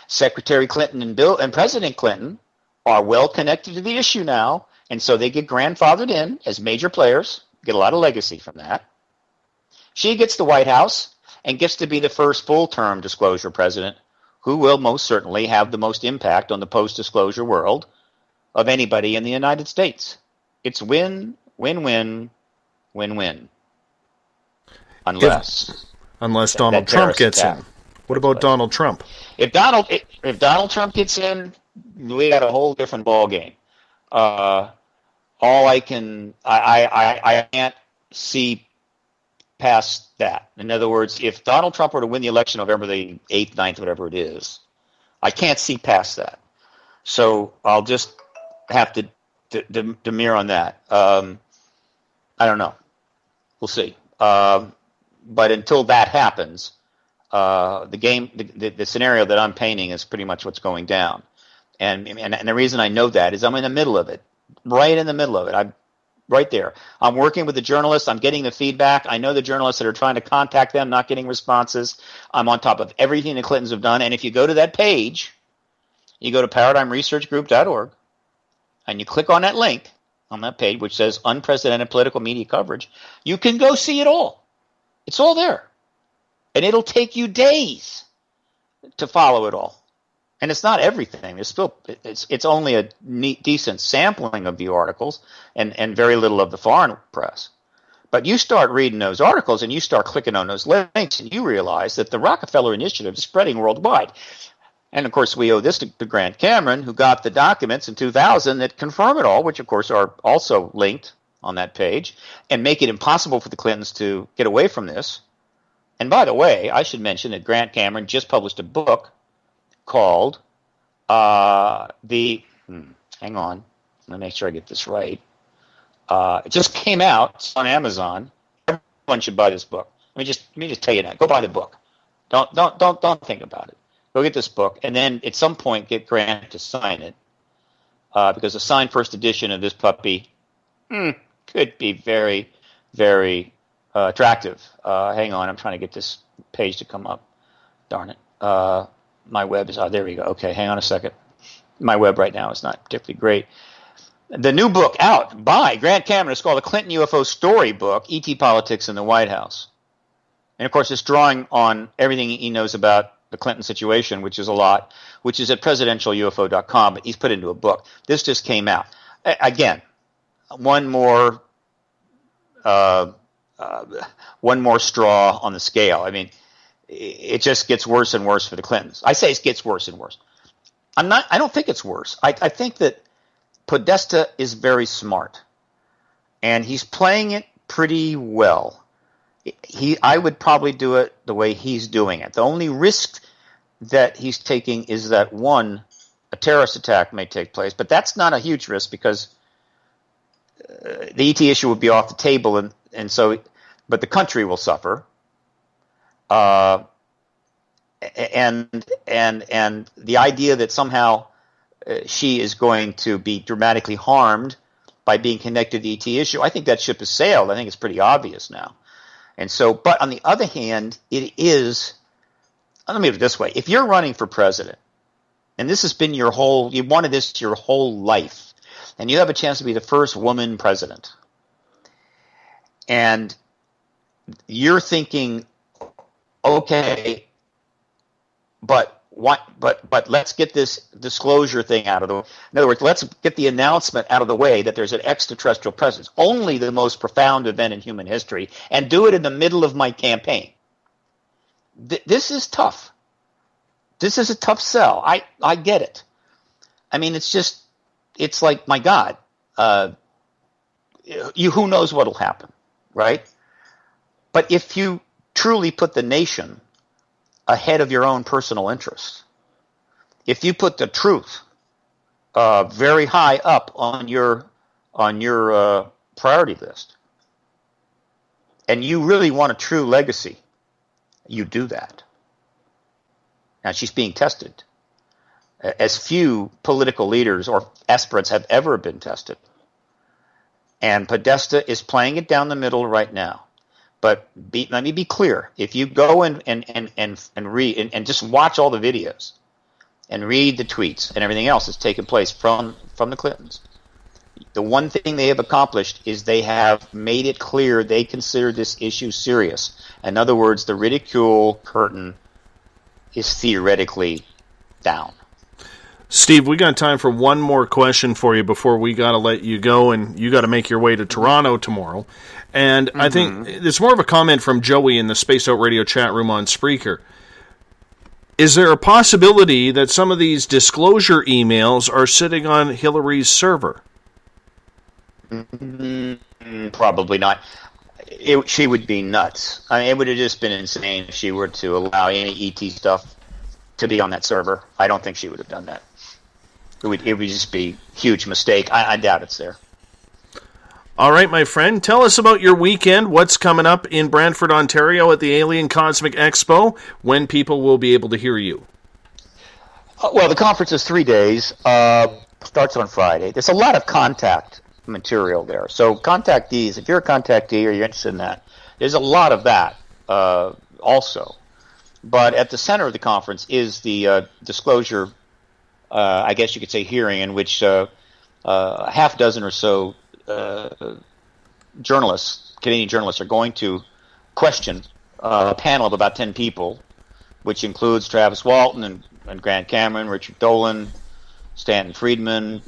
Secretary Clinton and President Clinton are well connected to the issue now, and so they get grandfathered in as major players, get a lot of legacy from that. She gets the White House and gets to be the first full-term disclosure president, who will most certainly have the most impact on the post-disclosure world of anybody in the United States. It's win, win, win, win, win. Unless Donald Trump gets in. What about Donald Trump? If Donald Trump gets in, we got a whole different ball game. I can't see past that. In other words, if Donald Trump were to win the election November the 8th, 9th, whatever it is, I can't see past that. So I'll just have to demur on that. I don't know. We'll see. But until that happens, the scenario that I'm painting is pretty much what's going down. And the reason I know that is I'm in the middle of it, right in the middle of it. I'm right there. I'm working with the journalists. I'm getting the feedback. I know the journalists that are trying to contact them, not getting responses. I'm on top of everything the Clintons have done. And if you go to that page, you go to paradigmresearchgroup.org, and you click on that link on that page, which says unprecedented political media coverage, you can go see it all. It's all there. And it'll take you days to follow it all. And it's not everything. It's only a decent sampling of the articles and very little of the foreign press. But you start reading those articles and you start clicking on those links and you realize that the Rockefeller Initiative is spreading worldwide. And, of course, we owe this to Grant Cameron, who got the documents in 2000 that confirm it all, which, of course, are also linked on that page, and make it impossible for the Clintons to get away from this. And, by the way, I should mention that Grant Cameron just published a book called hang on, let me make sure I get this right. It just came out. It's on Amazon. Everyone should buy this book. Let me just tell you that. Go buy the book. Don't think about it. Go get this book, and then at some point get Grant to sign it, because a signed first edition of this puppy could be very, very attractive. Hang on, I'm trying to get this page to come up. Darn it. My web is, there we go. Okay, hang on a second. My web right now is not particularly great. The new book out by Grant Cameron is called The Clinton UFO Storybook, E.T. Politics in the White House. And, of course, it's drawing on everything he knows about the Clinton situation, which is a lot, which is at presidentialufo.com, but he's put into a book. This just came out. Again, one more straw on the scale. I mean, it just gets worse and worse for the Clintons. I say it gets worse and worse. I don't think it's worse. I think that Podesta is very smart, and he's playing it pretty well. I would probably do it the way he's doing it. The only risk that he's taking is that, one, a terrorist attack may take place, but that's not a huge risk because the ET issue would be off the table, but the country will suffer. And the idea that somehow she is going to be dramatically harmed by being connected to the ET issue, I think that ship has sailed. I think it's pretty obvious now. And so, but on the other hand, it is, let me put it this way. If you're running for president, and this has been you wanted this your whole life, and you have a chance to be the first woman president, and you're thinking, okay, but let's get this disclosure thing out of the way. In other words, let's get the announcement out of the way that there's an extraterrestrial presence, only the most profound event in human history, and do it in the middle of my campaign. This is tough. This is a tough sell. I get it. I mean, it's like, my God, who knows what will happen, right? But if you truly put the nation ahead of your own personal interests, if you put the truth very high up on your priority list, and you really want a true legacy, you do that. Now, she's being tested as few political leaders or aspirants have ever been tested. And Podesta is playing it down the middle right now. But let me be clear. If you go and read and just watch all the videos and read the tweets and everything else that's taken place from the Clintons, the one thing they have accomplished is they have made it clear they consider this issue serious. In other words, the ridicule curtain is theoretically down. Steve, we got time for one more question for you before we got to let you go, and you got to make your way to Toronto tomorrow. And I think it's more of a comment from Joey in the Spaced Out Radio chat room on Spreaker. Is there a possibility that some of these disclosure emails are sitting on Hillary's server? Probably not. she would be nuts. I mean, it would have just been insane if she were to allow any ET stuff to be on that server. I don't think she would have done that. It would just be a huge mistake. I doubt it's there. All right, my friend, tell us about your weekend. What's coming up in Brantford, Ontario at the Alien Cosmic Expo, when people will be able to hear you? Well, the conference is 3 days. Starts on Friday. There's a lot of contact material there. So contactees, if you're a contactee or you're interested in that, there's a lot of that also. But at the center of the conference is the disclosure, I guess you could say, hearing in which a half dozen or so journalists, Canadian journalists, are going to question a panel of about 10 people, which includes Travis Walton and Grant Cameron, Richard Dolan, Stanton Friedman,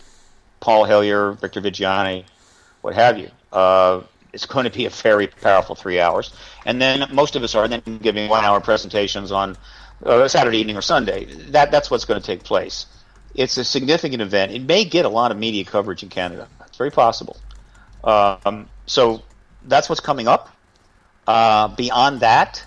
Paul Hellyer, Victor Vigiani, what have you. It's going to be a very powerful 3 hours. And then most of us are then giving 1 hour presentations on Saturday evening or Sunday. That's what's going to take place. It's a significant event. It may get a lot of media coverage in Canada. It's very possible. So that's what's coming up. Beyond that,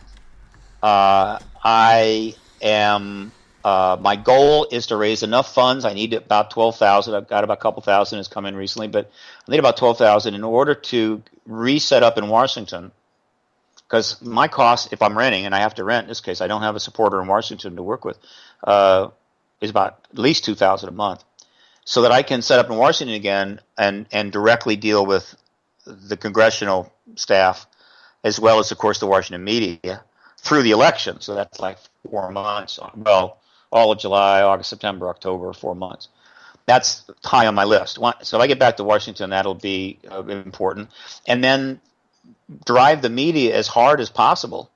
I am... my goal is to raise enough funds. I need about 12,000. I've got about a couple thousand has come in recently, but I need about 12,000 in order to reset up in Washington. Because my cost, if I'm renting, and I have to rent in this case, I don't have a supporter in Washington to work with, is about at least 2,000 a month, so that I can set up in Washington again and directly deal with the congressional staff, as well as, of course, the Washington media through the election. So that's like 4 months. Well, all of July, August, September, October, 4 months. That's high on my list. So if I get back to Washington, that'll be important. And then drive the media as hard as possible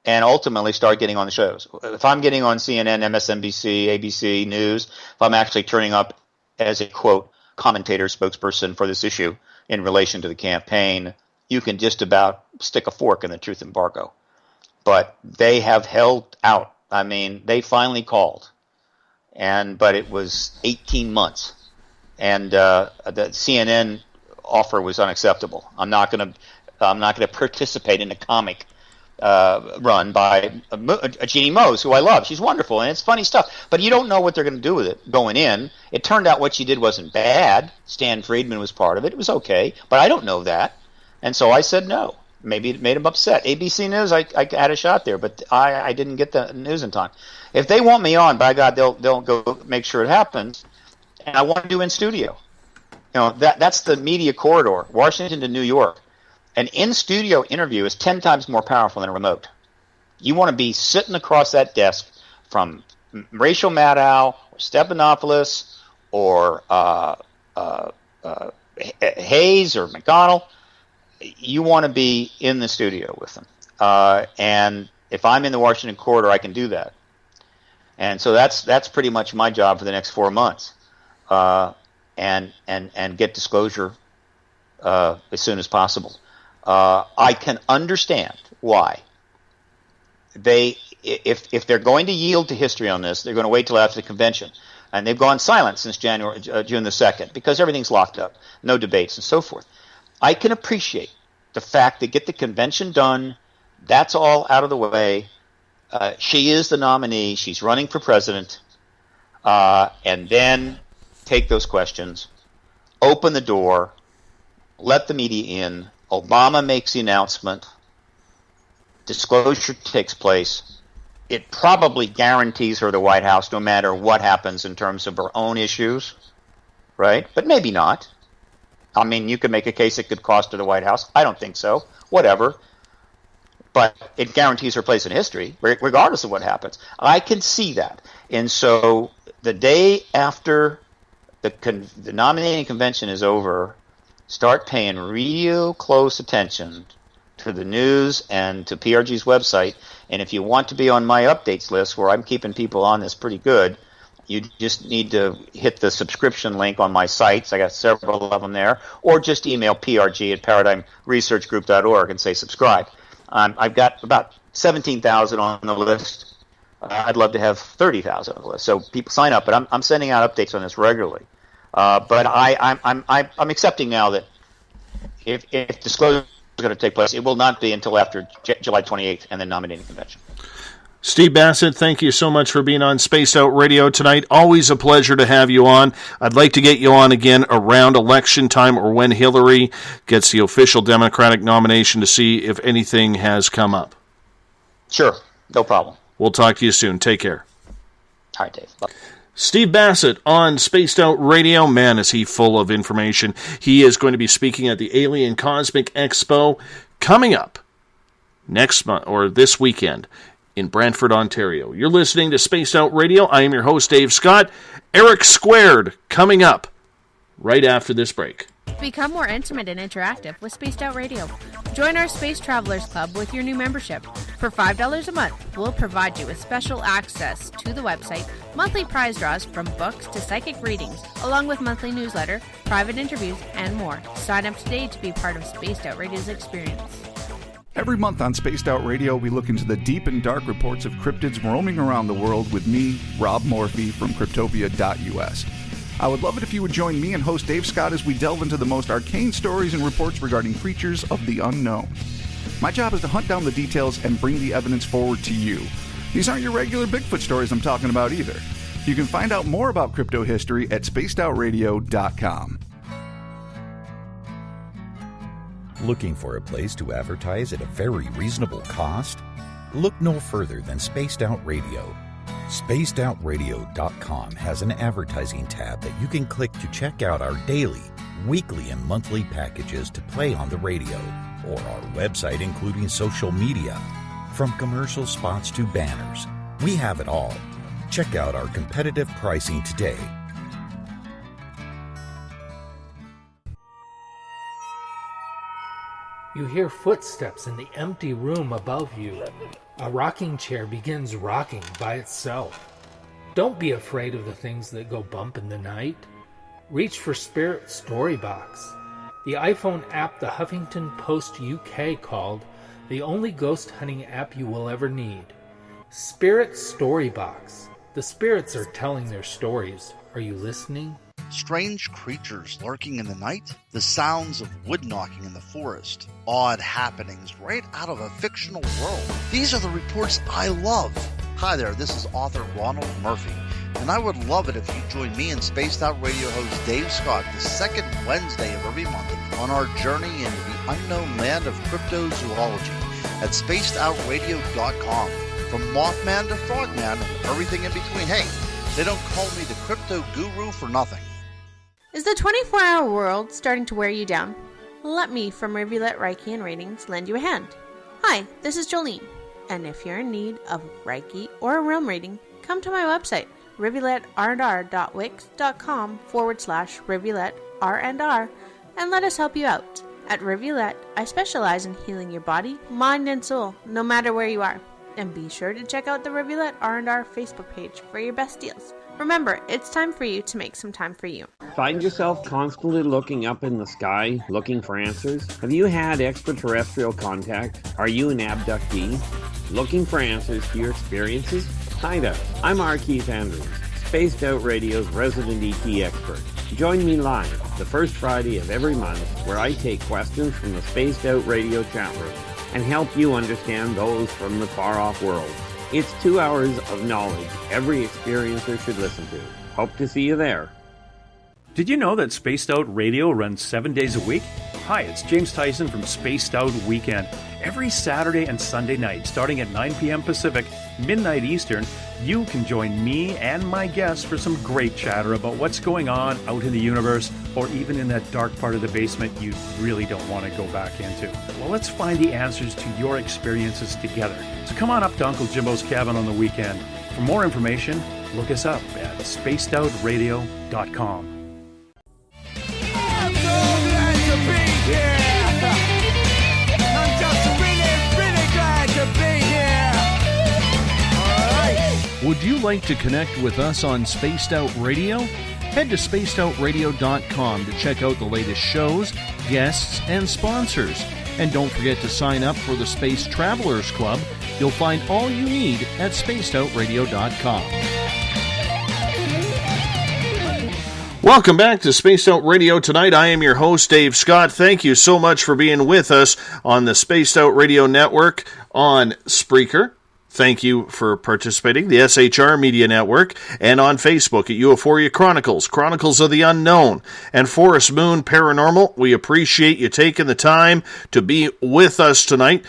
and ultimately start getting on the shows. If I'm getting on CNN, MSNBC, ABC News, if I'm actually turning up as a, quote, commentator, spokesperson for this issue in relation to the campaign, you can just about stick a fork in the truth embargo. But they have held out. I mean, they finally called, but it was 18 months, and the CNN offer was unacceptable. I'm not going to participate in a comic run by Jeannie Mose, who I love. She's wonderful, and it's funny stuff. But you don't know what they're going to do with it going in. It turned out what she did wasn't bad. Stan Friedman was part of it. It was okay, but I don't know that, and so I said no. Maybe it made him upset. ABC News, I had a shot there, but I didn't get the news in time. If they want me on, by God, they'll go make sure it happens. And I want to do in studio. That's the media corridor, Washington to New York. An in-studio interview is 10 times more powerful than a remote. You want to be sitting across that desk from Rachel Maddow or Stephanopoulos or Hayes or McDonnell. You want to be in the studio with them. And if I'm in the Washington corridor, I can do that. And so that's pretty much my job for the next 4 months. And get disclosure as soon as possible. I can understand why if they're going to yield to history on this, they're going to wait till after the convention. And they've gone silent since June the 2nd because everything's locked up, no debates and so forth. I can appreciate the fact that get the convention done, that's all out of the way. She is the nominee. She's running for president. And then take those questions, open the door, let the media in. Obama makes the announcement. Disclosure takes place. It probably guarantees her the White House no matter what happens in terms of her own issues, right? But maybe not. I mean, you could make a case it could cost her the White House. I don't think so. Whatever. But it guarantees her place in history, regardless of what happens. I can see that. And so the day after the nominating convention is over, start paying real close attention to the news and to PRG's website. And if you want to be on my updates list, where I'm keeping people on this pretty good, you just need to hit the subscription link on my sites. I got several of them there. Or just email prg@paradigmresearchgroup.org and say subscribe. I've got about 17,000 on the list. I'd love to have 30,000 on the list. So people sign up. But I'm sending out updates on this regularly. But I'm accepting now that if disclosure going to take place. It will not be until after July 28th and the nominating convention. Steve Bassett, thank you so much for being on Spaced Out Radio tonight. Always a pleasure to have you on. I'd like to get you on again around election time or when Hillary gets the official Democratic nomination to see if anything has come up. Sure, no problem. We'll talk to you soon. Take care. All right, Dave. Bye. Steve Bassett on Spaced Out Radio. Man, is he full of information. He is going to be speaking at the Alien Cosmic Expo coming up next month or this weekend in Brantford, Ontario. You're listening to Spaced Out Radio. I am your host, Dave Scott. Eric Squared coming up right after this break. Become more intimate and interactive with Spaced Out Radio. Join our Space Travelers Club with your new membership. For $5 a month, we'll provide you with special access to the website, monthly prize draws from books to psychic readings, along with monthly newsletter, private interviews, and more. Sign up today to be part of Spaced Out Radio's experience. Every month on Spaced Out Radio, we look into the deep and dark reports of cryptids roaming around the world with me, Rob Morphy, from Cryptopia.us. I would love it if you would join me and host Dave Scott as we delve into the most arcane stories and reports regarding creatures of the unknown. My job is to hunt down the details and bring the evidence forward to you. These aren't your regular Bigfoot stories I'm talking about either. You can find out more about crypto history at spacedoutradio.com. Looking for a place to advertise at a very reasonable cost? Look no further than Spaced Out Radio. SpacedOutRadio.com has an advertising tab that you can click to check out our daily, weekly, and monthly packages to play on the radio, or our website including social media. From commercial spots to banners, we have it all. Check out our competitive pricing today. You hear footsteps in the empty room above you. A rocking chair begins rocking by itself. Don't be afraid of the things that go bump in the night. Reach for Spirit Storybox, the iPhone app the Huffington Post UK called the only ghost hunting app you will ever need. Spirit Storybox. The spirits are telling their stories. Are you listening? Strange creatures lurking in the night, the sounds of wood knocking in the forest, odd happenings right out of a fictional world. These are the reports I love. Hi there, this is author Ronald Murphy, and I would love it if you join me and Spaced Out Radio host Dave Scott the second Wednesday of every month on our journey into the unknown land of cryptozoology at spacedoutradio.com. From Mothman to Frogman and everything in between. Hey, they don't call me the crypto guru for nothing. Is the 24-hour world starting to wear you down? Let me from Rivulet Reiki and Ratings lend you a hand. Hi, this is Jolene, and if you're in need of Reiki or a realm reading, come to my website, rivuletrr.wix.com/rivuletrr, and let us help you out. At Rivulet, I specialize in healing your body, mind, and soul, no matter where you are. And be sure to check out the Rivulet R&R Facebook page for your best deals. Remember, it's time for you to make some time for you. Find yourself constantly looking up in the sky, looking for answers? Have you had extraterrestrial contact? Are you an abductee? Looking for answers to your experiences? Hi there, I'm R. Keith Andrews, Spaced Out Radio's resident ET expert. Join me live the first Friday of every month where I take questions from the Spaced Out Radio chat room and help you understand those from the far-off world. It's 2 hours of knowledge every experiencer should listen to. Hope to see you there. Did you know that Spaced Out Radio runs 7 days a week? Hi, it's James Tyson from Spaced Out Weekend. Every Saturday and Sunday night, starting at 9 p.m. Pacific, midnight Eastern, you can join me and my guests for some great chatter about what's going on out in the universe, or even in that dark part of the basement you really don't want to go back into. Well, let's find the answers to your experiences together. So come on up to Uncle Jimbo's cabin on the weekend. For more information, look us up at spacedoutradio.com. Would you like to connect with us on Spaced Out Radio? Head to spacedoutradio.com to check out the latest shows, guests, and sponsors. And don't forget to sign up for the Space Travelers Club. You'll find all you need at spacedoutradio.com. Welcome back to Spaced Out Radio tonight. I am your host, Dave Scott. Thank you so much for being with us on the Spaced Out Radio Network on Spreaker. Thank you for participating, the SHR Media Network, and on Facebook at Euphoria Chronicles, Chronicles of the Unknown, and Forest Moon Paranormal. We appreciate you taking the time to be with us tonight.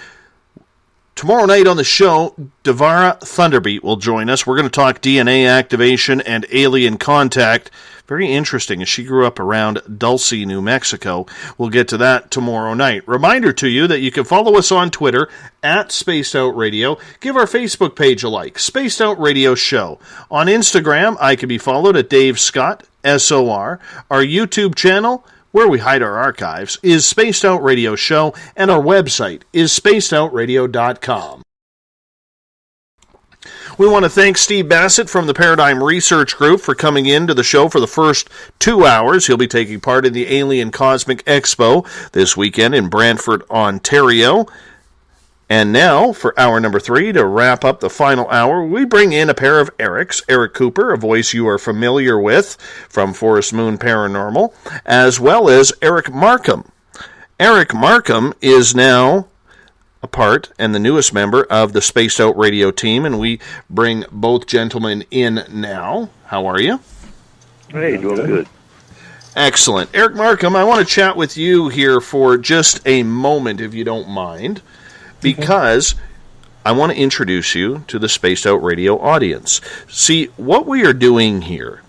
Tomorrow night on the show, Devara Thunderbeat will join us. We're going to talk DNA activation and alien contact. Very interesting, as she grew up around Dulce, New Mexico. We'll get to that tomorrow night. Reminder to you that you can follow us on Twitter at Spaced Out Radio. Give our Facebook page a like, Spaced Out Radio Show. On Instagram, I can be followed at Dave Scott, SOR. Our YouTube channel, where we hide our archives, is Spaced Out Radio Show, and our website is spacedoutradio.com. We want to thank Steve Bassett from the Paradigm Research Group for coming into the show for the first 2 hours. He'll be taking part in the Alien Cosmic Expo this weekend in Brantford, Ontario. And now, for hour number 3, to wrap up the final hour, we bring in a pair of Erics. Eric Cooper, a voice you are familiar with from Forest Moon Paranormal, as well as Eric Markham. Eric Markham is now a part and the newest member of the Spaced Out Radio team, and we bring both gentlemen in now. How are you? Hey, doing good. Excellent. Eric Markham, I want to chat with you here for just a moment, if you don't mind, because I want to introduce you to the Spaced Out Radio audience. See, what we are doing here,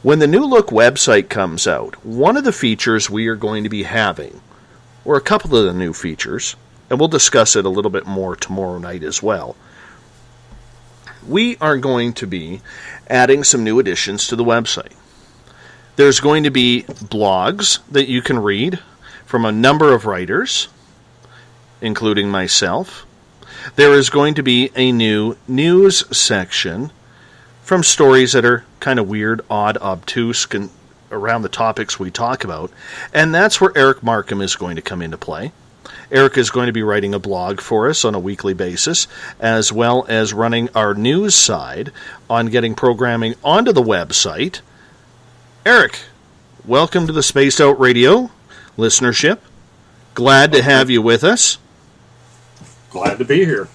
when the New Look website comes out, one of the features we are going to be having, or a couple of the new features, and we'll discuss it a little bit more tomorrow night as well, we are going to be adding some new additions to the website. There's going to be blogs that you can read from a number of writers, including myself. There is going to be a new news section from stories that are kind of weird, odd, obtuse, around the topics we talk about, and that's where Eric Markham is going to come into play. Eric is going to be writing a blog for us on a weekly basis, as well as running our news side on getting programming onto the website. Eric, welcome to the Spaced Out Radio listenership. Glad to have you with us. Glad to be here.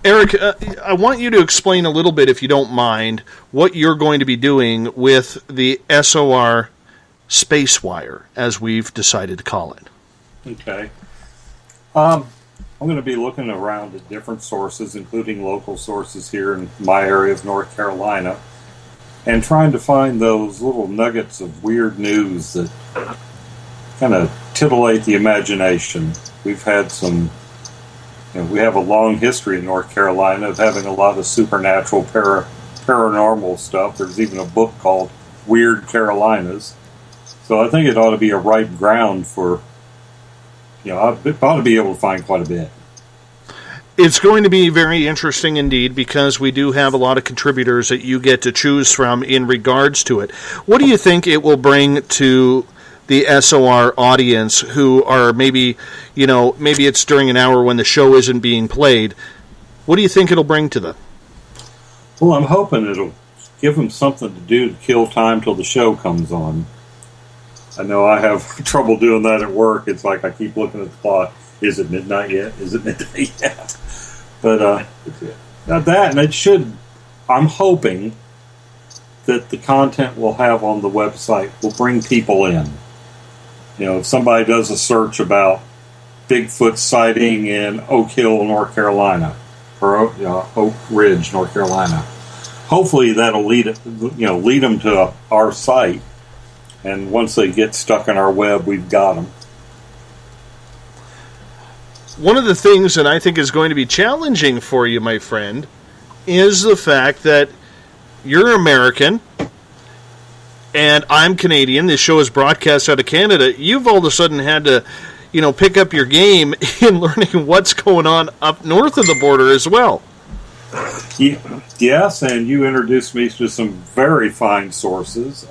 Eric, I want you to explain a little bit, if you don't mind, what you're going to be doing with the SOR Spacewire, as we've decided to call it. Okay. I'm going to be looking around at different sources, including local sources here in my area of North Carolina, and trying to find those little nuggets of weird news that kind of titillate the imagination. We've had some, we have a long history in North Carolina of having a lot of supernatural, paranormal stuff. There's even a book called Weird Carolinas. So I think it ought to be a ripe ground for, I ought to be able to find quite a bit. It's going to be very interesting indeed, because we do have a lot of contributors that you get to choose from in regards to it. What do you think it will bring to the SOR audience who are maybe it's during an hour when the show isn't being played? What do you think it'll bring to them? Well, I'm hoping it'll give them something to do to kill time till the show comes on. I know I have trouble doing that at work. It's like I keep looking at the clock. Is it midnight yet? Is it midnight yet? But that, and it should, I'm hoping that the content we'll have on the website will bring people in. If somebody does a search about Bigfoot sighting in Oak Hill, North Carolina, or Oak Ridge, North Carolina, hopefully that'll lead them to our site. And once they get stuck in our web, we've got them. One of the things that I think is going to be challenging for you, my friend, is the fact that you're American and I'm Canadian. This show is broadcast out of Canada. You've all of a sudden had to, pick up your game in learning what's going on up north of the border as well. Yes, and you introduced me to some very fine sources.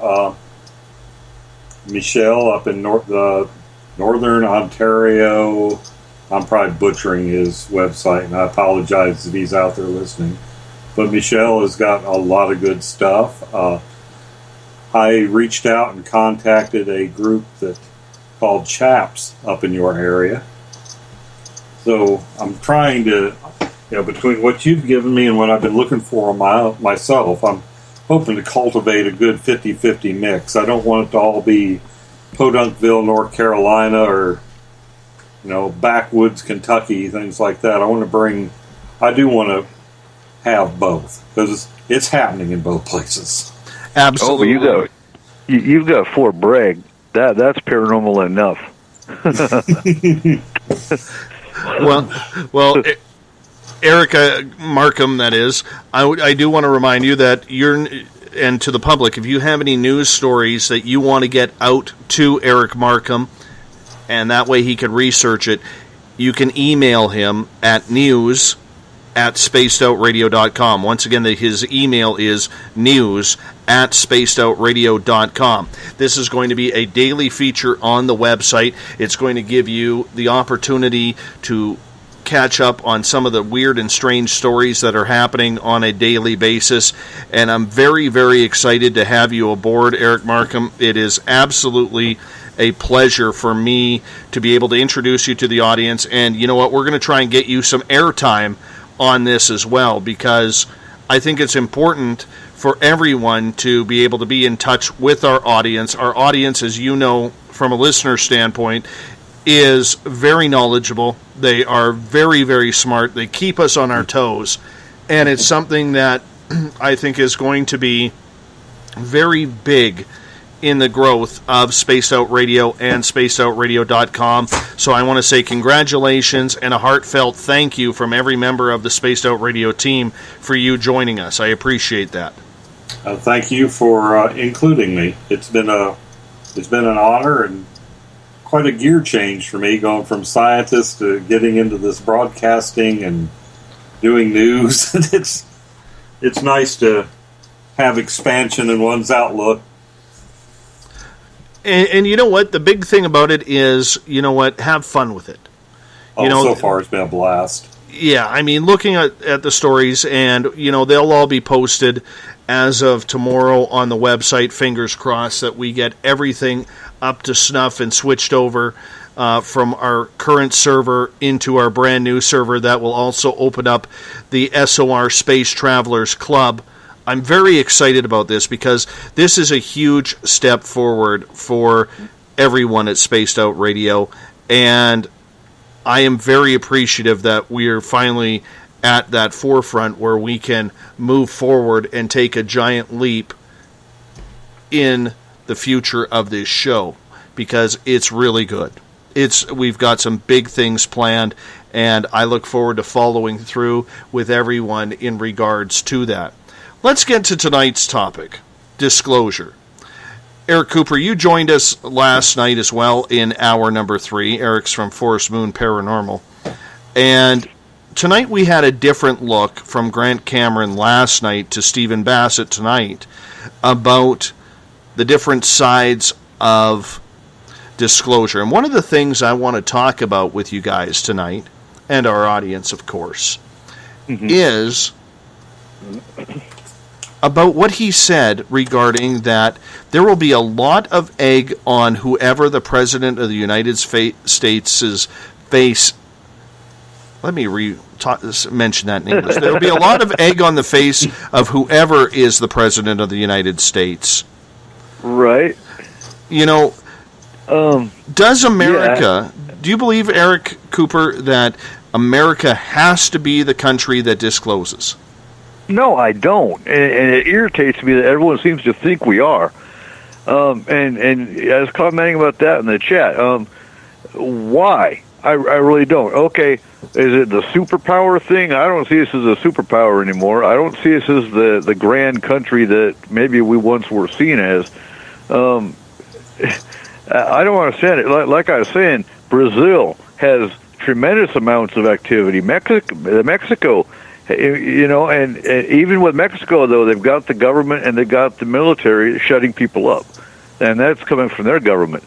Michelle up in northern Ontario. I'm probably butchering his website, and I apologize that he's out there listening. But Michelle has got a lot of good stuff. I reached out and contacted a group that called Chaps up in your area. So I'm trying to, between what you've given me and what I've been looking for myself, I'm hoping to cultivate a good 50-50 mix. I don't want it to all be Podunkville, North Carolina, or backwoods Kentucky, things like that. I do want to have both, because it's happening in both places. Absolutely. Oh, you've got Fort Bragg. That's paranormal enough. well, Erica Markham, that is. I do want to remind you that and to the public, if you have any news stories that you want to get out to Eric Markham, and that way he can research it, you can email him at news@spacedoutradio.com. Once again, his email is news@spacedoutradio.com. This is going to be a daily feature on the website. It's going to give you the opportunity to catch up on some of the weird and strange stories that are happening on a daily basis. And I'm very, very excited to have you aboard, Eric Markham. It is absolutely a pleasure for me to be able to introduce you to the audience. And you know what? We're going to try and get you some airtime on this as well, because I think it's important for everyone to be able to be in touch with our audience. Our audience, as you know, from a listener standpoint, is very knowledgeable. They are very, very smart. They keep us on our toes. And it's something that I think is going to be very big in the growth of Spaced Out Radio and spacedoutradio.com. So I want to say congratulations and a heartfelt thank you from every member of the Spaced Out Radio team for you joining us. I appreciate that. Thank you for including me. It's been an honor and quite a gear change for me, going from scientist to getting into this broadcasting and doing news. It's nice to have expansion in one's outlook. And you know what? The big thing about it is, have fun with it. So far it's been a blast. Yeah, I mean, looking at the stories, and, they'll all be posted as of tomorrow on the website. Fingers crossed that we get everything up to snuff and switched over from our current server into our brand new server that will also open up the SOR Space Travelers Club. I'm very excited about this because this is a huge step forward for everyone at Spaced Out Radio, and I am very appreciative that we are finally at that forefront where we can move forward and take a giant leap in the future of this show, because it's really good. We've got some big things planned, and I look forward to following through with everyone in regards to that. Let's get to tonight's topic, disclosure. Eric Cooper, you joined us last night as well in hour number 3. Eric's from Forest Moon Paranormal. And tonight we had a different look from Grant Cameron last night to Stephen Bassett tonight about the different sides of disclosure. And one of the things I want to talk about with you guys tonight, and our audience, of course, is about what he said regarding that there will be a lot of egg on whoever the President of the United States' face. Let me mention that in English. There will be a lot of egg on the face of whoever is the President of the United States. Right. Does America, do you believe, Eric Cooper, that America has to be the country that discloses? No, I don't, and it irritates me that everyone seems to think we are. And I was commenting about that in the chat. Why? I really don't. Okay, is it the superpower thing? I don't see this as a superpower anymore. I don't see this as the grand country that maybe we once were seen as. I don't understand it. Like I was saying, Brazil has tremendous amounts of activity. Mexico. And even with Mexico, though, they've got the government and they've got the military shutting people up, and that's coming from their government.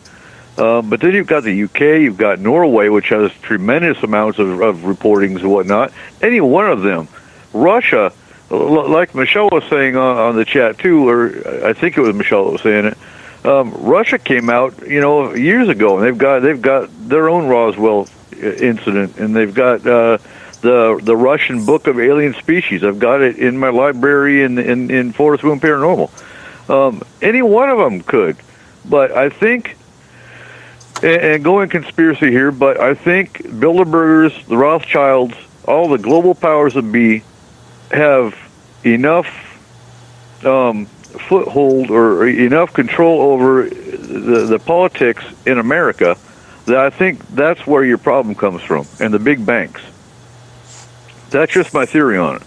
But then you've got the UK, you've got Norway, which has tremendous amounts of reportings and whatnot. Any one of them. Russia, like Michelle was saying on the chat too, or I think it was Michelle that was saying it. Russia came out, years ago, and they've got their own Roswell incident, and they've got the Russian Book of Alien Species. I've got it in my library in Forest Moon Paranormal. Any one of them could, but I think, and going conspiracy here, but I think Bilderbergers, the Rothschilds, all the global powers that be have enough foothold or enough control over the politics in America that I think that's where your problem comes from, and the big banks. That's just my theory on it.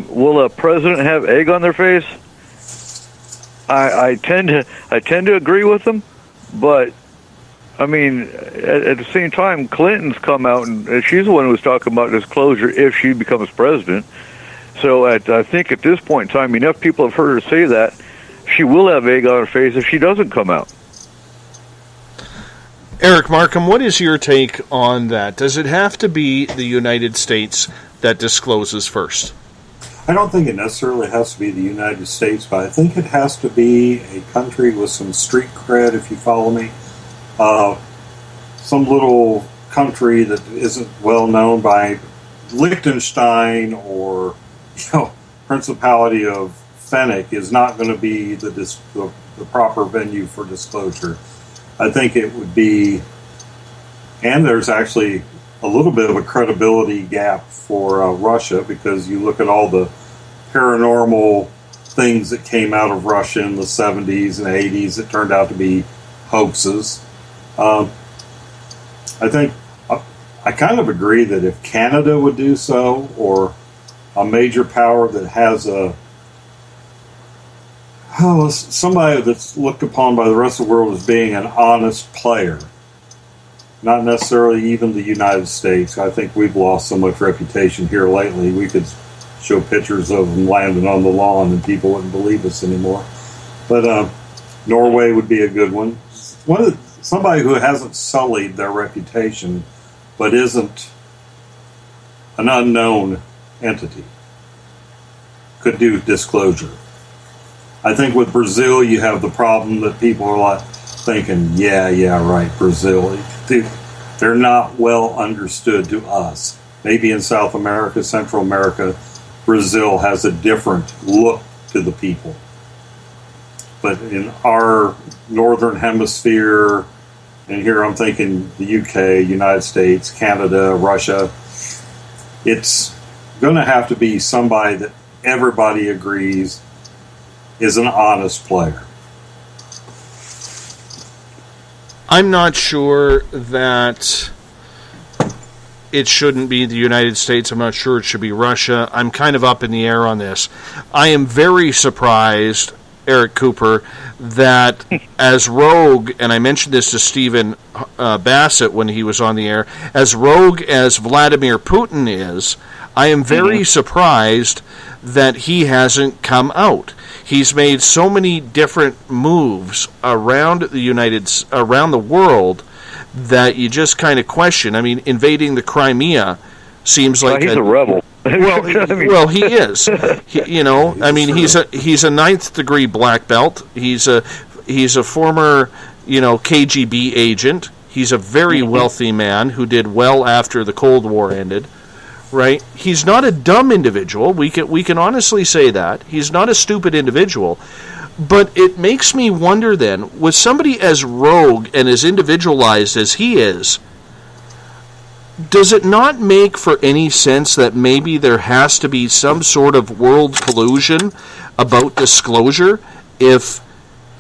Will a president have egg on their face? I tend to agree with them, but I mean, at the same time, Clinton's come out and she's the one who was talking about disclosure if she becomes president. So I think at this point in time, enough people have heard her say that she will have egg on her face if she doesn't come out. Eric Markham, what is your take on that? Does it have to be the United States that discloses first? I don't think it necessarily has to be the United States, but I think it has to be a country with some street cred, if you follow me. Some little country that isn't well known by Liechtenstein or Principality of Fennec is not going to be the proper venue for disclosure. I think it would be, and there's actually a little bit of a credibility gap for Russia, because you look at all the paranormal things that came out of Russia in the 70s and 80s that turned out to be hoaxes. I think I kind of agree that if Canada would do so, or a major power that has somebody that's looked upon by the rest of the world as being an honest player, not necessarily even the United States. I think we've lost so much reputation here lately. We could show pictures of them landing on the lawn and people wouldn't believe us anymore. But Norway would be a good one. Somebody who hasn't sullied their reputation but isn't an unknown entity could do disclosure. I think with Brazil, you have the problem that people are like thinking, yeah, right, Brazil. They're not well understood to us. Maybe in South America, Central America, Brazil has a different look to the people. But in our northern hemisphere, and here I'm thinking the UK, United States, Canada, Russia, it's going to have to be somebody that everybody agrees is an honest player. I'm not sure that it shouldn't be the United States. I'm not sure it should be Russia. I'm kind of up in the air on this. I am very surprised, Eric Cooper, that as rogue, and I mentioned this to Stephen Bassett when he was on the air, as rogue as Vladimir Putin is, I am very surprised that he hasn't come out. He's made so many different moves around the world that you just kind of question. I mean, invading the Crimea seems like he's a rebel. Well, he is. He's a ninth degree black belt. He's a former, KGB agent. He's a very wealthy man who did well after the Cold War ended. Right? He's not a dumb individual. We can honestly say that. He's not a stupid individual. But it makes me wonder then, with somebody as rogue and as individualized as he is, does it not make for any sense that maybe there has to be some sort of world collusion about disclosure if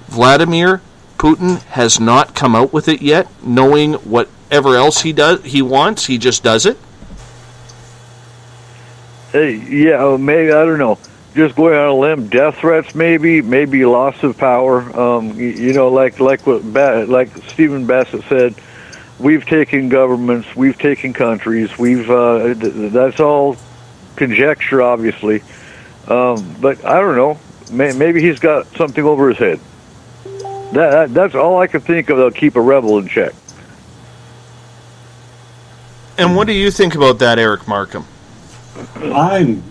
Vladimir Putin has not come out with it yet, knowing whatever else he wants, he just does it? Yeah, maybe, I don't know. Just going on a limb, death threats, maybe loss of power. Like Stephen Bassett said, we've taken governments, we've taken countries, that's all conjecture, obviously. But I don't know. Maybe he's got something over his head. That's all I can think of that'll keep a rebel in check. And what do you think about that, Eric Markham? I'm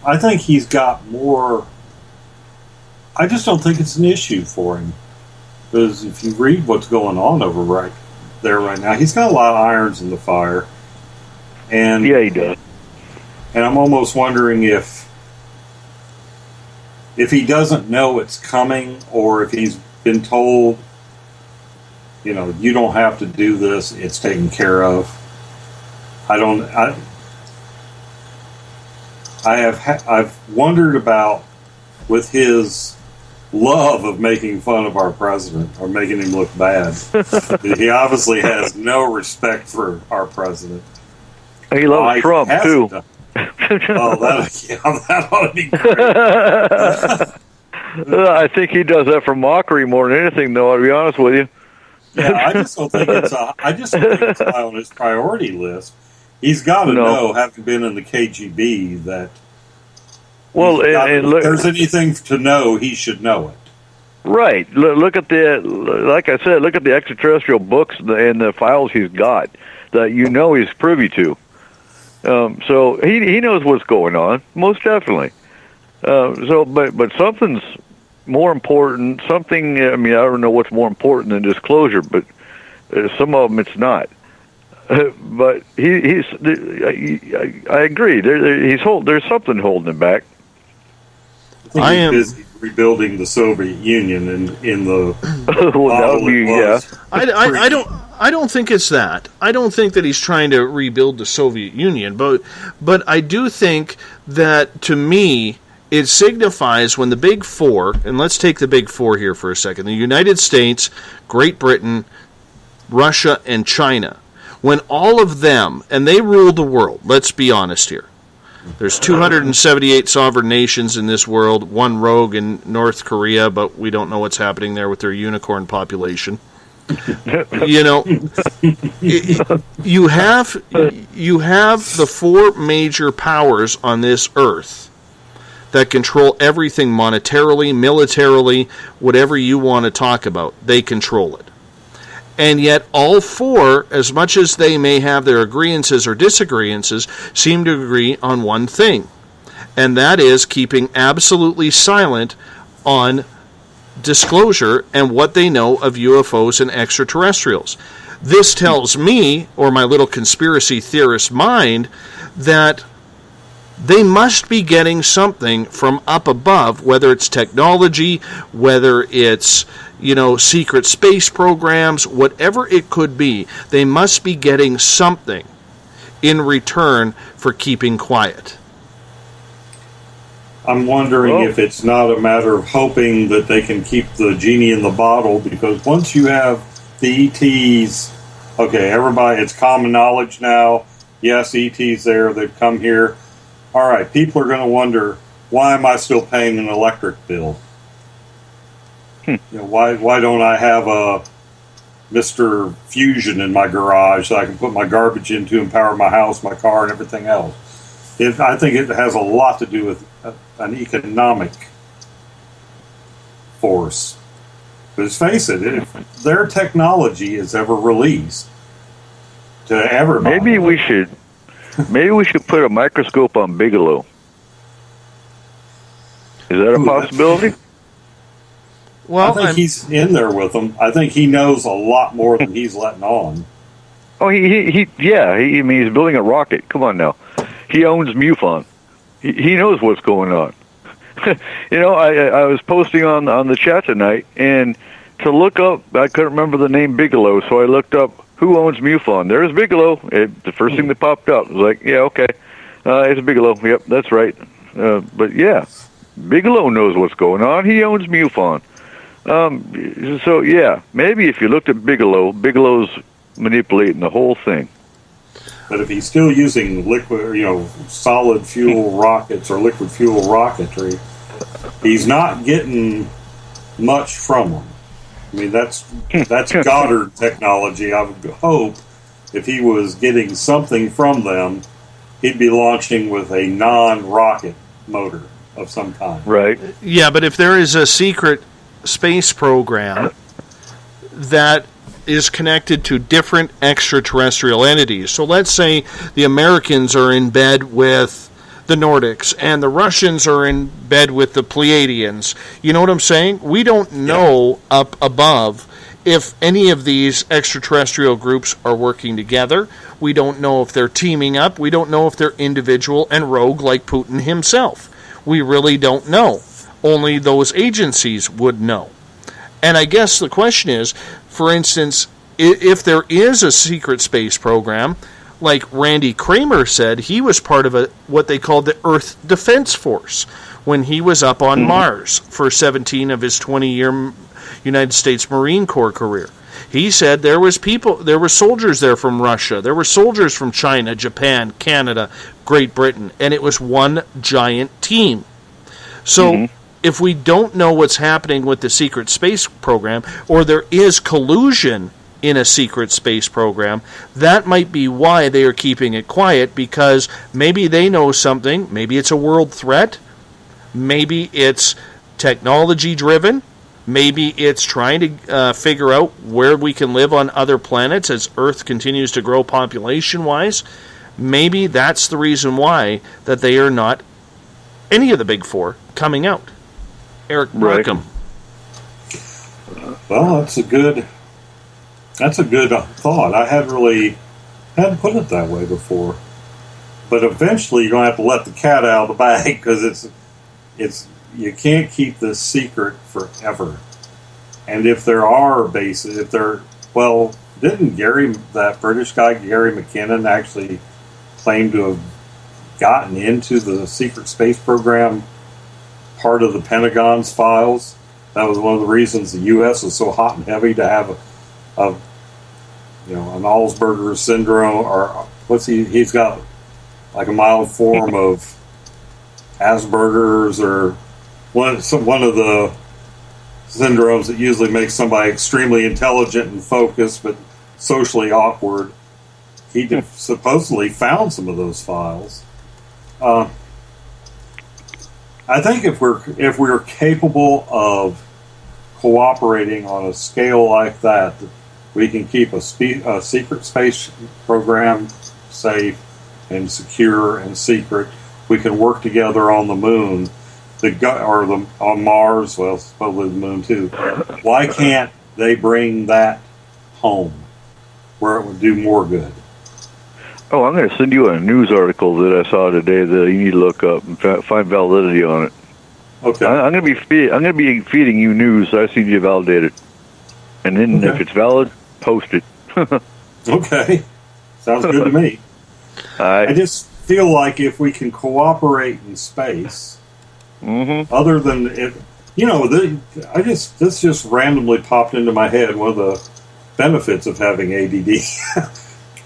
I think he's got more. I just don't think it's an issue for him. Because if you read what's going on over right now, he's got a lot of irons in the fire. And yeah, he does. And I'm almost wondering if he doesn't know it's coming, or if he's been told, you don't have to do this, it's taken care of. I've wondered about, with his love of making fun of our president or making him look bad. He obviously has no respect for our president. He loves Trump too. That ought to be great. I think he does that for mockery more than anything, though. To be honest with you. Yeah, I just don't think it's high on his priority list. He's got to know, having been in the KGB, that. Well, if there's anything to know, he should know it. Right. Look at like I said, look at the extraterrestrial books and the files he's got that he's privy to. So he knows what's going on, most definitely. But something's more important. I don't know what's more important than disclosure, but some of them it's not. But I agree. There's something holding him back. I am busy rebuilding the Soviet Union in the. I don't think it's that. I don't think that he's trying to rebuild the Soviet Union, but I do think that, to me, it signifies when the Big Four, and let's take the Big Four here for a second: the United States, Great Britain, Russia, and China. When all of them, and they rule the world. Let's be honest here. There's 278 sovereign nations in this world, one rogue in North Korea, but we don't know what's happening there with their unicorn population. You have the four major powers on this earth that control everything monetarily, militarily, whatever you want to talk about. They control it. And yet all four, as much as they may have their agreeances or disagreeances, seem to agree on one thing. And that is keeping absolutely silent on disclosure and what they know of UFOs and extraterrestrials. This tells me, or my little conspiracy theorist mind, that they must be getting something from up above, whether it's technology, whether it's secret space programs, whatever it could be. They must be getting something in return for keeping quiet. I'm wondering if it's not a matter of hoping that they can keep the genie in the bottle, because once you have the ETs, okay, everybody, it's common knowledge now, yes, ETs there, they've come here. All right, people are going to wonder, why am I still paying an electric bill? Why don't I have a Mr. Fusion in my garage so I can put my garbage into and power my house, my car, and everything else? I think it has a lot to do with an economic force. Because face it, if their technology is ever released to everybody, maybe we should put a microscope on Bigelow. Is that a possibility? Well, I think he's in there with them. I think he knows a lot more than he's letting on. Oh, he's building a rocket. Come on now. He owns MUFON. He knows what's going on. I was posting on the chat tonight, and to look up, I couldn't remember the name Bigelow, so I looked up who owns MUFON. There's Bigelow. The first thing that popped up was like, yeah, okay, it's Bigelow. Yep, that's right. But yeah, Bigelow knows what's going on. He owns MUFON. So yeah, maybe if you looked at Bigelow's manipulating the whole thing. But if he's still using liquid, solid fuel rockets or liquid fuel rocketry, he's not getting much from them. I mean, that's Goddard technology. I would hope if he was getting something from them, he'd be launching with a non-rocket motor of some kind. Right. Yeah, but if there is a secret space program that is connected to different extraterrestrial entities. So let's say the Americans are in bed with the Nordics, and the Russians are in bed with the Pleiadians. You know what I'm saying? We don't know up above if any of these extraterrestrial groups are working together. We don't know if they're teaming up. We don't know if they're individual and rogue like Putin himself. We really don't know. Only those agencies would know. And I guess the question is, for instance, if there is a secret space program, like Randy Kramer said, he was part of what they called the Earth Defense Force when he was up on Mars for 17 of his 20-year United States Marine Corps career. He said there were soldiers there from Russia, there were soldiers from China, Japan, Canada, Great Britain, and it was one giant team. So if we don't know what's happening with the secret space program, or there is collusion in a secret space program, that might be why they are keeping it quiet, because maybe they know something, maybe it's a world threat, maybe it's technology driven, maybe it's trying to figure out where we can live on other planets as Earth continues to grow population-wise. Maybe that's the reason why that they are not, any of the big four, coming out. Eric Markham. Well, that's a good thought. I hadn't put it that way before. But eventually you're going to have to let the cat out of the bag, because it's you can't keep this secret forever. And if there are bases, didn't that British guy, Gary McKinnon, actually claim to have gotten into the secret space program, part of the Pentagon's files? That was one of the reasons the U.S. was so hot and heavy to have an Alzheimer's syndrome, or he's got like a mild form of Asperger's, or one of the syndromes that usually makes somebody extremely intelligent and focused but socially awkward. He supposedly found some of those files. I think if we're capable of cooperating on a scale like that, we can keep a secret space program safe and secure and secret. We can work together on the moon, on Mars. Well, supposedly the moon too. Why can't they bring that home, where it would do more good? Oh, I'm going to send you a news article that I saw today that you need to look up and find validity on it. Okay. I'm going to be feeding you news so I see you validate it, and then if it's valid, post it. Okay, sounds good to me. I just feel like if we can cooperate in space, other than this just randomly popped into my head. One of the benefits of having ADD.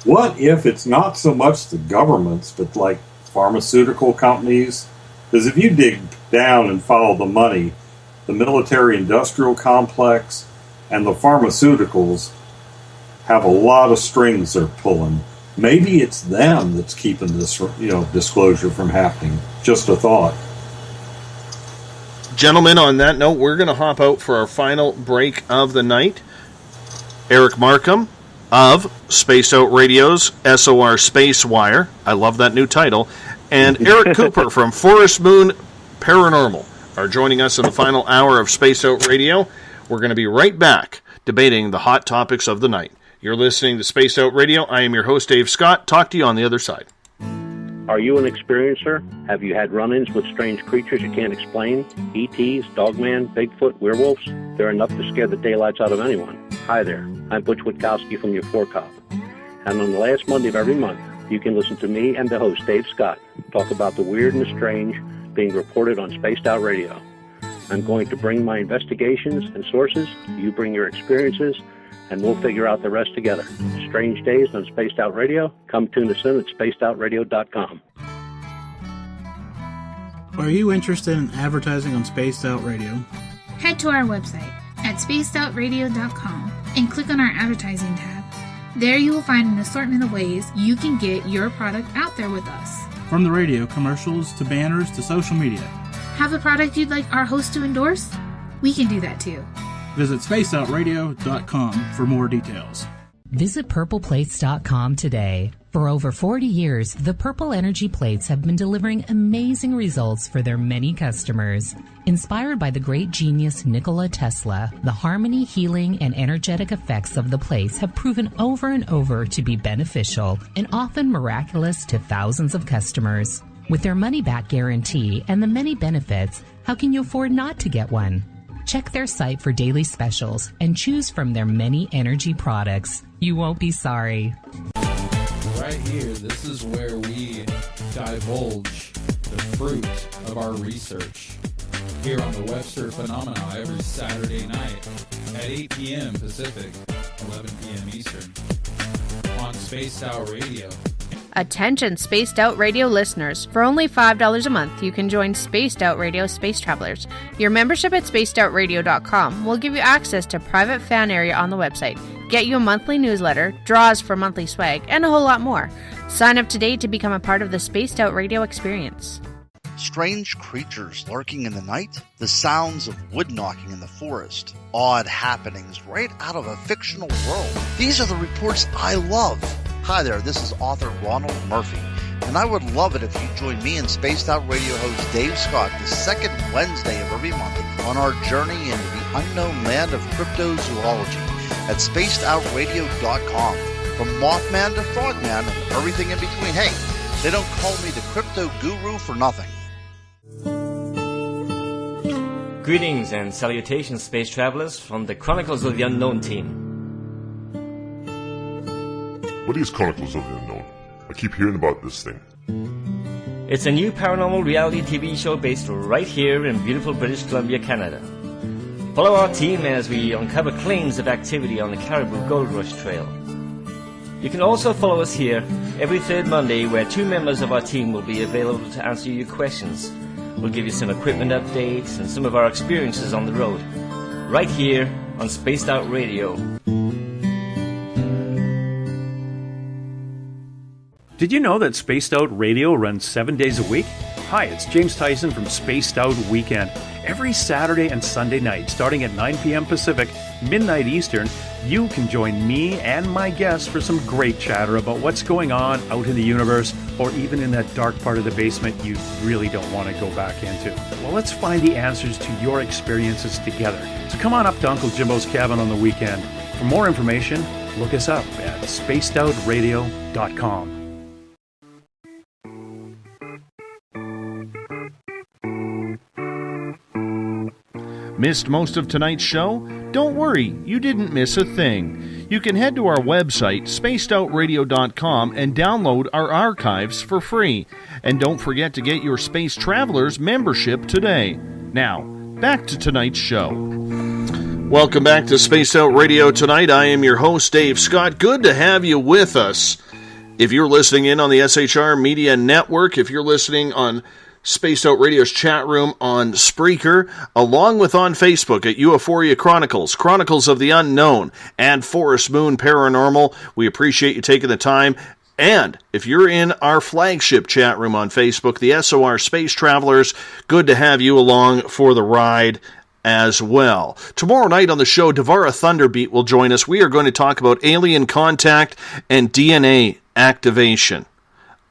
What if it's not so much the governments, but like pharmaceutical companies? Because if you dig down and follow the money, the military-industrial complex and the pharmaceuticals have a lot of strings they're pulling. Maybe it's them that's keeping this, disclosure from happening. Just a thought. Gentlemen, on that note, we're going to hop out for our final break of the night. Eric Markham of Spaced Out Radio's SOR Space Wire. I love that new title. And Eric Cooper from Forest Moon Paranormal are joining us in the final hour of Spaced Out Radio. We're going to be right back debating the hot topics of the night. You're listening to Spaced Out Radio. I am your host, Dave Scott. Talk to you on the other side. Are you an experiencer? Have you had run-ins with strange creatures you can't explain? ETs, Dogman, Bigfoot, werewolves? They're enough to scare the daylights out of anyone. Hi there. I'm Butch Witkowski from your Cop. And on the last Monday of every month, you can listen to me and the host, Dave Scott, talk about the weird and the strange being reported on Spaced Out Radio. I'm going to bring my investigations and sources, you bring your experiences, and we'll figure out the rest together. Strange Days on Spaced Out Radio. Come tune us in at spacedoutradio.com. Are you interested in advertising on Spaced Out Radio? Head to our website at spacedoutradio.com and click on our advertising tab. There you will find an assortment of ways you can get your product out there with us. From the radio, commercials, to banners, to social media. Have a product you'd like our host to endorse? We can do that too. Visit spacedoutradio.com for more details. Visit purpleplates.com today. For over 40 years, the Purple Energy Plates have been delivering amazing results for their many customers. Inspired by the great genius Nikola Tesla, the harmony, healing, and energetic effects of the plates have proven over and over to be beneficial and often miraculous to thousands of customers. With their money-back guarantee and the many benefits, how can you afford not to get one? Check their site for daily specials and choose from their many energy products. You won't be sorry. Right here, this is where we divulge the fruit of our research. Here on the Webster Phenomena every Saturday night at 8 p.m. Pacific, 11 p.m. Eastern on Spaced Out Radio. Attention Spaced Out Radio listeners. For only $5 a month, you can join Spaced Out Radio Space Travelers. Your membership at spacedoutradio.com will give you access to private fan area on the website, get you a monthly newsletter, draws for monthly swag, and a whole lot more. Sign up today to become a part of the Spaced Out Radio experience. Strange creatures lurking in the night, the sounds of wood knocking in the forest, odd happenings right out of a fictional world. These are the reports I love. Hi there, this is author Ronald Murphy, and I would love it if you join me and Spaced Out Radio host Dave Scott the second Wednesday of every month on our journey into the unknown land of cryptozoology at spacedoutradio.com. From Mothman to Frogman and everything in between. Hey, they don't call me the crypto guru for nothing. Greetings and salutations, space travelers, from the Chronicles of the Unknown team. What is Chronicles of the Unknown? I keep hearing about this thing. It's a new paranormal reality TV show based right here in beautiful British Columbia, Canada. Follow our team as we uncover claims of activity on the Caribou Gold Rush Trail. You can also follow us here every third Monday, where two members of our team will be available to answer your questions. We'll give you some equipment updates and some of our experiences on the road, right here on Spaced Out Radio. Did you know that Spaced Out Radio runs 7 days a week? Hi, it's James Tyson from Spaced Out Weekend. Every Saturday and Sunday night, starting at 9 p.m. Pacific, midnight Eastern, you can join me and my guests for some great chatter about what's going on out in the universe, or even in that dark part of the basement you really don't want to go back into. Well, let's find the answers to your experiences together. So come on up to Uncle Jimbo's cabin on the weekend. For more information, look us up at spacedoutradio.com. Missed most of tonight's show? Don't worry, you didn't miss a thing. You can head to our website, spacedoutradio.com, and download our archives for free. And don't forget to get your Space Travelers membership today. Now, back to tonight's show. Welcome back to Spaced Out Radio tonight. I am your host, Dave Scott. Good to have you with us. If you're listening in on the SHR Media Network, if you're listening on Spaced Out Radio's chat room on Spreaker, along with on Facebook at Euphoria Chronicles, Chronicles of the Unknown, and Forest Moon Paranormal, we appreciate you taking the time. And if you're in our flagship chat room on Facebook, the SOR Space Travelers, good to have you along for the ride as well. Tomorrow night on the show, Devara Thunderbeat will join us. We are going to talk about alien contact and DNA activation.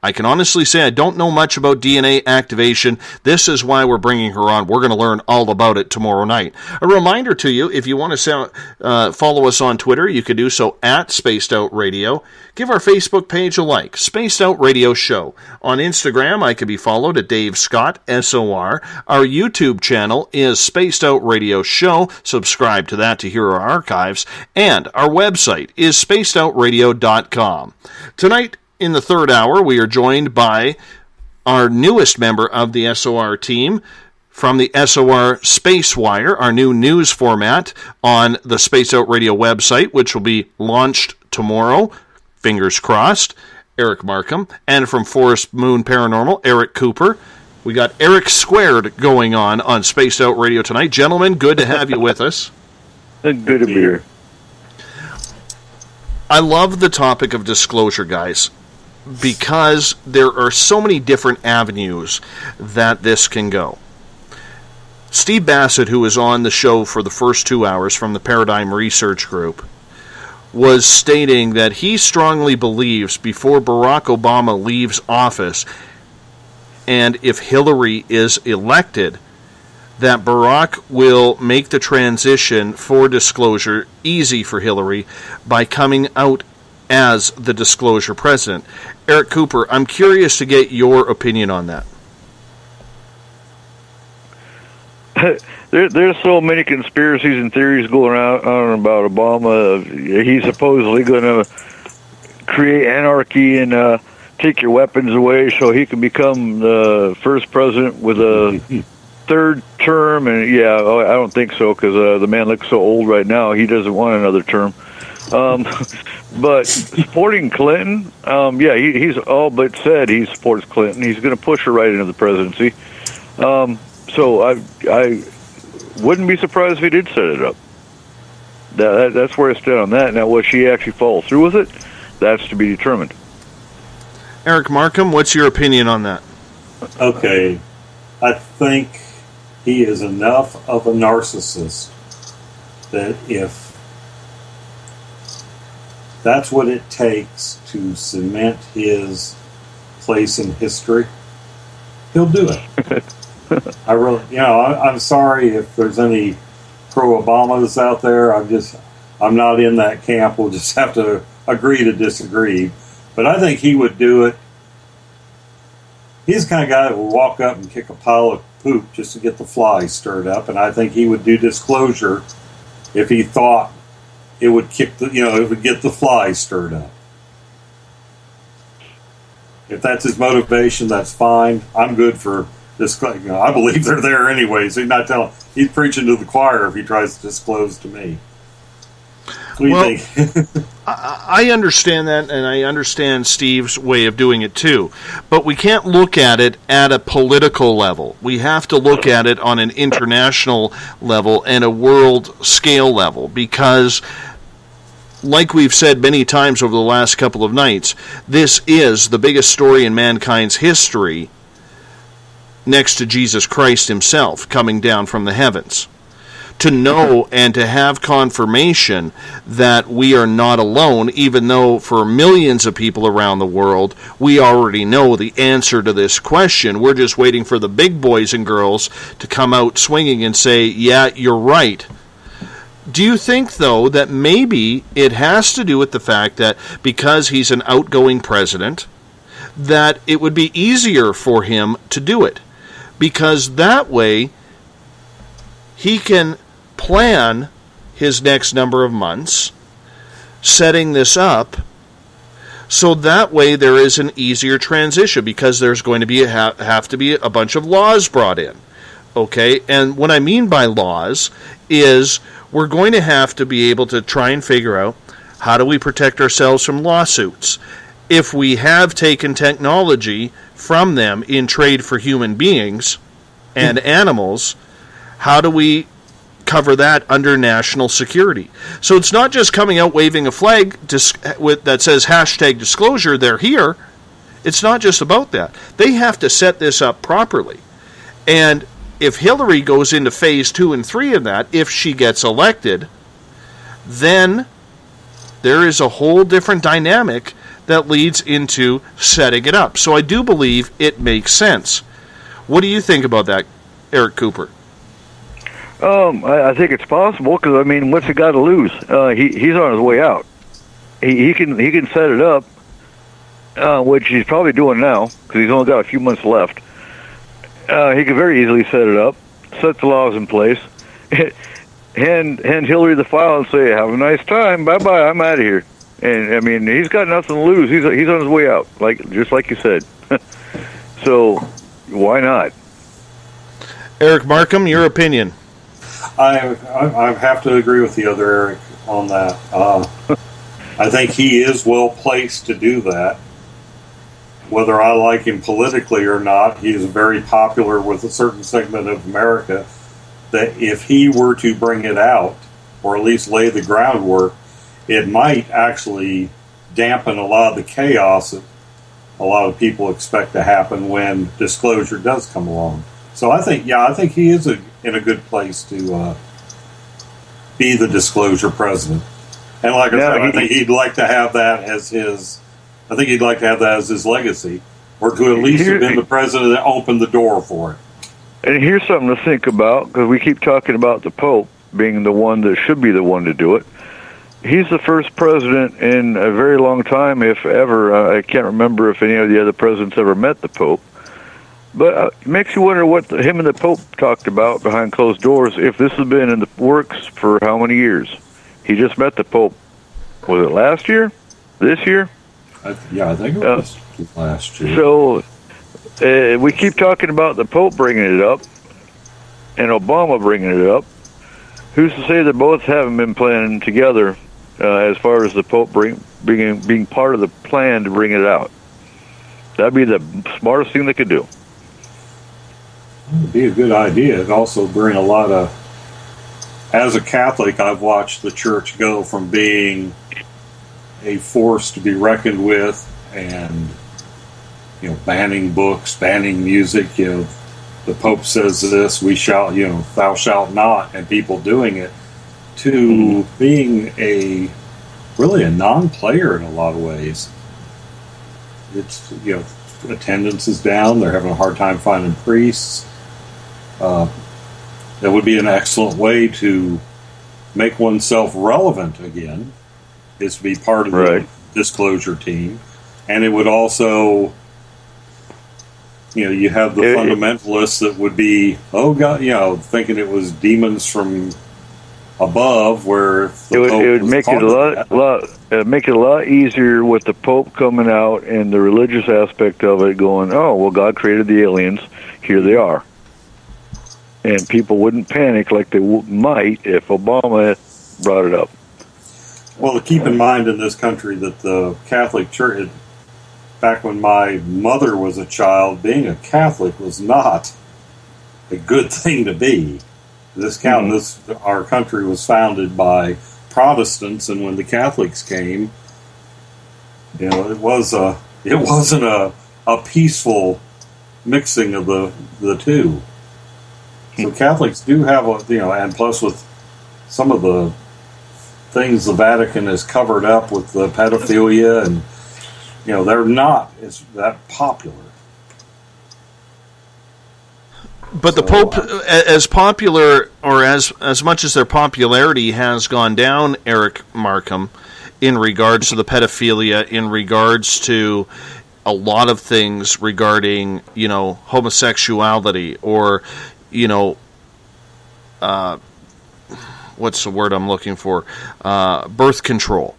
I can honestly say I don't know much about DNA activation. This is why we're bringing her on. We're going to learn all about it tomorrow night. A reminder to you, if you want to follow us on Twitter, you can do so at Spaced Out Radio. Give our Facebook page a like, Spaced Out Radio Show. On Instagram, I can be followed at Dave Scott, SOR. Our YouTube channel is Spaced Out Radio Show. Subscribe to that to hear our archives. And our website is spacedoutradio.com. Tonight, in the third hour, we are joined by our newest member of the SOR team from the SOR Space Wire, our new news format on the Space Out Radio website, which will be launched tomorrow. Fingers crossed. Eric Markham. And from Forest Moon Paranormal, Eric Cooper. We got Eric Squared going on Spaced Out Radio tonight. Gentlemen, good to have you with us. Good to be here. I love the topic of disclosure, guys, because there are so many different avenues that this can go. Steve Bassett, who was on the show for the first 2 hours from the Paradigm Research Group, was stating that he strongly believes before Barack Obama leaves office, and if Hillary is elected, that Barack will make the transition for disclosure easy for Hillary by coming out as the disclosure president. Eric Cooper, I'm curious to get your opinion on that. There's so many conspiracies and theories going on about Obama. He's supposedly going to create anarchy and take your weapons away so he can become the first president with a third term. And I don't think so, because the man looks so old right now. He doesn't want another term. But supporting Clinton, he's all but said he supports Clinton. He's going to push her right into the presidency. So I wouldn't be surprised if he did set it up. That's where I stand on that. Now, will she actually follow through with it? That's to be determined. Eric Markham, what's your opinion on that? Okay, I think he is enough of a narcissist that if that's what it takes to cement his place in history, he'll do it. I really, I'm sorry if there's any pro-Obamas out there. I'm not in that camp. We'll just have to agree to disagree. But I think he would do it. He's the kind of guy that will walk up and kick a pile of poop just to get the flies stirred up. And I think he would do disclosure if he thought it would it would get the flies stirred up. If that's his motivation, that's fine. I'm good for this. I believe they're there anyways. He's preaching to the choir if he tries to disclose to me. What do you think? I understand that, and I understand Steve's way of doing it too. But we can't look at it at a political level. We have to look at it on an international level and a world scale level, because, like we've said many times over the last couple of nights, this is the biggest story in mankind's history, next to Jesus Christ himself coming down from the heavens. To know and to have confirmation that we are not alone, even though for millions of people around the world, we already know the answer to this question. We're just waiting for the big boys and girls to come out swinging and say, yeah, you're right. Do you think, though, that maybe it has to do with the fact that because he's an outgoing president, that it would be easier for him to do it? Because that way, he can plan his next number of months, setting this up, so that way there is an easier transition, because there's going to be have to be a bunch of laws brought in. Okay, and what I mean by laws is we're going to have to be able to try and figure out how do we protect ourselves from lawsuits. If we have taken technology from them in trade for human beings and animals, how do we cover that under national security? So it's not just coming out waving a flag that says hashtag disclosure, they're here. It's not just about that. They have to set this up properly. And if Hillary goes into phase 2 and 3 of that, if she gets elected, then there is a whole different dynamic that leads into setting it up. So I do believe it makes sense. What do you think about that, Eric Cooper? I think it's possible, because what's he got to lose? He's on his way out. He can set it up, which he's probably doing now, because he's only got a few months left. He could very easily set it up, set the laws in place, hand Hillary the file and say, "Have a nice time, bye bye, I'm out of here." And he's got nothing to lose. He's on his way out, just like you said. So why not? Eric Markham, your opinion? I have to agree with the other Eric on that. I think he is well placed to do that. Whether I like him politically or not, he is very popular with a certain segment of America, that if he were to bring it out, or at least lay the groundwork, it might actually dampen a lot of the chaos that a lot of people expect to happen when disclosure does come along. So I think he is in a good place to be the disclosure president. And like I said, I think he'd like to have that as his. I think he'd like to have that as his legacy, or to at least have been the president that opened the door for it. And here's something to think about, because we keep talking about the Pope being the one that should be the one to do it. He's the first president in a very long time, if ever. I can't remember if any of the other presidents ever met the Pope. But it makes you wonder what him and the Pope talked about behind closed doors, if this has been in the works for how many years. He just met the Pope. Was it last year? This year? I think it was last year. So we keep talking about the Pope bringing it up and Obama bringing it up. Who's to say that both haven't been planning together as far as the Pope being part of the plan to bring it out? That'd be the smartest thing they could do. It would be a good idea. It'd also bring a lot of... As a Catholic, I've watched the church go from being a force to be reckoned with and, banning books, banning music. The Pope says this, we shall, thou shalt not, and people doing it, to being really a non-player in a lot of ways. It's, attendance is down. They're having a hard time finding priests. That would be an excellent way to make oneself relevant again, is to be part of the disclosure team. And it would also, you have the fundamentalists that would be, oh God, thinking it was demons from above, where it would make it a lot easier with the Pope coming out and the religious aspect of it going, oh, well, God created the aliens, here they are. And people wouldn't panic like they might if Obama brought it up. Well, to keep in mind in this country that the Catholic Church, back when my mother was a child, being a Catholic was not a good thing to be. Our country was founded by Protestants, and when the Catholics came, it wasn't a peaceful mixing of the two. So Catholics do have and plus with some of the things the Vatican has covered up with the pedophilia, and they're not that popular. But the Pope, as popular, or as much as their popularity has gone down, Eric Markham, in regards to the pedophilia, in regards to a lot of things regarding, homosexuality, or, what's the word I'm looking for? Birth control.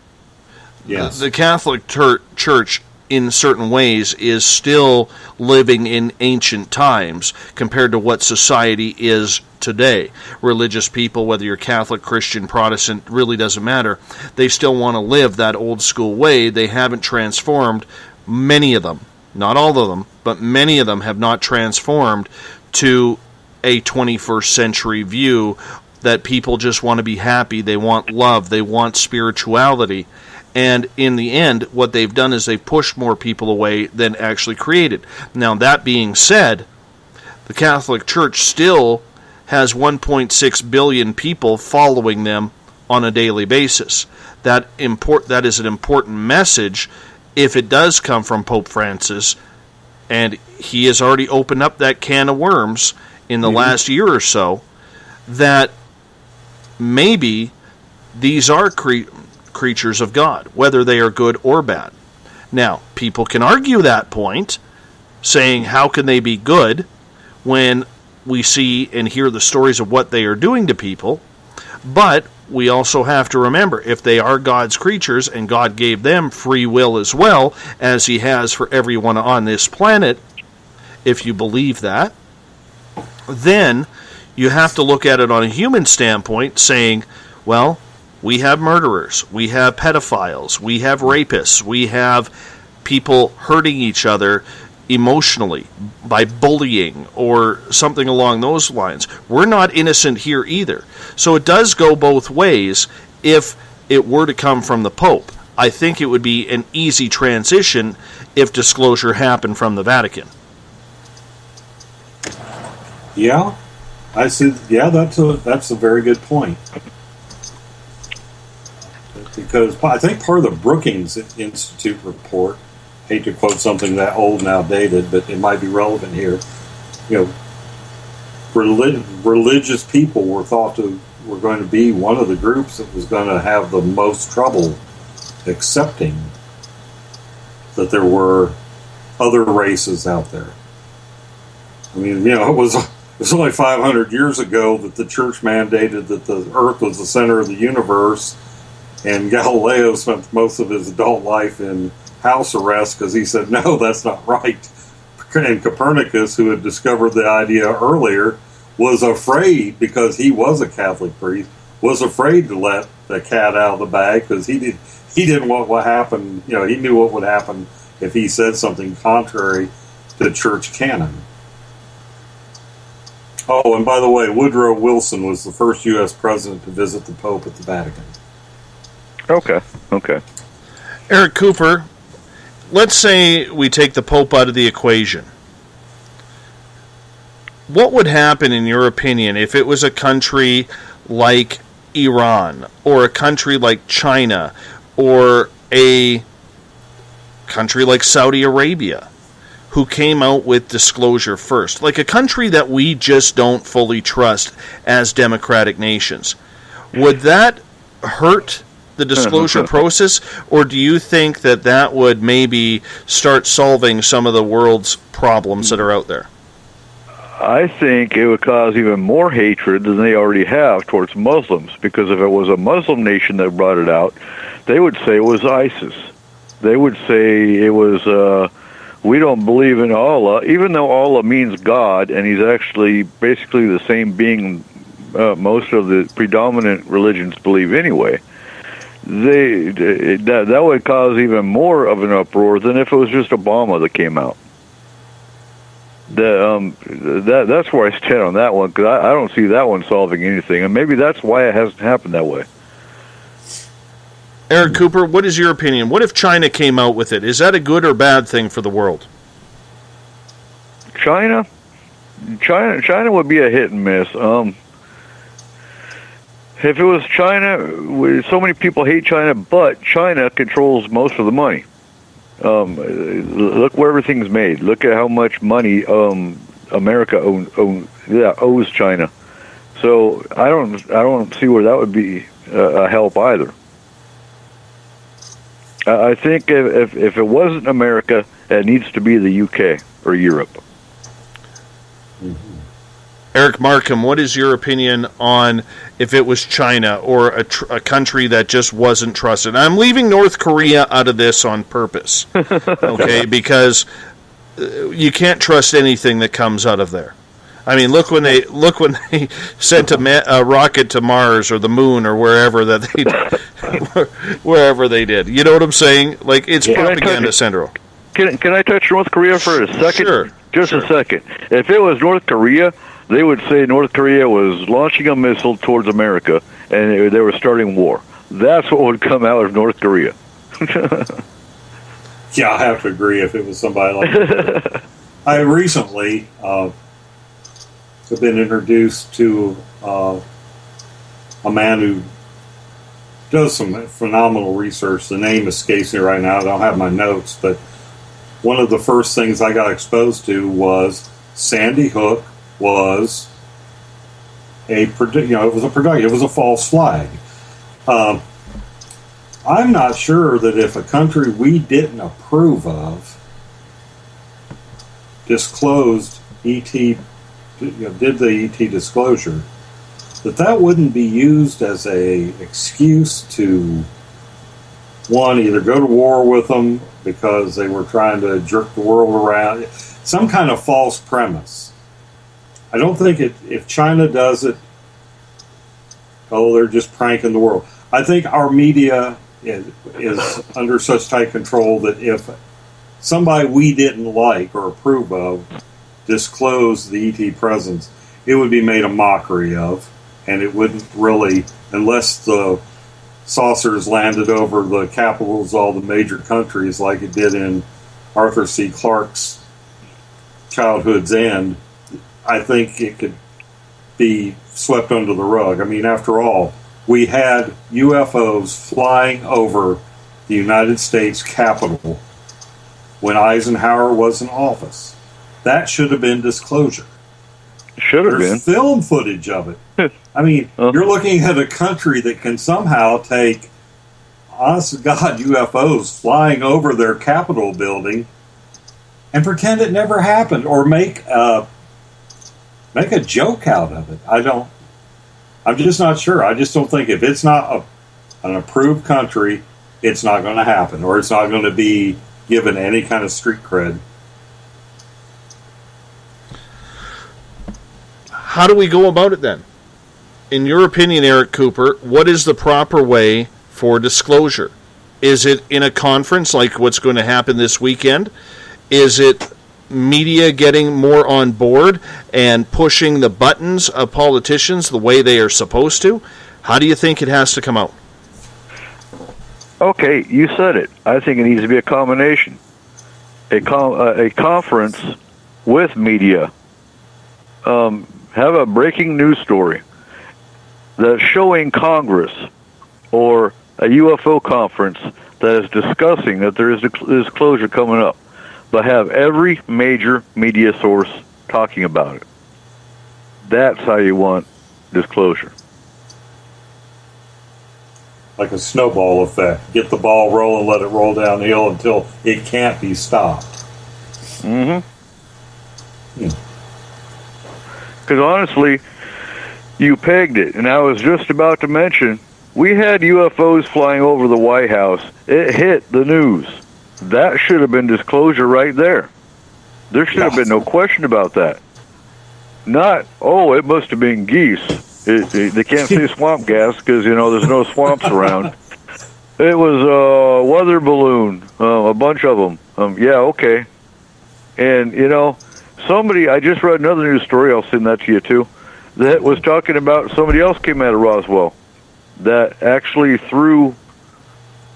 Yes. The Catholic Church, in certain ways, is still living in ancient times compared to what society is today. Religious people, whether you're Catholic, Christian, Protestant, really doesn't matter. They still want to live that old school way. They haven't transformed. Many of them, not all of them, but many of them have not transformed to a 21st century view that people just want to be happy, they want love, they want spirituality. And in the end, what they've done is they've pushed more people away than actually created. Now, that being said, the Catholic Church still has 1.6 billion people following them on a daily basis. That is an important message if it does come from Pope Francis, and he has already opened up that can of worms in the last year or so, that maybe these are creatures of God, whether they are good or bad. Now, people can argue that point, saying, how can they be good when we see and hear the stories of what they are doing to people? But we also have to remember, if they are God's creatures, and God gave them free will as well, as he has for everyone on this planet, if you believe that, then you have to look at it on a human standpoint, saying, well, we have murderers, we have pedophiles, we have rapists, we have people hurting each other emotionally by bullying or something along those lines. We're not innocent here either. So it does go both ways if it were to come from the Pope. I think it would be an easy transition if disclosure happened from the Vatican. Yeah, I see. Yeah, that's a very good point. because I think part of the Brookings Institute report, hate to quote something that old and outdated, but it might be relevant here, religious people were going to be one of the groups that was going to have the most trouble accepting that there were other races out there. I mean, it was only 500 years ago that the church mandated that the earth was the center of the universe, and Galileo spent most of his adult life in house arrest because he said, no, that's not right. And Copernicus, who had discovered the idea earlier, was afraid, because he was a Catholic priest, was afraid to let the cat out of the bag because he didn't want what happened. He knew what would happen if he said something contrary to church canon. Oh, and by the way, Woodrow Wilson was the first U.S. president to visit the Pope at the Vatican. Okay. Eric Cooper, let's say we take the Pope out of the equation. What would happen, in your opinion, if it was a country like Iran, or a country like China, or a country like Saudi Arabia, who came out with disclosure first? Like a country that we just don't fully trust as democratic nations. Would that hurt the disclosure process, or do you think that would maybe start solving some of the world's problems that are out there? I think it would cause even more hatred than they already have towards Muslims, because if it was a Muslim nation that brought it out, they would say it was ISIS. They would say it was, we don't believe in Allah, even though Allah means God, and he's actually basically the same being most of the predominant religions believe anyway. That would cause even more of an uproar than if it was just Obama that came out. That's where I stand on that one, because I don't see that one solving anything, and maybe that's why it hasn't happened that way. Eric Cooper, what is your opinion? What if China came out with it? Is that a good or bad thing for the world? China would be a hit and miss. If it was China, so many people hate China, but China controls most of the money. Look where everything's made. Look at how much money America owes China. So I don't see where that would be a help either. I think if it wasn't America, it needs to be the UK or Europe. Mm-hmm. Eric Markham, what is your opinion on if it was China or a country that just wasn't trusted? I'm leaving North Korea out of this on purpose, okay? Because you can't trust anything that comes out of there. I mean, look when they sent a rocket to Mars or the moon or wherever they did. You know what I'm saying? Like, it's propaganda central. Can I touch North Korea for a second? Sure. Just a second. If it was North Korea, they would say North Korea was launching a missile towards America, and they were starting war. That's what would come out of North Korea. Yeah, I have to agree if it was somebody like that. I recently have been introduced to a man who does some phenomenal research. The name escapes me right now. I don't have my notes, but one of the first things I got exposed to was Sandy Hook was it was a false flag. I'm not sure that if a country we didn't approve of disclosed ET, did the ET disclosure, that wouldn't be used as a excuse to, one, either go to war with them because they were trying to jerk the world around, some kind of false premise. I don't think if China does it, they're just pranking the world. I think our media is under such tight control that if somebody we didn't like or approve of disclosed the ET presence, it would be made a mockery of, and it wouldn't really, unless the saucers landed over the capitals of all the major countries like it did in Arthur C. Clarke's Childhood's End, I think it could be swept under the rug. I mean, after all, we had UFOs flying over the United States Capitol when Eisenhower was in office. That should have been disclosure. Should have been. There's film footage of it. I mean, you're looking at a country that can somehow take, honest to God, UFOs flying over their Capitol building and pretend it never happened, or make a joke out of it. I'm just not sure. I just don't think if it's not an approved country, it's not going to happen, or it's not going to be given any kind of street cred. How do we go about it then? In your opinion, Eric Cooper, what is the proper way for disclosure? Is it in a conference like what's going to happen this weekend? Is it media getting more on board and pushing the buttons of politicians the way they are supposed to? How do you think it has to come out? Okay, you said it. I think it needs to be a combination. A conference with media. Have a breaking news story that's showing Congress or a UFO conference that is discussing that there is disclosure coming up, but have every major media source talking about it. That's how you want disclosure. Like a snowball effect. Get the ball rolling, let it roll downhill until it can't be stopped. Mm-hmm. Because honestly, you pegged it, and I was just about to mention, we had UFOs flying over the White House. It hit the news. That should have been disclosure right there. There should have been no question about that. Not, it must have been geese. They can't say swamp gas because, there's no swamps around. It was a weather balloon, a bunch of them. Yeah, okay. And, somebody, I just read another news story, I'll send that to you too, that was talking about somebody else came out of Roswell that actually threw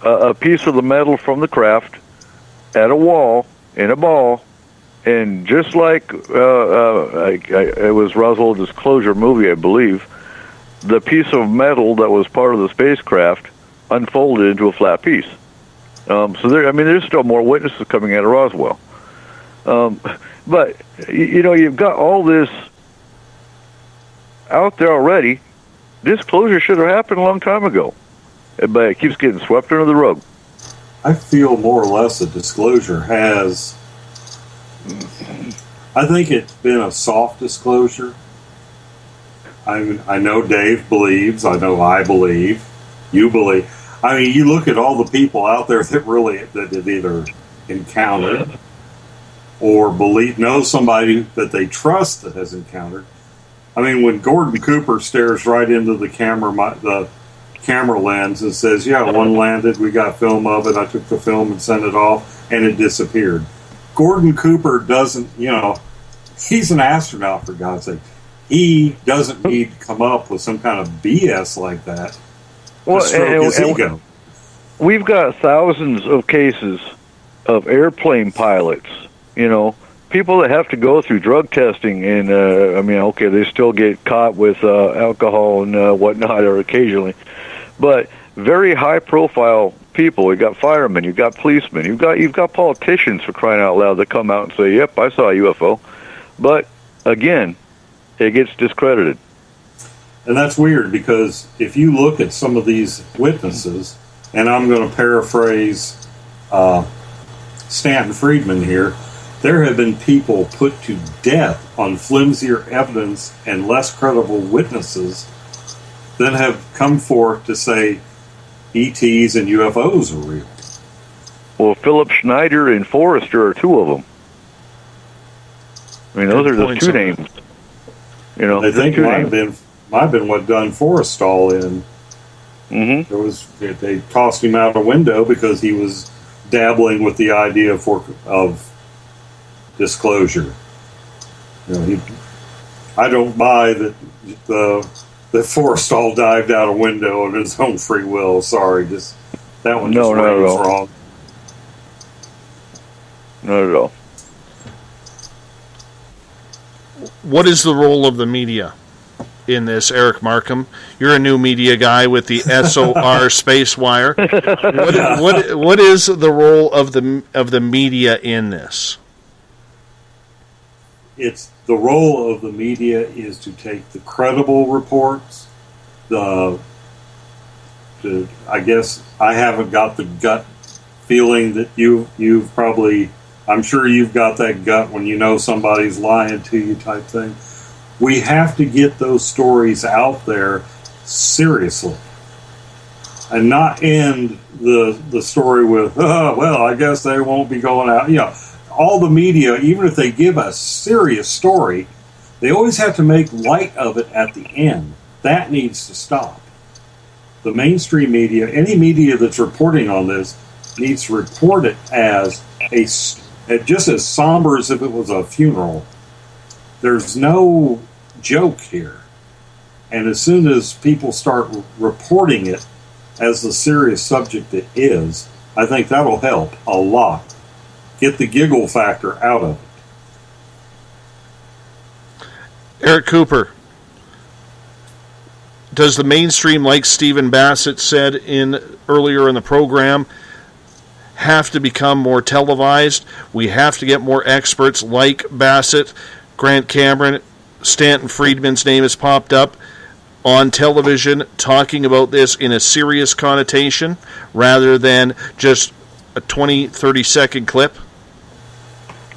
a piece of the metal from the craft at a wall in a ball, and just like it was Roswell Disclosure movie, I believe, the piece of metal that was part of the spacecraft unfolded into a flat piece. So there's still more witnesses coming out of Roswell. But, you've got all this out there already. Disclosure should have happened a long time ago. But it keeps getting swept under the rug. I feel more or less that disclosure has... I think it's been a soft disclosure. I know Dave believes. I know I believe. You believe. I mean, you look at all the people out there that have either encountered or know somebody that they trust that has encountered. I mean, when Gordon Cooper stares right into the camera lens and says, yeah, one landed, we got film of it, I took the film and sent it off, and it disappeared. Gordon Cooper doesn't, he's an astronaut, for God's sake. He doesn't need to come up with some kind of BS like that to stroke his ego. We've got thousands of cases of airplane pilots, people that have to go through drug testing, and they still get caught with alcohol and whatnot, or occasionally, but very high-profile people. You got firemen, you got policemen, you've got politicians, for crying out loud, that come out and say, "Yep, I saw a UFO," but again, it gets discredited. And that's weird, because if you look at some of these witnesses, and I'm going to paraphrase Stanton Friedman here, there have been people put to death on flimsier evidence and less credible witnesses that have come forth to say ETs and UFOs are real. Well, Philip Schneider and Forrester are two of them. I mean, those are just two names. I think might have been what done Forrestal in. Mm-hmm. They tossed him out a window because he was dabbling with the idea of disclosure. I don't buy that Forrestal dived out a window on his own free will. Sorry, that one just rings wrong. Not at all. What is the role of the media in this, Eric Markham. You're a new media guy with the SOR Space Wire. What is the role of the media in this? It's the role of the media is to take the credible reports. I guess I haven't got the gut feeling that you've probably. I'm sure you've got that gut when you know somebody's lying to you type thing. We have to get those stories out there seriously and not end the story with, oh, well, I guess they won't be going out. You know, all the media, even if they give a serious story, they always have to make light of it at the end. That needs to stop. The mainstream media, any media that's reporting on this, needs to report it as just as somber as if it was a funeral. There's no joke here. And as soon as people start reporting it as the serious subject it is, I think that'll help a lot. Get the giggle factor out of it. Eric Cooper, does the mainstream, like Stephen Bassett said earlier in the program, have to become more televised? We have to get more experts like Bassett, Grant Cameron, Stanton Friedman's name has popped up on television talking about this in a serious connotation rather than just a 20, 30-second clip?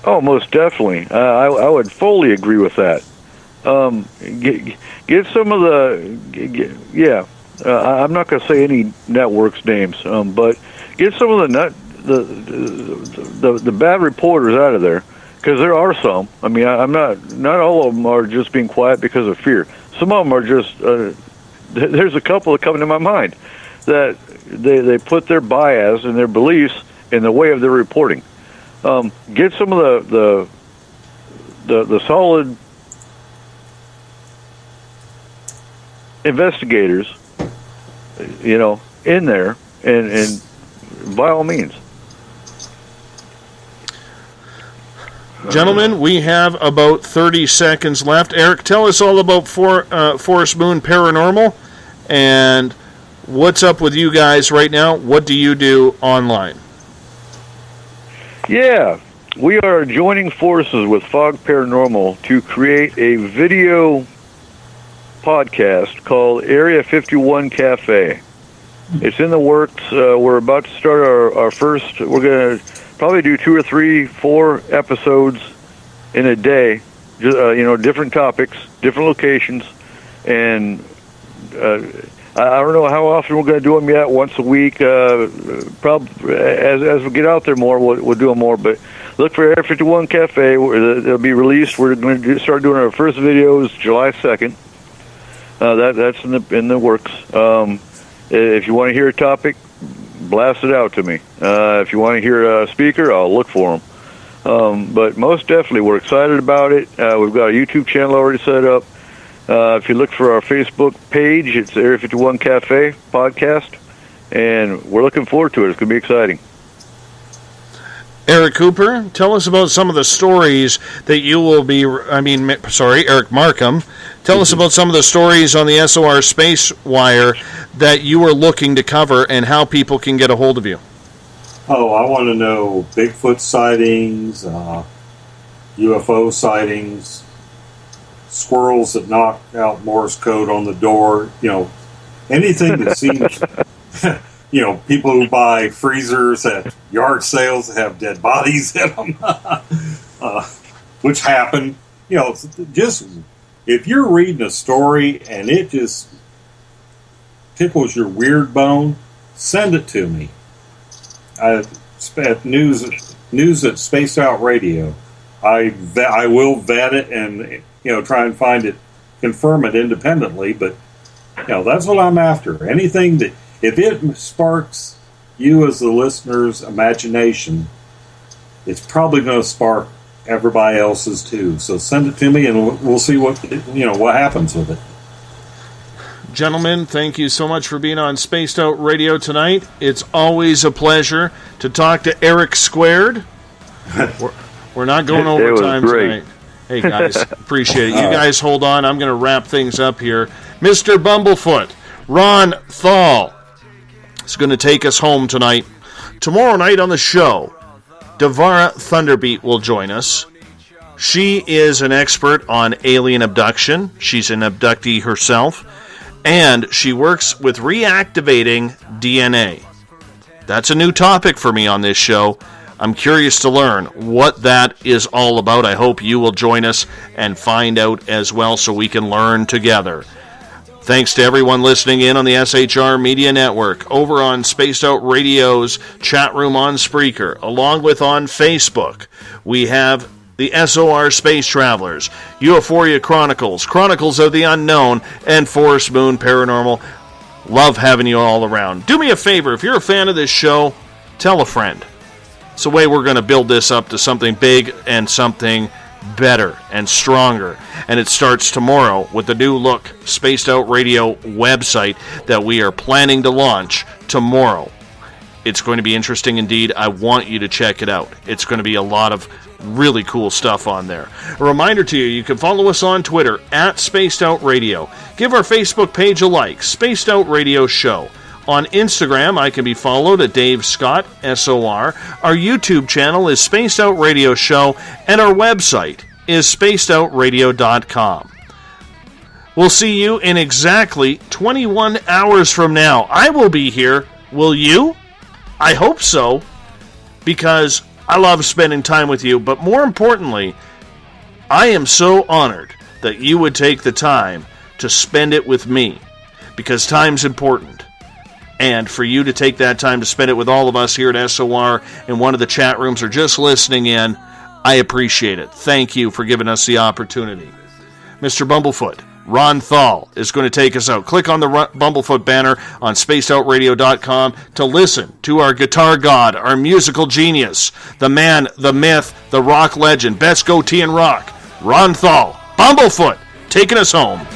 Oh, most definitely. I would fully agree with that. Get some of the... I'm not going to say any networks' names, but get some of the bad reporters out of there, because there are some. I mean, I'm not all of them are just being quiet because of fear. Some of them are just. There's a couple that come to my mind that they put their bias and their beliefs in the way of their reporting. Get some of the solid investigators, in there, and by all means. Gentlemen, we have about 30 seconds left. Eric, tell us all about Forest Moon Paranormal and what's up with you guys right now. What do you do online? Yeah, we are joining forces with Fog Paranormal to create a video podcast called Area 51 Cafe. It's in the works. We're about to start our first. We're going to probably do 2 or 3, 4 episodes in a day. Different topics, different locations, and I don't know how often we're going to do them yet. Once a week, probably as we get out there more, we'll do them more. But look for Area 51 Cafe. They'll be released. We're going to start doing our first videos July 2nd. That's in the works. If you want to hear a topic, blast it out to me. If you want to hear a speaker, I'll look for them. But most definitely, we're excited about it. We've got a YouTube channel already set up. If you look for our Facebook page, it's Area 51 Cafe Podcast, and we're looking forward to it. It's going to be exciting. Eric Cooper, tell us about some of the stories that you will be... Eric Markham. Tell us about some of the stories on the SOR Space Wire that you are looking to cover and how people can get a hold of you. Oh, I want to know Bigfoot sightings, UFO sightings, squirrels that knock out Morse code on the door, anything that seems... people who buy freezers at yard sales that have dead bodies in them, which happen. Just if you're reading a story and it just tickles your weird bone, send it to me. At news at Spaced Out Radio. I will vet it and try and confirm it independently. But that's what I'm after. Anything that. If it sparks you as the listener's imagination, it's probably going to spark everybody else's too. So send it to me, and we'll see what happens with it. Gentlemen, thank you so much for being on Spaced Out Radio tonight. It's always a pleasure to talk to Eric Squared. We're not going overtime tonight. Hey, guys, appreciate it. You guys hold on. I'm going to wrap things up here. Mr. Bumblefoot, Ron Thal, is going to take us home tonight. Tomorrow night on the show, Devara Thunderbeat will join us. She is an expert on alien abduction. She's an abductee herself. And she works with reactivating DNA. That's a new topic for me on this show. I'm curious to learn what that is all about. I hope you will join us and find out as well so we can learn together. Thanks to everyone listening in on the SHR Media Network, over on Spaced Out Radio's chat room on Spreaker, along with on Facebook. We have the SOR Space Travelers, Euphoria Chronicles, Chronicles of the Unknown, and Forest Moon Paranormal. Love having you all around. Do me a favor, if you're a fan of this show, tell a friend. It's the way we're going to build this up to something big and something better and stronger. And it starts tomorrow with the new look Spaced Out Radio website that we are planning to launch tomorrow. It's going to be interesting indeed. I want you to check it out. It's going to be a lot of really cool stuff on there. A reminder to you, you can follow us on Twitter at Spaced Out Radio. Give our Facebook page a like, Spaced Out Radio Show. On Instagram, I can be followed at Dave Scott, SOR. Our YouTube channel is Spaced Out Radio Show, and our website is spacedoutradio.com. We'll see you in exactly 21 hours from now. I will be here. Will you? I hope so, because I love spending time with you, but more importantly, I am so honored that you would take the time to spend it with me, because time's important. And for you to take that time to spend it with all of us here at SOR in one of the chat rooms or just listening in, I appreciate it. Thank you for giving us the opportunity. Mr. Bumblefoot, Ron Thal, is going to take us out. Click on the Bumblefoot banner on spacedoutradio.com to listen to our guitar god, our musical genius, the man, the myth, the rock legend, best goatee in rock, Ron Thal, Bumblefoot, taking us home.